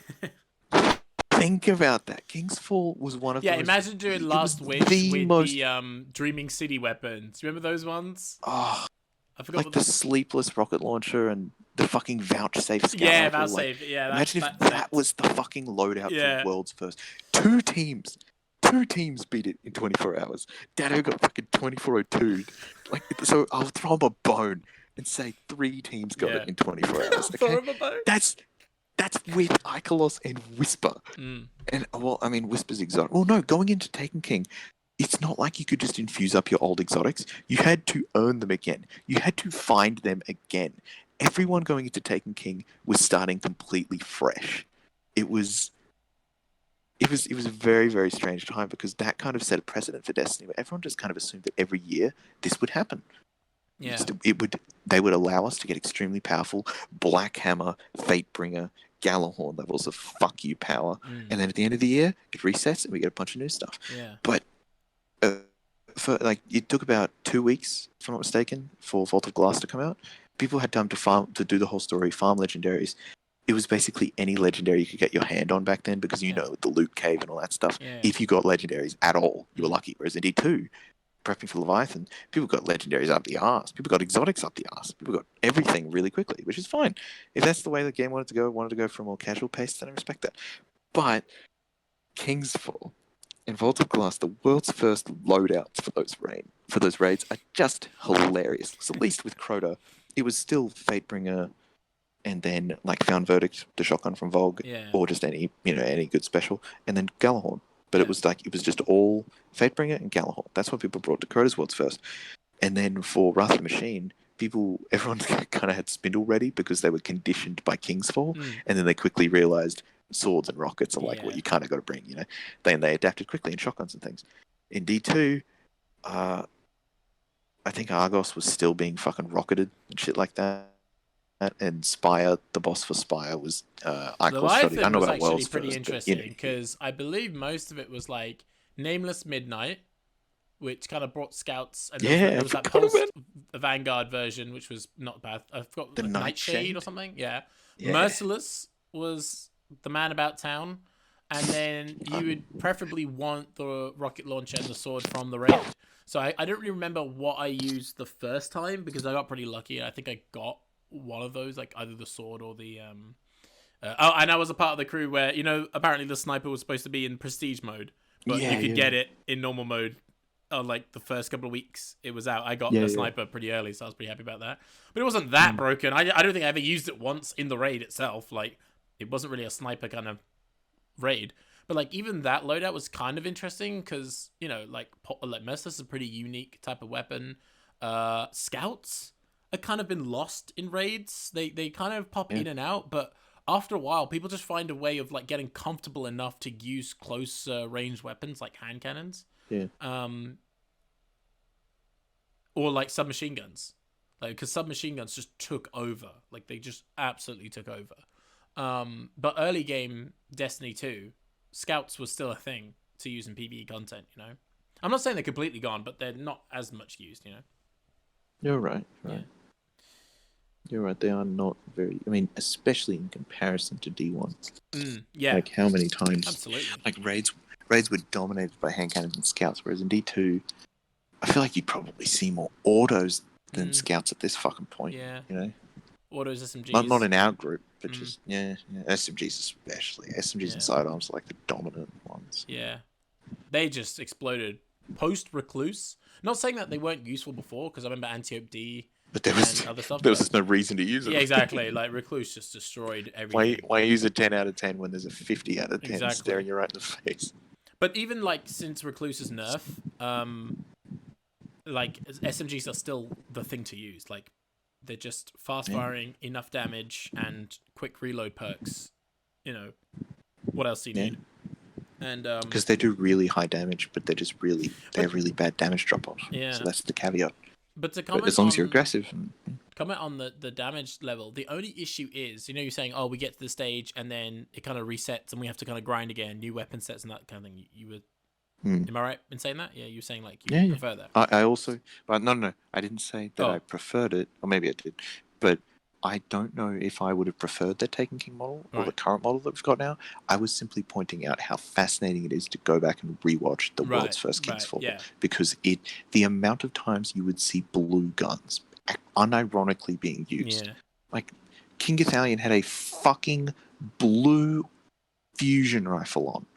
[SPEAKER 2] Think about that. King's Fall was one of the
[SPEAKER 1] imagine doing Last Wish with the Dreaming City weapons. Remember those ones?
[SPEAKER 2] Oh,
[SPEAKER 1] I forgot
[SPEAKER 2] like the sleepless rocket launcher and the fucking vouchsafe scout rifle.
[SPEAKER 1] Vouchsafe.
[SPEAKER 2] Imagine if that was the fucking loadout for World's First. Two teams beat it in 24 hours. Dado got fucking 2402. Like, so I'll throw him a bone and say 3 teams got it in 24 hours. Okay?
[SPEAKER 1] Throw him a bone.
[SPEAKER 2] That's with Ikelos and Whisper. And, well, I mean, Whisper's exotic. Well, no, going into Taken King, it's not like you could just infuse up your old exotics. You had to earn them again. You had to find them again. Everyone going into Taken King was starting completely fresh. It was a very, very strange time, because that kind of set a precedent for Destiny, where everyone just kind of assumed that every year this would happen. They would allow us to get extremely powerful Black Hammer, Fatebringer, Galahorn levels of fuck you power, and then at the end of the year it resets and we get a bunch of new stuff. But for it took about 2 weeks, if I'm not mistaken, for Vault of Glass to come out. People had time to do the whole story, farm legendaries. It was basically any legendary you could get your hand on back then, because the loot cave and all that stuff. If you got legendaries at all, you were lucky. Whereas in D2, prepping for Leviathan, people got legendaries up the arse. People got exotics up the arse. People got everything really quickly, which is fine. If that's the way the game wanted to go for a more casual pace, then I respect that. But King's Fall, in Vault of Glass, the world's first loadouts for those raids are just hilarious. So at least with Crota, it was still Fatebringer, and then like Found Verdict, the shotgun from Vogue,
[SPEAKER 1] Yeah.
[SPEAKER 2] or just any good special, and then Galahorn. But it was just all Fatebringer and Galahorn. That's what people brought to Crota's Worlds first. And then for Wrath of the Machine, everyone kind of had Spindle ready because they were conditioned by Kingsfall, and then they quickly realized swords and rockets are like what you kind of got to bring, Then they adapted quickly in shotguns and things. In D2, I think Argos was still being fucking rocketed and shit like that. And Spire, the boss for Spire was
[SPEAKER 1] The
[SPEAKER 2] Icos. I don't know
[SPEAKER 1] was
[SPEAKER 2] about
[SPEAKER 1] actually
[SPEAKER 2] Worlds
[SPEAKER 1] pretty
[SPEAKER 2] first,
[SPEAKER 1] interesting because I believe most of it was like Nameless Midnight, which kind of brought scouts, and there was that post Vanguard version, which was not bad. I forgot the Nightshade or something. Yeah. Merciless was the man about town, and then you would preferably want the rocket launcher and the sword from the raid. So I don't really remember what I used the first time because I got pretty lucky. I think I got one of those, like either the sword or the and I was a part of the crew where apparently the sniper was supposed to be in prestige mode, but you could get it in normal mode. Like the first couple of weeks it was out. I got a sniper pretty early, so I was pretty happy about that. But it wasn't that broken. I don't think I ever used it once in the raid itself. Like it wasn't really a sniper kind of raid. But like even that loadout was kind of interesting because like Merciless is a pretty unique type of weapon. Scouts are kind of been lost in raids. They kind of pop in and out, but after a while, people just find a way of like getting comfortable enough to use close range weapons like hand cannons.
[SPEAKER 2] Yeah.
[SPEAKER 1] Or like submachine guns, like because submachine guns just took over. Like they just absolutely took over. But early game Destiny 2, scouts was still a thing to use in PvE content. I'm not saying they're completely gone, but they're not as much used.
[SPEAKER 2] You're right.
[SPEAKER 1] Yeah.
[SPEAKER 2] You're right. They are not very. I mean, especially in comparison to D1.
[SPEAKER 1] Yeah.
[SPEAKER 2] Like how many times?
[SPEAKER 1] Absolutely.
[SPEAKER 2] Like raids were dominated by hand cannons and scouts, whereas in D2, I feel like you'd probably see more autos than scouts at this fucking point.
[SPEAKER 1] Yeah. Autos, SMGs.
[SPEAKER 2] Not in our group, but just SMGs especially. SMGs and sidearms are like the dominant ones.
[SPEAKER 1] Yeah. They just exploded post Recluse. Not saying that they weren't useful before, because I remember Antiope D.
[SPEAKER 2] But there was
[SPEAKER 1] other stuff.
[SPEAKER 2] There was just no reason to use it.
[SPEAKER 1] Yeah, exactly. Like Recluse just destroyed everything.
[SPEAKER 2] Why use a 10 out of 10 when there's a 50 out of 10 staring you right in the face?
[SPEAKER 1] But even like since Recluse's nerf, like SMGs are still the thing to use. Like they're just fast firing, enough damage, and quick reload perks. What else do you need? And
[SPEAKER 2] because they do really high damage, but they have really bad damage drop off.
[SPEAKER 1] Yeah.
[SPEAKER 2] So that's the caveat.
[SPEAKER 1] But to comment
[SPEAKER 2] as long as you're aggressive.
[SPEAKER 1] Comment on the damage level. The only issue is, you're saying, we get to the stage and then it kind of resets and we have to kind of grind again, new weapon sets and that kind of thing. You were, am I right in saying that? Yeah, you were saying like you prefer that.
[SPEAKER 2] I also, but no, I didn't say that I preferred it, or maybe I did, but I don't know if I would have preferred the Taken King model or the current model that we've got now. I was simply pointing out how fascinating it is to go back and rewatch the world's first Kingsfall, because the amount of times you would see blue guns unironically being used. Yeah. Like King Ithalian had a fucking blue fusion rifle on.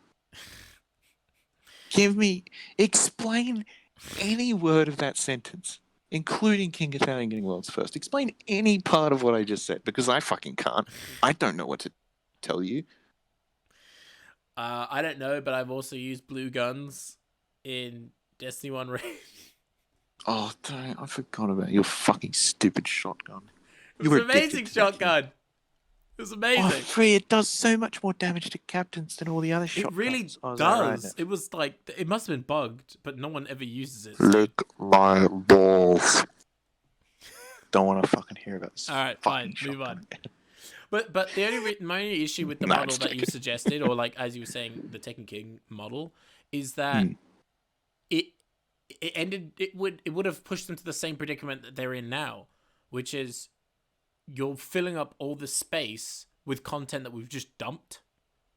[SPEAKER 2] Explain any word of that sentence, including King Ithalian getting world's first. Explain any part of what I just said, because I fucking can't. I don't know what to tell you.
[SPEAKER 1] I don't know, but I've also used blue guns in Destiny 1 raid.
[SPEAKER 2] Oh, damn, I forgot about your fucking stupid shotgun.
[SPEAKER 1] It was an amazing shotgun. It was amazing.
[SPEAKER 2] Oh, free! It does so much more damage to captains than all the other shotguns.
[SPEAKER 1] It really does. Right? It was like, it must have been bugged, but no one ever uses it.
[SPEAKER 2] Lick my balls. Don't want to fucking hear about this.
[SPEAKER 1] All right, fine, move on. But my only issue with the model that you suggested, or like as you were saying, the Taken King model, is that it would have pushed them to the same predicament that they're in now, which is you're filling up all the space with content that we've just dumped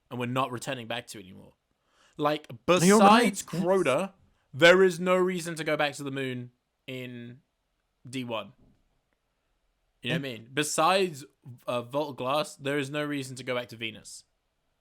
[SPEAKER 1] and we're not returning back to anymore. Like, besides Crota, there is no reason to go back to the moon in D1. You know what I mean? Besides Vault of Glass, there is no reason to go back to Venus.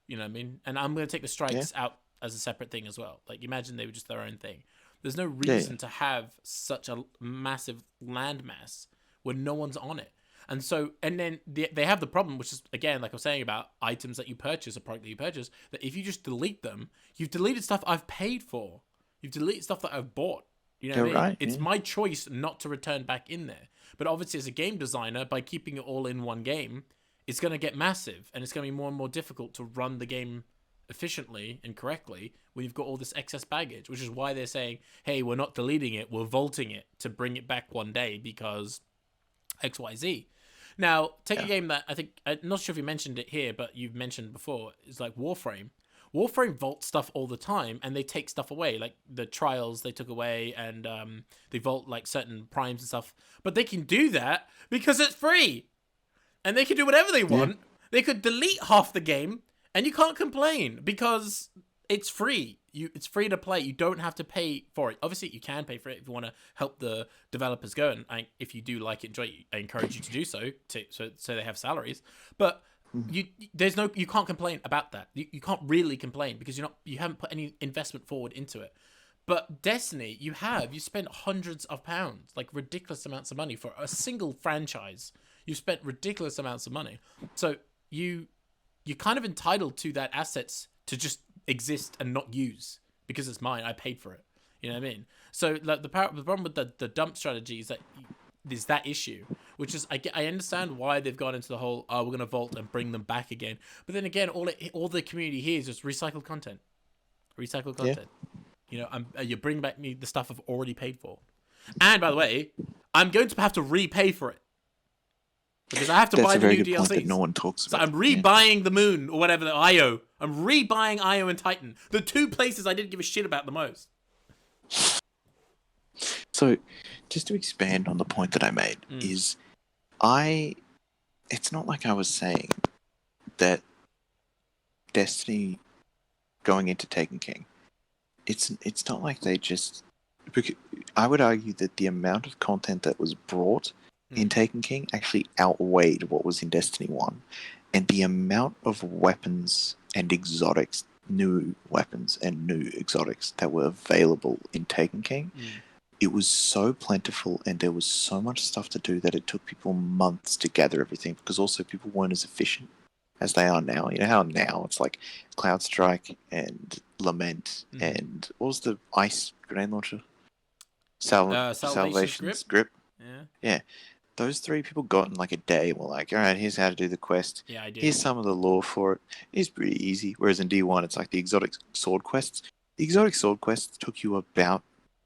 [SPEAKER 1] You know what I mean? And I'm going to take the strikes out as a separate thing as well. Like, imagine they were just their own thing. There's no reason to have such a massive landmass when no one's on it. And so, and then they have the problem, which is, again, like I was saying about items that you purchase, a product that you purchase, that if you just delete them, you've deleted stuff I've paid for. You've deleted stuff that I've bought. You know what I mean?
[SPEAKER 2] Right,
[SPEAKER 1] it's my choice not to return back in there. But obviously, as a game designer, by keeping it all in one game, it's going to get massive, and it's going to be more and more difficult to run the game efficiently and correctly when you've got all this excess baggage, which is why they're saying, hey, we're not deleting it, we're vaulting it to bring it back one day because XYZ. Now, take a game that I think, I'm not sure if you mentioned it here, but you've mentioned before, is like Warframe. Warframe vaults stuff all the time, and they take stuff away, like the trials they took away, and they vault like certain primes and stuff. But they can do that because it's free, and they can do whatever they want. They could delete half the game, and you can't complain because it's free. It's free to play. You don't have to pay for it. Obviously, you can pay for it if you want to help the developers go. And if you do like it, enjoy it, I encourage you to do so, so they have salaries. But you can't complain about that. You can't really complain because you haven't put any investment forward into it. But Destiny, you spent hundreds of pounds, like ridiculous amounts of money for a single franchise. You spent ridiculous amounts of money. So you're kind of entitled to that assets to just exist and not use because it's mine. I paid for it. You know what I mean? So like the problem with the dump strategy is that there's that issue, which is I understand why they've gone into the whole we're gonna vault and bring them back again. But then again, all the community here is just recycled content. You know, you bring back me the stuff I've already paid for. And by the way, I'm going to have to repay for it. Because I have to buy the new DLCs. Point that
[SPEAKER 2] no one talks about.
[SPEAKER 1] So I'm rebuying the Moon or whatever, the IO. I'm rebuying IO and Titan. The two places I didn't give a shit about the most.
[SPEAKER 2] So, just to expand on the point that I made, is it's not like I was saying that Destiny going into Taken King, it's not like they just... I would argue that the amount of content that was brought in Taken King actually outweighed what was in Destiny 1. And the amount of weapons and exotics, new weapons and new exotics that were available in Taken King, it was so plentiful and there was so much stuff to do that it took people months to gather everything, because also people weren't as efficient as they are now. You know how now it's like Cloud Strike and Lament and what was the ice grenade launcher? Salvation's Grip. Yeah. Those three people got in like a day and were like, all right, here's how to do the quest.
[SPEAKER 1] Yeah, I did.
[SPEAKER 2] Here's some of the lore for it. It's pretty easy. Whereas in D1, it's like the exotic sword quests. The exotic sword quests took you about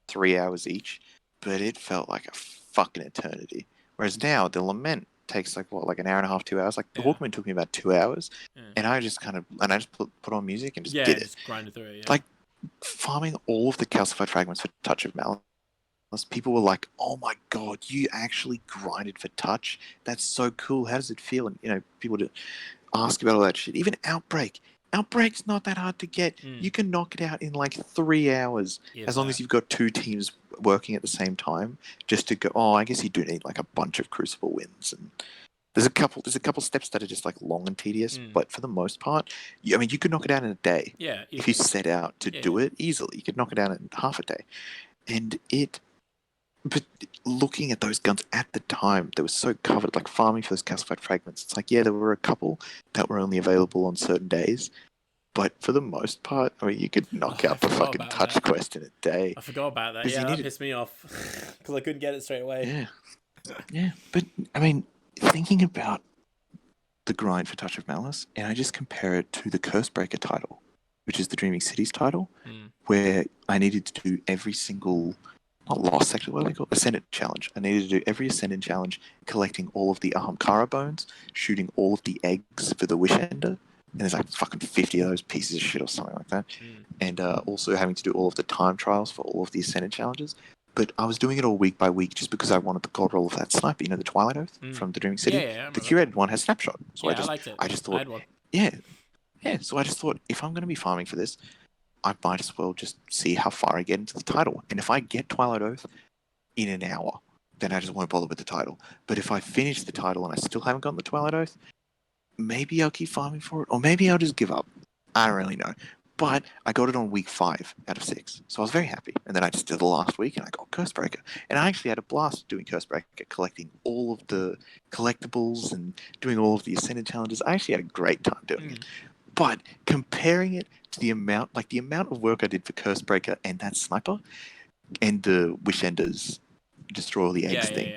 [SPEAKER 2] 3 hours each, but it felt like a fucking eternity. Whereas now, the Lament takes like an hour and a half, 2 hours. Like the Hawkman took me about 2 hours, and I just put on music and just did it.
[SPEAKER 1] Just grinded through it. Yeah.
[SPEAKER 2] Like farming all of the calcified fragments for Touch of Malice. People were like, "Oh my god, you actually grinded for Touch? That's so cool. How does it feel?" And people would ask about all that shit. Even Outbreak's not that hard to get. You can knock it out in like 3 hours, as long as you've got two teams working at the same time. Just to go. Oh, I guess you do need like a bunch of Crucible wins, and there's a couple steps that are just like long and tedious. But for the most part, you could knock it out in a day.
[SPEAKER 1] Yeah.
[SPEAKER 2] If you set out to do it easily, you could knock it out in half a day, and it. But looking at those guns at the time, they were so covered, like farming for those calcified fragments. It's like, there were a couple that were only available on certain days. But for the most part, you could knock out the fucking Touch quest in a day.
[SPEAKER 1] I forgot about that. Yeah, that pissed me off. Because I couldn't get it straight away.
[SPEAKER 2] Yeah. But, thinking about the grind for Touch of Malice, and I just compare it to the Cursebreaker title, which is the Dreaming Cities title, where I needed to do every single... not lost sector, what are they called? Ascendant challenge. I needed to do every Ascendant challenge, collecting all of the Ahamkara bones, shooting all of the eggs for the Wish Ender, and there's like fucking 50 of those pieces of shit or something like that, and also having to do all of the time trials for all of the Ascendant challenges. But I was doing it all week by week just because I wanted the gold roll of that sniper, the Twilight Oath from the Dreaming City. The curated one has Snapshot. So I
[SPEAKER 1] liked it.
[SPEAKER 2] I just thought,
[SPEAKER 1] I had one.
[SPEAKER 2] So I just thought, if I'm going to be farming for this, I might as well just see how far I get into the title. And if I get Twilight Oath in an hour, then I just won't bother with the title. But if I finish the title and I still haven't gotten the Twilight Oath, maybe I'll keep farming for it, or maybe I'll just give up. I don't really know. But I got it on week 5 out of 6, so I was very happy. And then I just did the last week, and I got Cursebreaker, and I actually had a blast doing Cursebreaker, collecting all of the collectibles and doing all of the Ascended challenges. I actually had a great time doing it. But comparing it to the amount of work I did for Cursebreaker and that sniper, and the Wish Enders destroy all the eggs thing.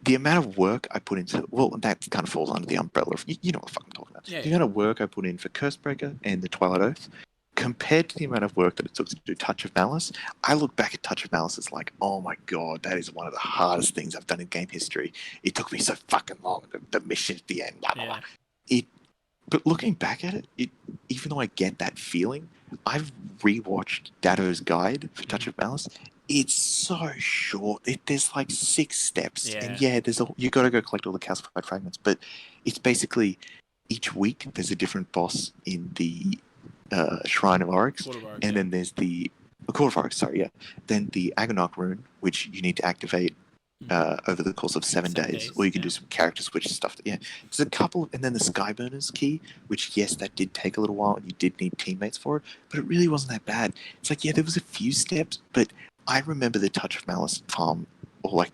[SPEAKER 2] The amount of work I put into, well, that kind of falls under the umbrella of, you know what the fuck I'm talking about. The amount of work I put in for Cursebreaker and the Twilight Oath, compared to the amount of work that it took to do Touch of Malice, I look back at Touch of Malice as like, oh my god, that is one of the hardest things I've done in game history. It took me so fucking long, the mission at the end, blah, blah, blah. But looking back at it, even though I get that feeling, I've rewatched Datto's guide for Touch of Malice. It's so short. There's like 6 steps, and you got to go collect all the calcified fragments. But it's basically each week there's a different boss in the Shrine of Oryx, and then there's the Court of Oryx. Sorry, Then the Agonok rune, which you need to activate over the course of 7 days, or you can do some character switch stuff. There's a couple, and then the Skyburner's key, which yes, that did take a little while, and you did need teammates for it, but it really wasn't that bad. It's like there was a few steps, but I remember the Touch of Malice farm, or like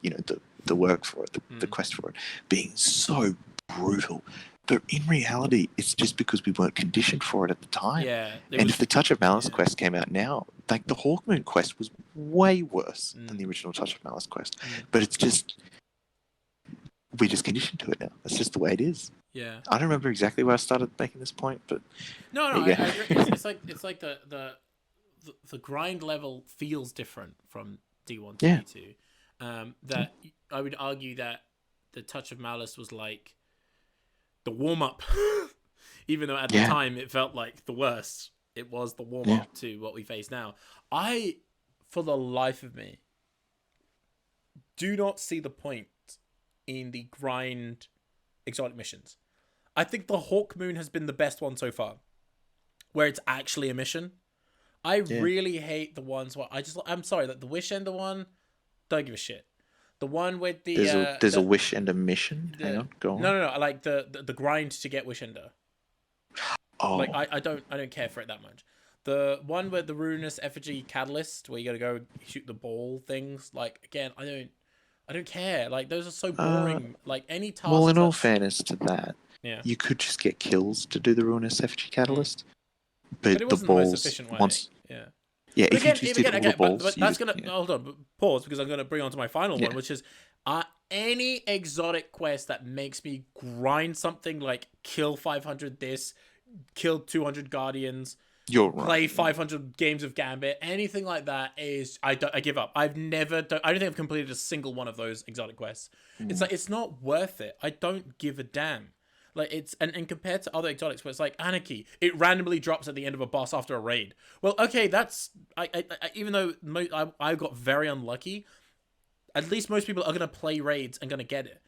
[SPEAKER 2] the work for it, the quest for it, being so brutal. But in reality, it's just because we weren't conditioned for it at the time. If the Touch of Malice quest came out now, like the Hawkmoon quest was way worse than the original Touch of Malice quest. But it's just, we're just conditioned to it now. That's just the way it is. I don't remember exactly where I started making this point, but
[SPEAKER 1] no, I agree. It's like the grind level feels different from D1 to D2. That I would argue that the Touch of Malice was like the warm-up, even though at the time it felt like the worst. It was the warm-up to what we face now. I, for the life of me, do not see the point in the grind exotic missions. I think the Hawkmoon has been the best one so far, where it's actually a mission. I really hate the ones where I'm sorry, like the Wish Ender one, don't give a shit. The one with the
[SPEAKER 2] there's a Wish Ender mission. Hang on, go on.
[SPEAKER 1] No, like the grind to get Wish Ender.
[SPEAKER 2] Oh,
[SPEAKER 1] like I don't care for it that much. The one with the Ruinous Effigy Catalyst, where you gotta go shoot the ball things. Like again, I don't care. Like those are so boring. Like any task.
[SPEAKER 2] Well, in all fairness to that, you could just get kills to do the Ruinous Effigy Catalyst. But
[SPEAKER 1] it
[SPEAKER 2] the
[SPEAKER 1] wasn't
[SPEAKER 2] balls
[SPEAKER 1] the most efficient way.
[SPEAKER 2] Yeah,
[SPEAKER 1] but
[SPEAKER 2] if
[SPEAKER 1] again,
[SPEAKER 2] you just did all the balls...
[SPEAKER 1] But that's going to... Hold on, pause, because I'm going to bring on to my final one, which is any exotic quest that makes me grind something like kill 500 this, kill 200 Guardians, play 500 games of Gambit, anything like that is... I give up. I don't think I've completed a single one of those exotic quests. It's like, it's not worth it. I don't give a damn. Like it's and compared to other exotics where it's like Anarchy, it randomly drops at the end of a boss after a raid. Well, okay, that's I even though I got very unlucky, at least most people are gonna play raids and gonna get it.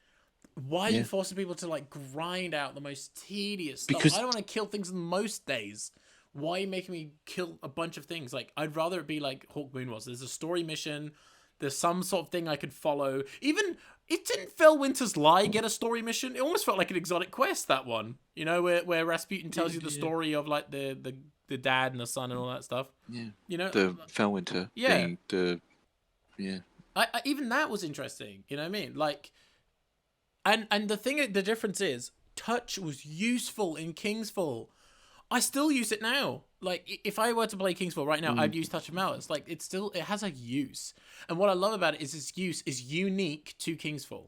[SPEAKER 1] Why are you forcing people to like grind out the most tedious stuff? I don't want to kill things most days. Why are you making me kill a bunch of things? Like I'd rather it be like Hawkmoon was. There's a story mission. There's some sort of thing I could follow. Even it didn't Fellwinter's Lie get a story mission. It almost felt like an exotic quest, that one. You know, where Rasputin tells you the story of like the dad and the son and all that stuff. Yeah. You know,
[SPEAKER 2] the Fellwinter being the
[SPEAKER 1] I even that was interesting. You know what I mean? Like, and the difference is touch was useful in Kingsfall. I still use it now. Like, if I were to play Kingsfall right now, I'd use Touch of Malice. Like, it has a use. And what I love about it is its use is unique to Kingsfall.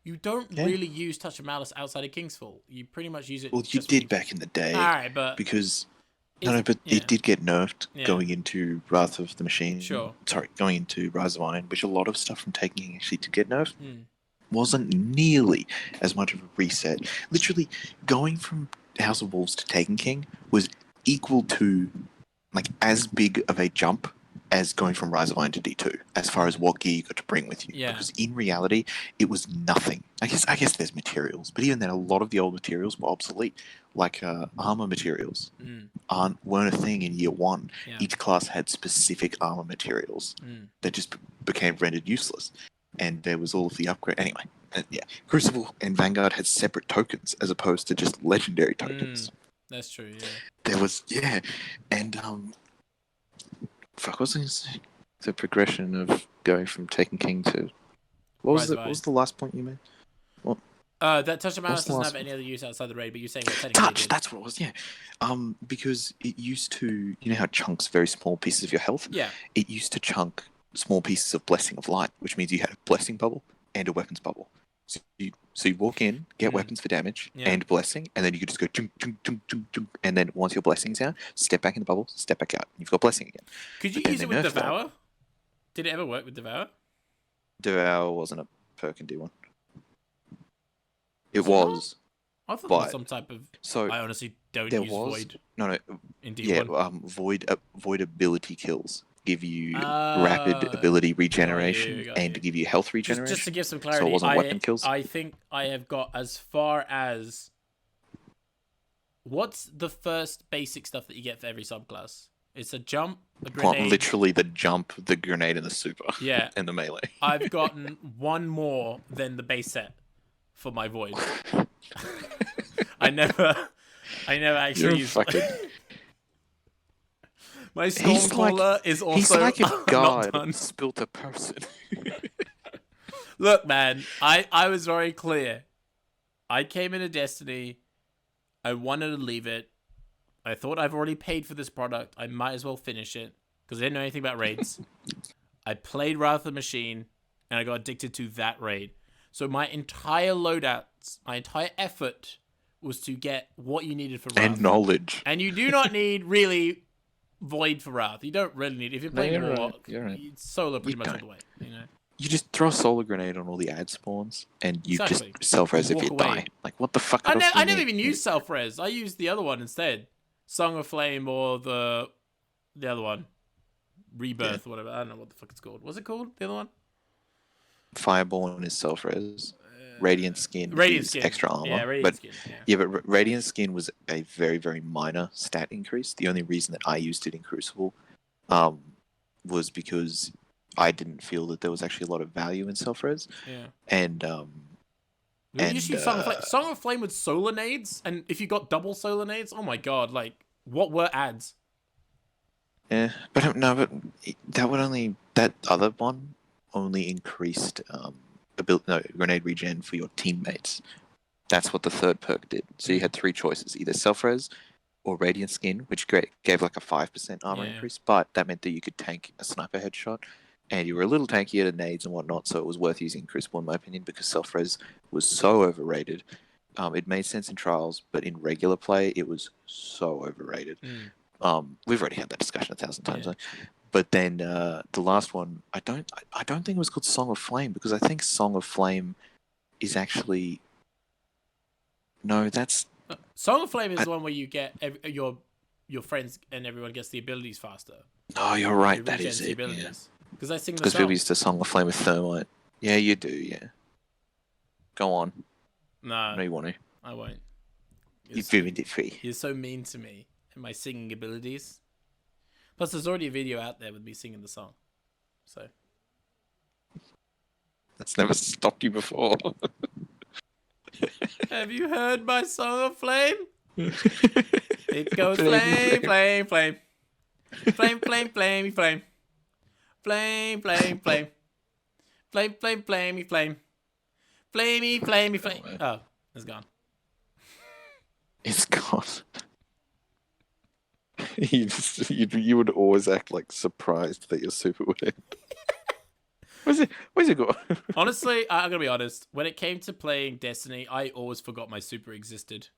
[SPEAKER 1] You don't really use Touch of Malice outside of Kingsfall. You pretty much use it...
[SPEAKER 2] Well, you did back in the day.
[SPEAKER 1] All right, but...
[SPEAKER 2] Because... it did get nerfed going into Wrath of the Machine.
[SPEAKER 1] Sure.
[SPEAKER 2] Sorry, going into Rise of Iron, which a lot of stuff from Taken actually did get nerfed. Wasn't nearly as much of a reset. Literally, going from House of Wolves to Taken King was equal to, like, as big of a jump as going from Rise of Iron to D2, as far as what gear you got to bring with you. Because in reality, it was nothing. I guess there's materials, but even then, a lot of the old materials were obsolete. Like armor materials weren't a thing in year one. Each class had specific armor materials that just became rendered useless. And there was all of the upgrade. Anyway, Crucible and Vanguard had separate tokens as opposed to just legendary tokens.
[SPEAKER 1] That's true. Yeah.
[SPEAKER 2] There was and fuck, what was I gonna say? The progression of going from Taken King to what was the last point you made? What?
[SPEAKER 1] That Touch of Malice
[SPEAKER 2] What's the
[SPEAKER 1] doesn't
[SPEAKER 2] last
[SPEAKER 1] have any other use outside the raid, but you're saying that technically it
[SPEAKER 2] Touch,
[SPEAKER 1] did.
[SPEAKER 2] that's what it was, yeah. Because it used to, you know how it chunks very small pieces of your health?
[SPEAKER 1] Yeah.
[SPEAKER 2] It used to chunk small pieces of Blessing of Light, which means you had a Blessing bubble and a Weapons bubble. So you walk in, get weapons for damage and Blessing, and then you could just go chung, chung, chung, chung, chung, and then once your Blessing's out, step back in the bubble, step back out. You've got Blessing again.
[SPEAKER 1] Could you use it with Devour? Did it ever work with Devour?
[SPEAKER 2] Devour wasn't a perk in D1. It was.
[SPEAKER 1] I thought there was some type of.
[SPEAKER 2] So
[SPEAKER 1] I honestly don't use Void.
[SPEAKER 2] No.
[SPEAKER 1] In D1.
[SPEAKER 2] Yeah, Void ability kills give you rapid ability regeneration and give you health regeneration.
[SPEAKER 1] Just to give some clarity,
[SPEAKER 2] so it wasn't weapon kills.
[SPEAKER 1] I think I have got as far as. What's the first basic stuff that you get for every subclass? It's a jump, a grenade.
[SPEAKER 2] Literally the jump, the grenade, and the super.
[SPEAKER 1] Yeah.
[SPEAKER 2] And the melee.
[SPEAKER 1] I've gotten one more than the base set for my Void. I never actually used my Stormcaller is also
[SPEAKER 2] he's like a god
[SPEAKER 1] not done.
[SPEAKER 2] Spilt a person.
[SPEAKER 1] Look, man, I was very clear. I came into Destiny. I wanted to leave it. I thought I've already paid for this product. I might as well finish it because I didn't know anything about raids. I played Wrath of the Machine, and I got addicted to that raid. So my entire loadouts, my entire effort was to get what you needed for Wrath.
[SPEAKER 2] And knowledge.
[SPEAKER 1] And you do not need, really, Void for Wrath. You don't really need it. If you're playing Warlock, it's solo pretty much all the way. You know?
[SPEAKER 2] You just throw a solar grenade on all the ad spawns, and you just self-res if you die. Like, what the fuck?
[SPEAKER 1] I never even used self-res. I used the other one instead. Song of Flame or the other one. Rebirth, whatever. I don't know what the fuck it's called. What's it called, the other one?
[SPEAKER 2] Fireborn is self-res. Radiant Skin is extra armor.
[SPEAKER 1] Yeah, Radiant Skin.
[SPEAKER 2] Yeah, but Radiant Skin was a very, very minor stat increase. The only reason that I used it in Crucible was because I didn't feel that there was actually a lot of value in self-res.
[SPEAKER 1] Yeah.
[SPEAKER 2] And
[SPEAKER 1] you just use Song of Flame. Song of Flame with solar nades, and if you got double solar nades, oh my god, like, what were ads?
[SPEAKER 2] Yeah, but no, but that other one only increased grenade regen for your teammates. That's what the third perk did. So you had three choices: either self-res or Radiant Skin, which gave like a 5% armor increase, but that meant that you could tank a sniper headshot, and you were a little tankier to nades and whatnot, so it was worth using Crucible in my opinion because self-res was so overrated. It made sense in trials, but in regular play, it was so overrated. We've already had that discussion 1,000 times. But then the last one, I don't think it was called Song of Flame because I think Song of Flame is actually that's
[SPEAKER 1] Song of Flame is the one where you get your friends and everyone gets the abilities faster.
[SPEAKER 2] No, you're right. That is it.
[SPEAKER 1] Because I sing the song.
[SPEAKER 2] Because people used to Song of Flame with Thermite. Yeah, you do. Yeah. Go on.
[SPEAKER 1] No,
[SPEAKER 2] you want to.
[SPEAKER 1] I won't.
[SPEAKER 2] You've ruined it free.
[SPEAKER 1] You're so mean to me and my singing abilities. Plus, there's already a video out there with me singing the song. So.
[SPEAKER 2] That's never stopped you before.
[SPEAKER 1] Have you heard my Song of Flame? It goes flame, flame, flame. Flame, flame, flamey, flame. Flame, flame, flame. Flame, flame, flamey, flame. Flamey, flamey, flame. Oh, it's gone.
[SPEAKER 2] It's gone. You would always act like surprised that your super would end. Where's it go?
[SPEAKER 1] Honestly, I'm gonna be honest. When it came to playing Destiny, I always forgot my super existed.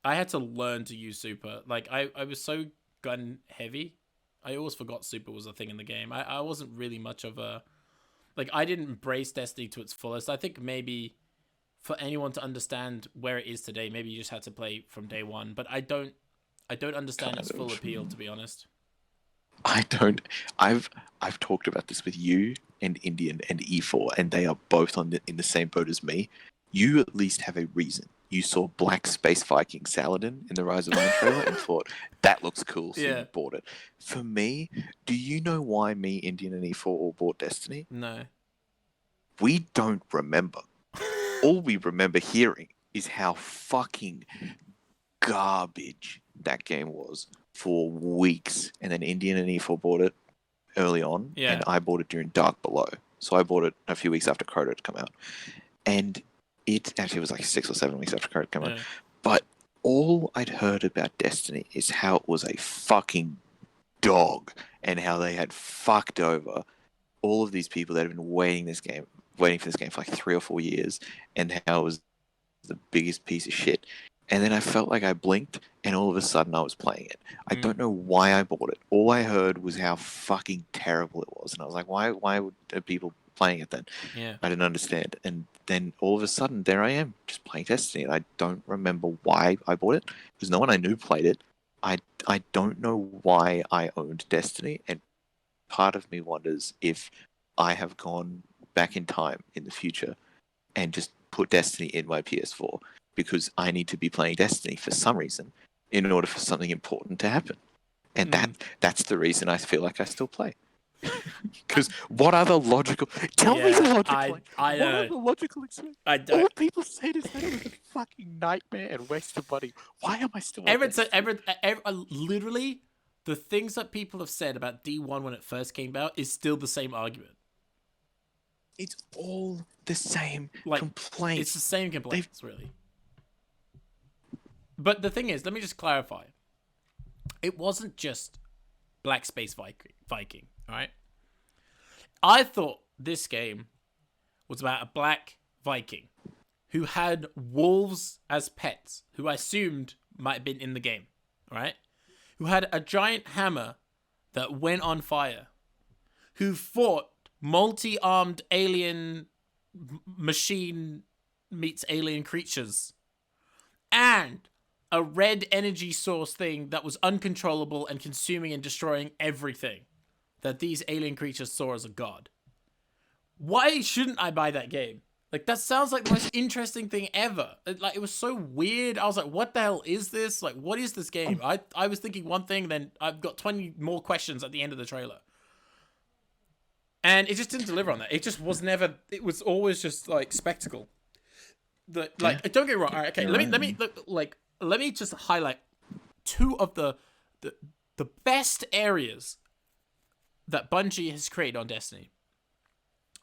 [SPEAKER 1] I had to learn to use super. Like, I was so gun heavy, I always forgot super was a thing in the game. I wasn't really much of a... Like, I didn't embrace Destiny to its fullest. I think maybe for anyone to understand where it is today, maybe you just had to play from day one. But I don't understand its full appeal, to be honest.
[SPEAKER 2] I don't. I've talked about this with you and Indian and E4, and they are both in the same boat as me. You at least have a reason. You saw Black Space Viking Saladin in the Rise of Iron trailer and thought, that looks cool, so you bought it. For me, do you know why me, Indian, and E4 all bought Destiny?
[SPEAKER 1] No.
[SPEAKER 2] We don't remember. All we remember hearing is how fucking garbage that game was for weeks. And then Indian and E4 bought it early on, and I bought it during Dark Below. So I bought it a few weeks after Crota had come out. And it actually was like 6 or 7 weeks after Crota came out. But all I'd heard about Destiny is how it was a fucking dog, and how they had fucked over all of these people that had been waiting for this game for like 3 or 4 years, and how it was the biggest piece of shit. And then I felt like I blinked, and all of a sudden I was playing it. I don't know why I bought it. All I heard was how fucking terrible it was, and I was like, why are people playing it then?
[SPEAKER 3] Yeah.
[SPEAKER 2] I didn't understand. And then all of a sudden, there I am, just playing Destiny, and I don't remember why I bought it, because no one I knew played it. I don't know why I owned Destiny, and part of me wonders if I have gone back in time in the future and just put Destiny in my PS4, because I need to be playing Destiny for some reason in order for something important to happen. And that's the reason I feel like I still play. Because what other logical... Tell me the logical... what other logical explanation? All people said is that it was a fucking nightmare and waste of money. Why am I still...
[SPEAKER 1] Literally, the things that people have said about D1 when it first came out is still the same argument.
[SPEAKER 2] It's all the same complaints.
[SPEAKER 1] It's the same complaints, really. But the thing is, let me just clarify. It wasn't just Black Space Viking, all right? I thought this game was about a black Viking who had wolves as pets, who I assumed might have been in the game, all right? Who had a giant hammer that went on fire, who fought multi-armed alien machine meets alien creatures, and a red energy source thing that was uncontrollable and consuming and destroying everything that these alien creatures saw as a god. Why shouldn't I buy that game? Like, that sounds like the most interesting thing ever. It was so weird. I was like, what the hell is this? Like, what is this game? I was thinking one thing, then I've got 20 more questions at the end of the trailer. And it just didn't deliver on that. It just was never... It was always just, like, spectacle. Don't get me wrong. All right, okay, let me just highlight two of the best areas that Bungie has created on Destiny.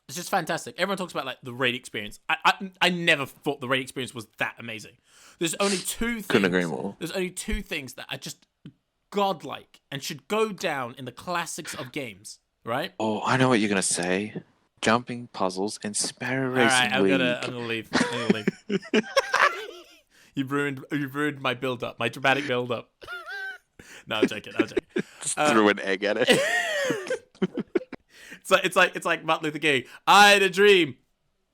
[SPEAKER 1] It's just fantastic. Everyone talks about like the raid experience. I never thought the raid experience was that amazing. There's only two things.
[SPEAKER 2] Couldn't agree more.
[SPEAKER 1] There's only two things that are just godlike and should go down in the classics of games, right?
[SPEAKER 2] Oh, I know what you're gonna say. Jumping puzzles and sparrow racing.
[SPEAKER 1] All right, I'm gonna leave. You've ruined my build up, my dramatic build up. No, I'm joking.
[SPEAKER 2] Just threw an egg at it.
[SPEAKER 1] It's like Martin Luther King. I had a dream.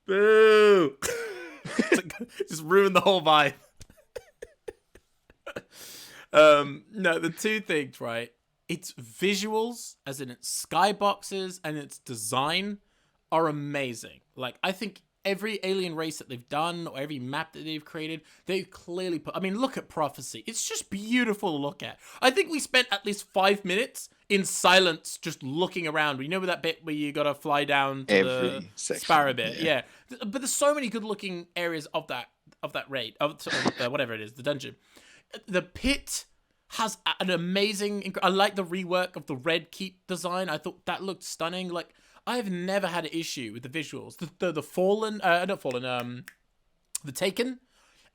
[SPEAKER 1] Boo! Just ruined the whole vibe. No, the two things, right? Its visuals, as in its skyboxes and its design, are amazing. Like, I think every alien race that they've done or every map that they've created, they've clearly put... I mean, look at Prophecy. It's just beautiful to look at. I think we spent at least 5 minutes in silence just looking around. You know that bit where you gotta fly down to the sparrow bit? Yeah. But there's so many good-looking areas of that raid, whatever it is, the dungeon. The pit has an amazing... I like the rework of the red keep design. I thought that looked stunning. Like, I've never had an issue with the visuals. The Fallen, the Taken,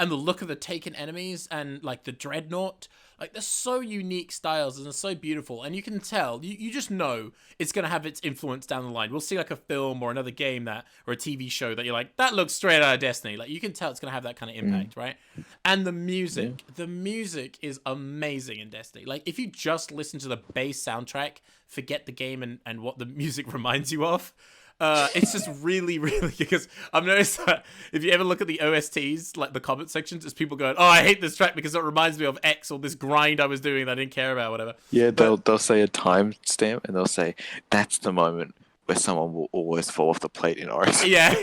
[SPEAKER 1] and the look of the Taken enemies, and like the Dreadnought. Like, they're so unique styles and they're so beautiful, and you can tell, you just know it's gonna have its influence down the line. We'll see like a film or another game or a TV show that you're like, that looks straight out of Destiny. Like, you can tell it's gonna have that kind of impact, right? And the music is amazing in Destiny. Like, if you just listen to the bass soundtrack, forget the game and what the music reminds you of. It's just really, really, because I've noticed that if you ever look at the OSTs, like the comment sections, it's people going, oh, I hate this track because it reminds me of X or this grind I was doing that I didn't care about, whatever.
[SPEAKER 2] Yeah, they'll say a timestamp and they'll say, that's the moment where someone will always fall off the plate in Oris.
[SPEAKER 1] Yeah.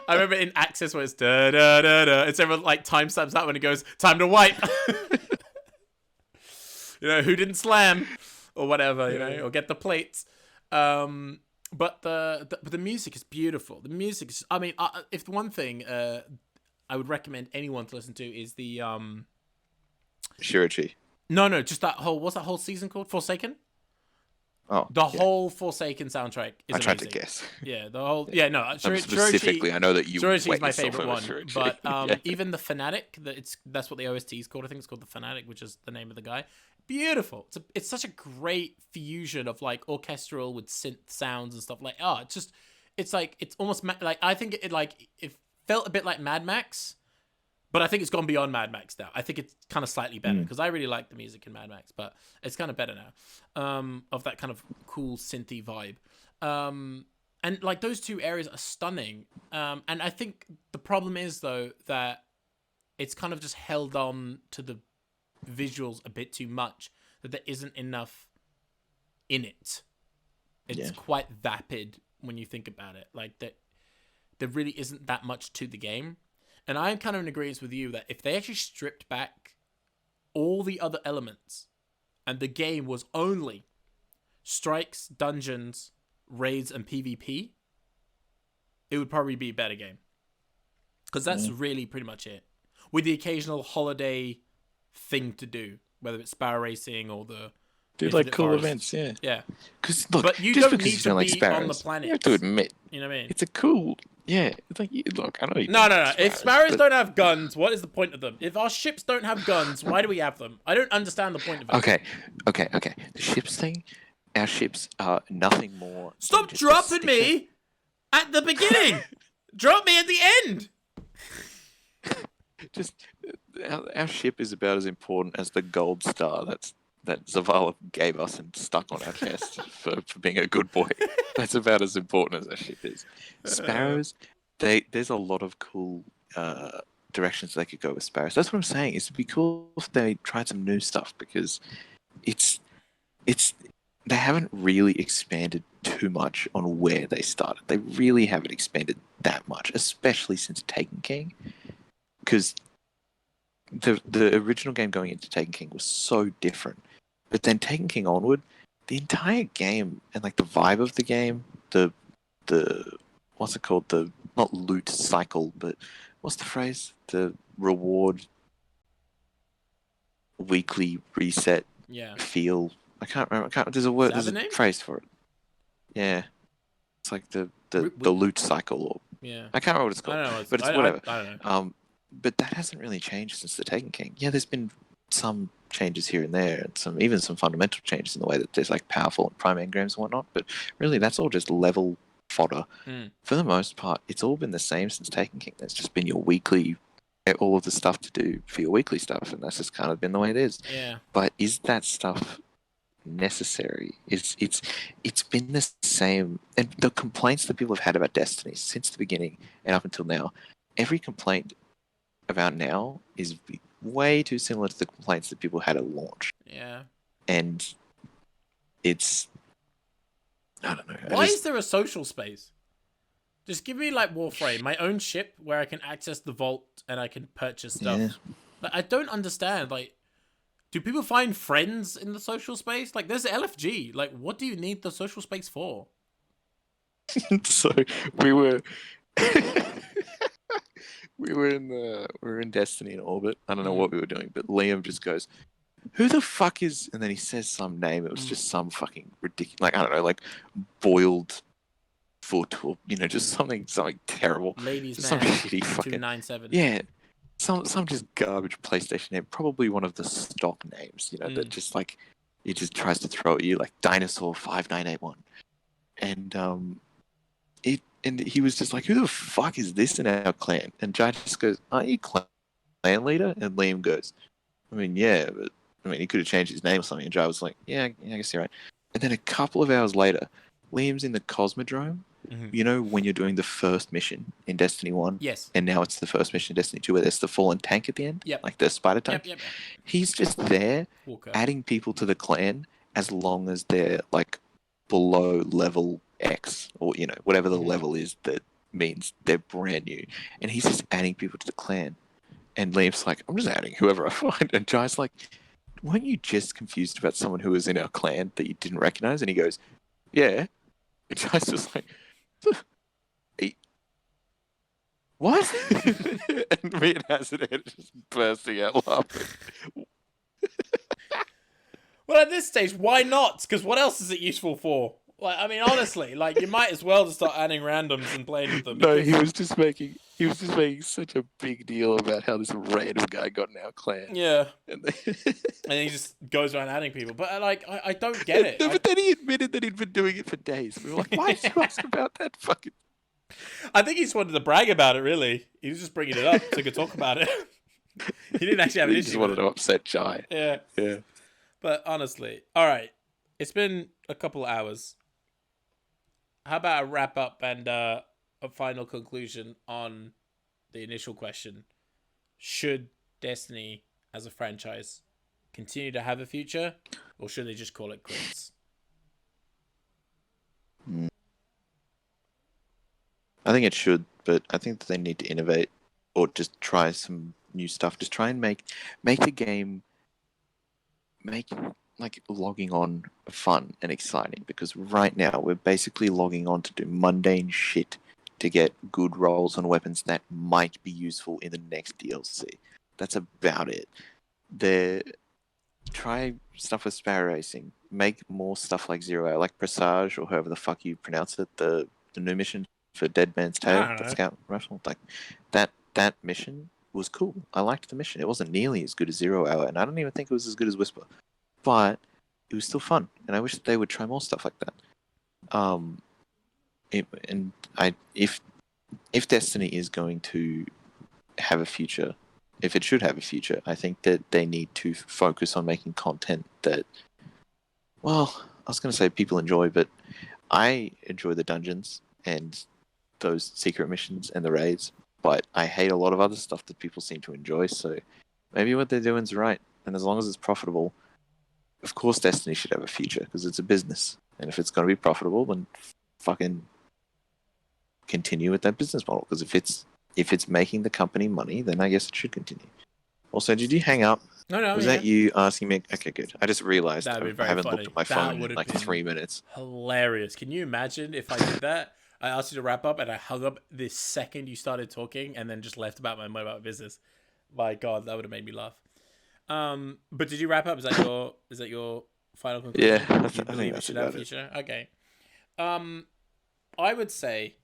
[SPEAKER 1] I remember in Access where it's da da da da. It's everyone like timestamps that when it goes, time to wipe. Who didn't slam or whatever, or get the plates. But the music is beautiful. The music is, I mean, if one thing I would recommend anyone to listen to is the
[SPEAKER 2] Shurichi.
[SPEAKER 1] No, just that whole what's that whole season called? Forsaken.
[SPEAKER 2] Oh,
[SPEAKER 1] The whole Forsaken soundtrack is amazing.
[SPEAKER 2] I tried to guess.
[SPEAKER 1] Yeah, the whole no.
[SPEAKER 2] Specifically, I know that you.
[SPEAKER 1] Shurichi is my favorite one,
[SPEAKER 2] Shurichi.
[SPEAKER 1] but even the Fanatic, that's what the OST is called. I think it's called the Fanatic, which is the name of the guy. Beautiful. It's such a great fusion of like orchestral with synth sounds and stuff. Like it's almost like I think it felt a bit like Mad Max. But I think it's gone beyond Mad Max now. I think it's kind of slightly better because I really like the music in Mad Max, but it's kind of better now, of that kind of cool synthy vibe. And like those two areas are stunning. And I think the problem is though that it's kind of just held on to the visuals a bit too much. That there isn't enough in it. It's quite vapid when you think about it. Like that, there really isn't that much to the game. And I'm kind of in agreement with you that if they actually stripped back all the other elements and the game was only strikes, dungeons, raids, and PvP, it would probably be a better game. Because that's really pretty much it. With the occasional holiday thing to do, whether it's sparrow racing or the...
[SPEAKER 2] Do like cool events, yeah.
[SPEAKER 1] Yeah.
[SPEAKER 2] Look,
[SPEAKER 1] but you
[SPEAKER 2] just
[SPEAKER 1] don't
[SPEAKER 2] because
[SPEAKER 1] need
[SPEAKER 2] you
[SPEAKER 1] to
[SPEAKER 2] don't
[SPEAKER 1] be
[SPEAKER 2] like sparrows,
[SPEAKER 1] on the planet.
[SPEAKER 2] you have to admit.
[SPEAKER 1] You know what I mean?
[SPEAKER 2] It's a cool... Yeah, it's like, look, I know you...
[SPEAKER 1] No. If sparrows don't have guns, what is the point of them? If our ships don't have guns, why do we have them? I don't understand the point of it.
[SPEAKER 2] Okay. The ships thing, our ships are nothing more...
[SPEAKER 1] Stop dropping me at the beginning! Drop me at the end!
[SPEAKER 2] Just, our ship is about as important as the gold star that Zavala gave us and stuck on our chest for being a good boy. That's about as important as our ship is. Sparrows, there's a lot of cool directions they could go with sparrows. That's what I'm saying. It'd be cool if they tried some new stuff because it's they haven't really expanded too much on where they started. They really haven't expanded that much, especially since Taken King. Because the original game going into Taken King was so different. But then Taken King onward, the entire game and like the vibe of the game, the what's it called? The not loot cycle, but what's the phrase? The reward weekly reset feel. I can't remember. There's a word. There's a phrase for it. Yeah, it's like the loot cycle. Or I can't remember what it's called. But it's whatever.
[SPEAKER 1] I don't know.
[SPEAKER 2] But that hasn't really changed since the Taken King. Yeah, there's been some changes here and there, and even some fundamental changes in the way that there's like powerful and prime engrams and whatnot. But really, that's all just level fodder. For the most part, it's all been the same since Taken King. There's just been your weekly, all of the stuff to do for your weekly stuff, and that's just kind of been the way it is.
[SPEAKER 1] Yeah.
[SPEAKER 2] But is that stuff necessary? It's been the same, and the complaints that people have had about Destiny since the beginning and up until now, every complaint about now is way too similar to the complaints that people had at launch.
[SPEAKER 1] Yeah.
[SPEAKER 2] And it's... I don't know.
[SPEAKER 1] Why is there a social space? Just give me like Warframe, my own ship where I can access the vault and I can purchase stuff. Yeah. Like, I don't understand. Like, do people find friends in the social space? Like, there's LFG. Like, what do you need the social space for?
[SPEAKER 2] So we were we were in Destiny in orbit. I don't know what we were doing, but Liam just goes, "Who the fuck is?" And then he says some name. It was just some fucking ridiculous, like I don't know, like boiled foot or just something terrible.
[SPEAKER 1] Ladies
[SPEAKER 2] just
[SPEAKER 1] man,
[SPEAKER 2] some shitty fucking
[SPEAKER 1] 297.
[SPEAKER 2] Yeah, some just garbage PlayStation name. Probably one of the stock names, that just like he just tries to throw at you, like Dinosaur 5981, and he was just like, "Who the fuck is this in our clan?" And Jai just goes, "Aren't you clan leader?" And Liam goes, "I mean, yeah, but he could have changed his name or something." And Jai was like, yeah, I guess you're right. And then a couple of hours later, Liam's in the Cosmodrome. Mm-hmm. When you're doing the first mission in Destiny 1?
[SPEAKER 1] Yes.
[SPEAKER 2] And now it's the first mission in Destiny 2 where there's the fallen tank at the end?
[SPEAKER 1] Yep.
[SPEAKER 2] Like the spider tank?
[SPEAKER 1] Yep.
[SPEAKER 2] He's just there adding people to the clan as long as they're like below level X or whatever the level is that means they're brand new, and he's just adding people to the clan. And Liam's like, "I'm just adding whoever I find." And Jai's like, "Weren't you just confused about someone who was in our clan that you didn't recognize?" And he goes, "Yeah." And Jai's just like, What? And me and Hazard are just bursting out laughing.
[SPEAKER 1] Well, at this stage, why not? Because what else is it useful for? Like, I mean, honestly, like, you might as well just start adding randoms and playing with them.
[SPEAKER 2] No,
[SPEAKER 1] Because,
[SPEAKER 2] he was just making such a big deal about how this random guy got in our clan.
[SPEAKER 1] yeah.
[SPEAKER 2] And
[SPEAKER 1] And he just goes around adding people. But, like, I don't get it.
[SPEAKER 2] No, but then he admitted that he'd been doing it for days. We were like, why did you ask about that fucking...
[SPEAKER 1] I think he just wanted to brag about it, really. He was just bringing it up so he could talk about it. He didn't actually have an
[SPEAKER 2] He
[SPEAKER 1] issue
[SPEAKER 2] just wanted
[SPEAKER 1] with
[SPEAKER 2] to upset Jai.
[SPEAKER 1] it. Yeah.
[SPEAKER 2] Yeah.
[SPEAKER 1] But honestly, all right. It's been a couple of hours. How about a wrap up and a final conclusion on the initial question? Should Destiny as a franchise continue to have a future, or should they just call it quits?
[SPEAKER 2] I think it should, but I think that they need to innovate or just try some new stuff. Just try and make the game, make like logging on fun and exciting, because right now we're basically logging on to do mundane shit to get good rolls on weapons that might be useful in the next DLC. That's about it. Try stuff with Sparrow Racing. Make more stuff like Zero Hour, like Presage, or however the fuck you pronounce it, the new mission for Dead Man's Tale, the scout rifle. Like that mission was cool. I liked the mission. It wasn't nearly as good as Zero Hour, and I don't even think it was as good as Whisper. But it was still fun, and I wish they would try more stuff like that. If Destiny is going to have a future, if it should have a future, I think that they need to focus on making content that, well, I was going to say people enjoy, but I enjoy the dungeons and those secret missions and the raids, but I hate a lot of other stuff that people seem to enjoy, so maybe what they're doing is right, and as long as it's profitable, of course Destiny should have a future, because it's a business, and if it's going to be profitable, then fucking continue with that business model, because if it's making the company money, then I guess it should continue. Also, did you hang up?
[SPEAKER 1] No.
[SPEAKER 2] Was that you asking me? Okay, good. I just realized I haven't
[SPEAKER 1] funny.
[SPEAKER 2] looked at my phone in like 3 minutes.
[SPEAKER 1] Hilarious. Can you imagine if I did that? I asked you to wrap up and I hung up the second you started talking and then just left about my business. My God, that would have made me laugh. But did you wrap up? Is that your final conclusion?
[SPEAKER 2] Yeah,
[SPEAKER 1] You believe it should have a future? Okay. I would say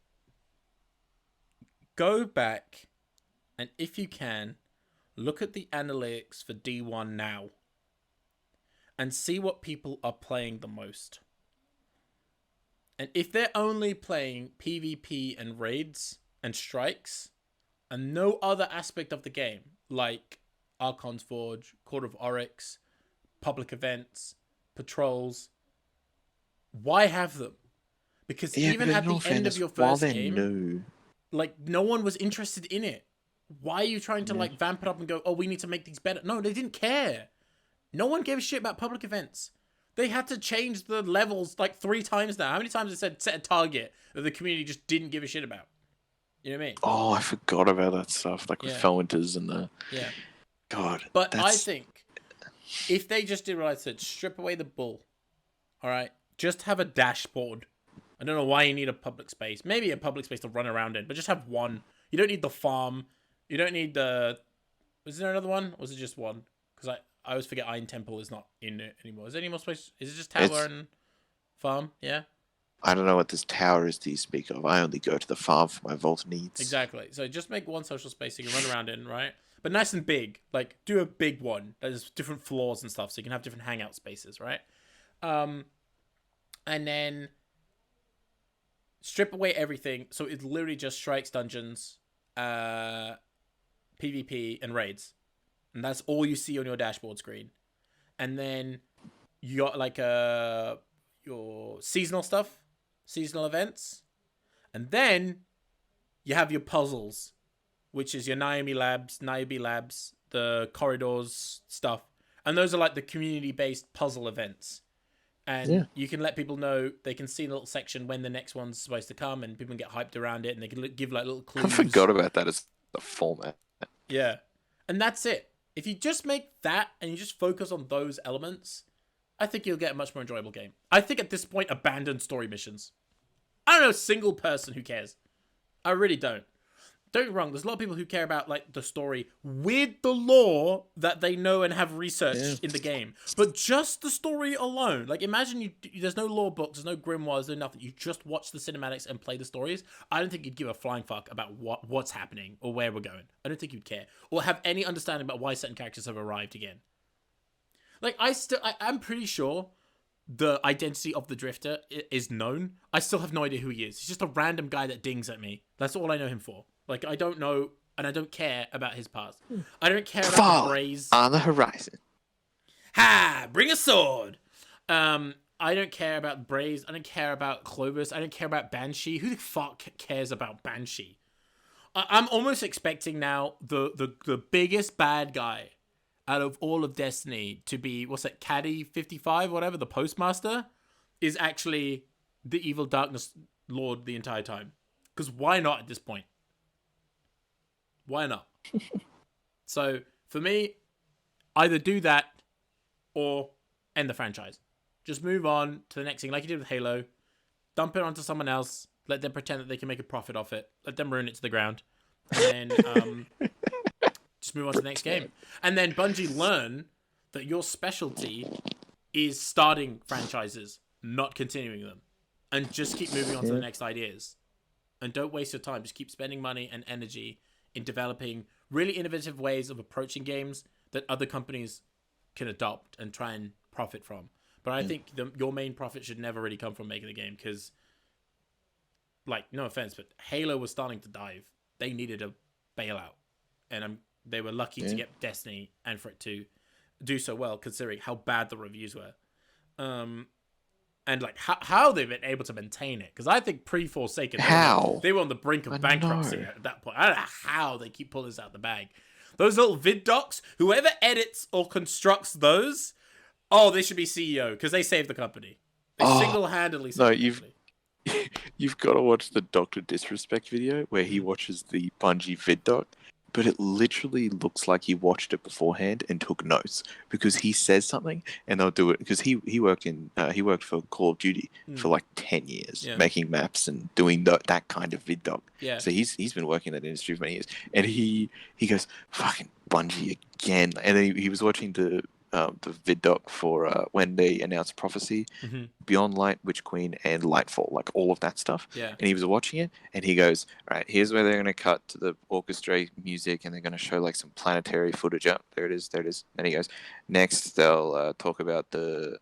[SPEAKER 1] go back and if you can, look at the analytics for D1 now and see what people are playing the most. And if they're only playing PvP and raids and strikes and no other aspect of the game, like Archon's Forge, Court of Oryx, public events, patrols, why have them? Because even at the end of your first game, like, no one was interested in it. Why are you trying to, like, vamp it up and go, oh, we need to make these better? No, they didn't care. No one gave a shit about public events. They had to change the levels, like, 3 times now. How many times it said set a target that the community just didn't give a shit about? You know what I mean?
[SPEAKER 2] Oh, I forgot about that stuff, like with Felwinters and the...
[SPEAKER 1] Yeah.
[SPEAKER 2] God.
[SPEAKER 1] But I think if they just did what I said, strip away the bull, all right? Just have a dashboard. I don't know why you need a public space. Maybe a public space to run around in, but just have one. You don't need the farm. You don't need the... Was there another one? Or was it just one? Because I always forget Iron Temple is not in it anymore. Is there any more space? Is it just tower and farm? Yeah?
[SPEAKER 2] I don't know what this tower is that you speak of. I only go to the farm for my vault needs.
[SPEAKER 1] Exactly. So just make one social space you can run around in, right? But nice and big. Like, do a big one. There's different floors and stuff, so you can have different hangout spaces, right? And then strip away everything. So it's literally just strikes, dungeons, PvP, and raids. And that's all you see on your dashboard screen. And then you got like your seasonal stuff, seasonal events. And then you have your puzzles, which is your Niobe Labs, the corridors stuff. And those are like the community-based puzzle events. And you can let people know, they can see in a little section when the next one's supposed to come, and people can get hyped around it, and they can give like little clues.
[SPEAKER 2] I forgot about that as the format.
[SPEAKER 1] Yeah. And that's it. If you just make that and you just focus on those elements, I think you'll get a much more enjoyable game. I think at this point, abandon story missions. I don't know a single person who cares. I really don't. don't get me wrong, there's a lot of people who care about like the story with the lore that they know and have researched in the game. But just the story alone, like imagine there's no lore books, there's no grimoires, there's nothing. You just watch the cinematics and play the stories. I don't think you'd give a flying fuck about what's happening or where we're going. I don't think you'd care or have any understanding about why certain characters have arrived again. Like I'm pretty sure the identity of the Drifter is known. I still have no idea who he is. He's just a random guy that dings at me. That's all I know him for. Like, I don't know, and I don't care about his past. I don't care about the Braze.
[SPEAKER 2] On the horizon.
[SPEAKER 1] Ha! Bring a sword! I don't care about Braze. I don't care about Clovis. I don't care about Banshee. Who the fuck cares about Banshee? I'm almost expecting now the biggest bad guy out of all of Destiny to be, what's that, Caddy 55, whatever, the Postmaster, is actually the evil Darkness Lord the entire time. Because why not at this point? Why not? So, for me, either do that or end the franchise. Just move on to the next thing, like you did with Halo. Dump it onto someone else. Let them pretend that they can make a profit off it. Let them ruin it to the ground. And then just move on to the next game. And then Bungie learn that your specialty is starting franchises, not continuing them. And just keep moving on to the next ideas. And don't waste your time. Just keep spending money and energy in developing really innovative ways of approaching games that other companies can adopt and try and profit from. But I think your main profit should never really come from making the game because, like, no offense, but Halo was starting to dive. They needed a bailout. And they were lucky to get Destiny and for it to do so well, considering how bad the reviews were. And like how they've been able to maintain it, because I think pre-Forsaken, they were on the brink of bankruptcy at that point. I don't know how they keep pulling this out the bag. Those little vid docs, whoever edits or constructs those, they should be CEO because they saved the company. They single-handedly saved the company.
[SPEAKER 2] You've got to watch the Dr. Disrespect video where he watches the Bungie vid doc. But it literally looks like he watched it beforehand and took notes because he says something and they'll do it because he worked for Call of Duty for like 10 years making maps and doing that kind of vid doc.
[SPEAKER 1] Yeah.
[SPEAKER 2] So he's been working in that industry for many years and he goes fucking Bungie again, and then he was watching the vid doc for when they announced Prophecy, Beyond Light, Witch Queen, and Lightfall, like all of that stuff.
[SPEAKER 1] Yeah.
[SPEAKER 2] And he was watching it, and he goes, "All right, here's where they're going to cut to the orchestra music, and they're going to show like some planetary footage. Up there it is. And he goes, next they'll talk about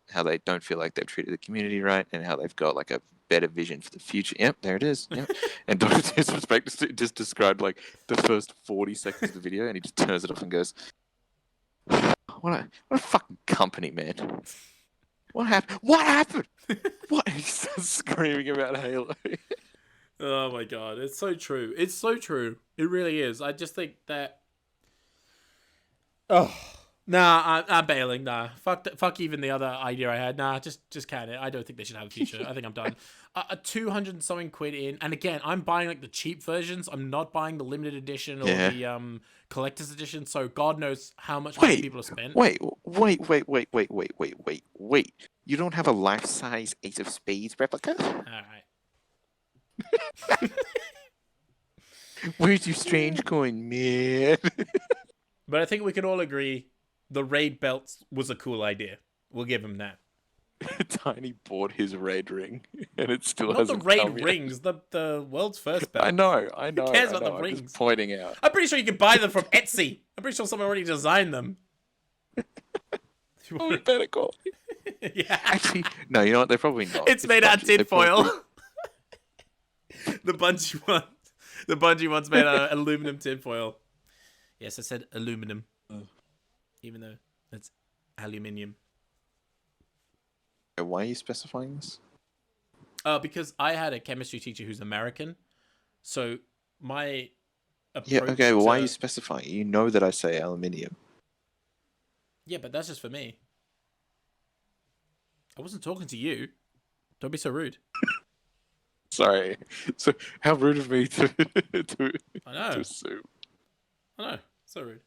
[SPEAKER 2] how they don't feel like they've treated the community right, and how they've got like a better vision for the future. Yep, there it is. Yep." And Dr. Disrespect just described like the first 40 seconds of the video, and he just turns it off and goes, What a fucking company, man. What happened? What? He starts screaming about Halo.
[SPEAKER 1] Oh my god, it's so true. It's so true. It really is. I just think that... I'm bailing. Nah, fuck even the other idea I had. Nah, just count it. I don't think they should have a future. I think I'm done. 200 and something quid in, and again, I'm buying like the cheap versions. I'm not buying the limited edition or the collector's edition. So God knows how much money people have spent.
[SPEAKER 2] Wait. You don't have a life-size Ace of Spades replica?
[SPEAKER 1] All right.
[SPEAKER 2] Where's your strange coin, man?
[SPEAKER 1] But I think we can all agree the raid belts was a cool idea. We'll give him that.
[SPEAKER 2] Tiny bought his raid ring, and it still
[SPEAKER 1] not
[SPEAKER 2] hasn't
[SPEAKER 1] the raid
[SPEAKER 2] come
[SPEAKER 1] rings, the world's first belt.
[SPEAKER 2] I know.
[SPEAKER 1] Who cares about the rings?
[SPEAKER 2] I'm just pointing out.
[SPEAKER 1] I'm pretty sure you can buy them from Etsy. I'm pretty sure someone already designed them.
[SPEAKER 2] Pinnacle.
[SPEAKER 1] Yeah.
[SPEAKER 2] Actually, no, you know what? They're probably not.
[SPEAKER 1] It's made out of tinfoil. The Bungie one's made out of aluminum tinfoil. Yes, I said aluminum. Even though it's aluminium.
[SPEAKER 2] Why are you specifying this?
[SPEAKER 1] Because I had a chemistry teacher who's American. So my approach...
[SPEAKER 2] Yeah, okay, well, why are you specifying? You know that I say aluminium.
[SPEAKER 1] Yeah, but that's just for me. I wasn't talking to you. Don't be so rude.
[SPEAKER 2] Sorry. So how rude of me to
[SPEAKER 1] I know.
[SPEAKER 2] to assume.
[SPEAKER 1] I know. So rude.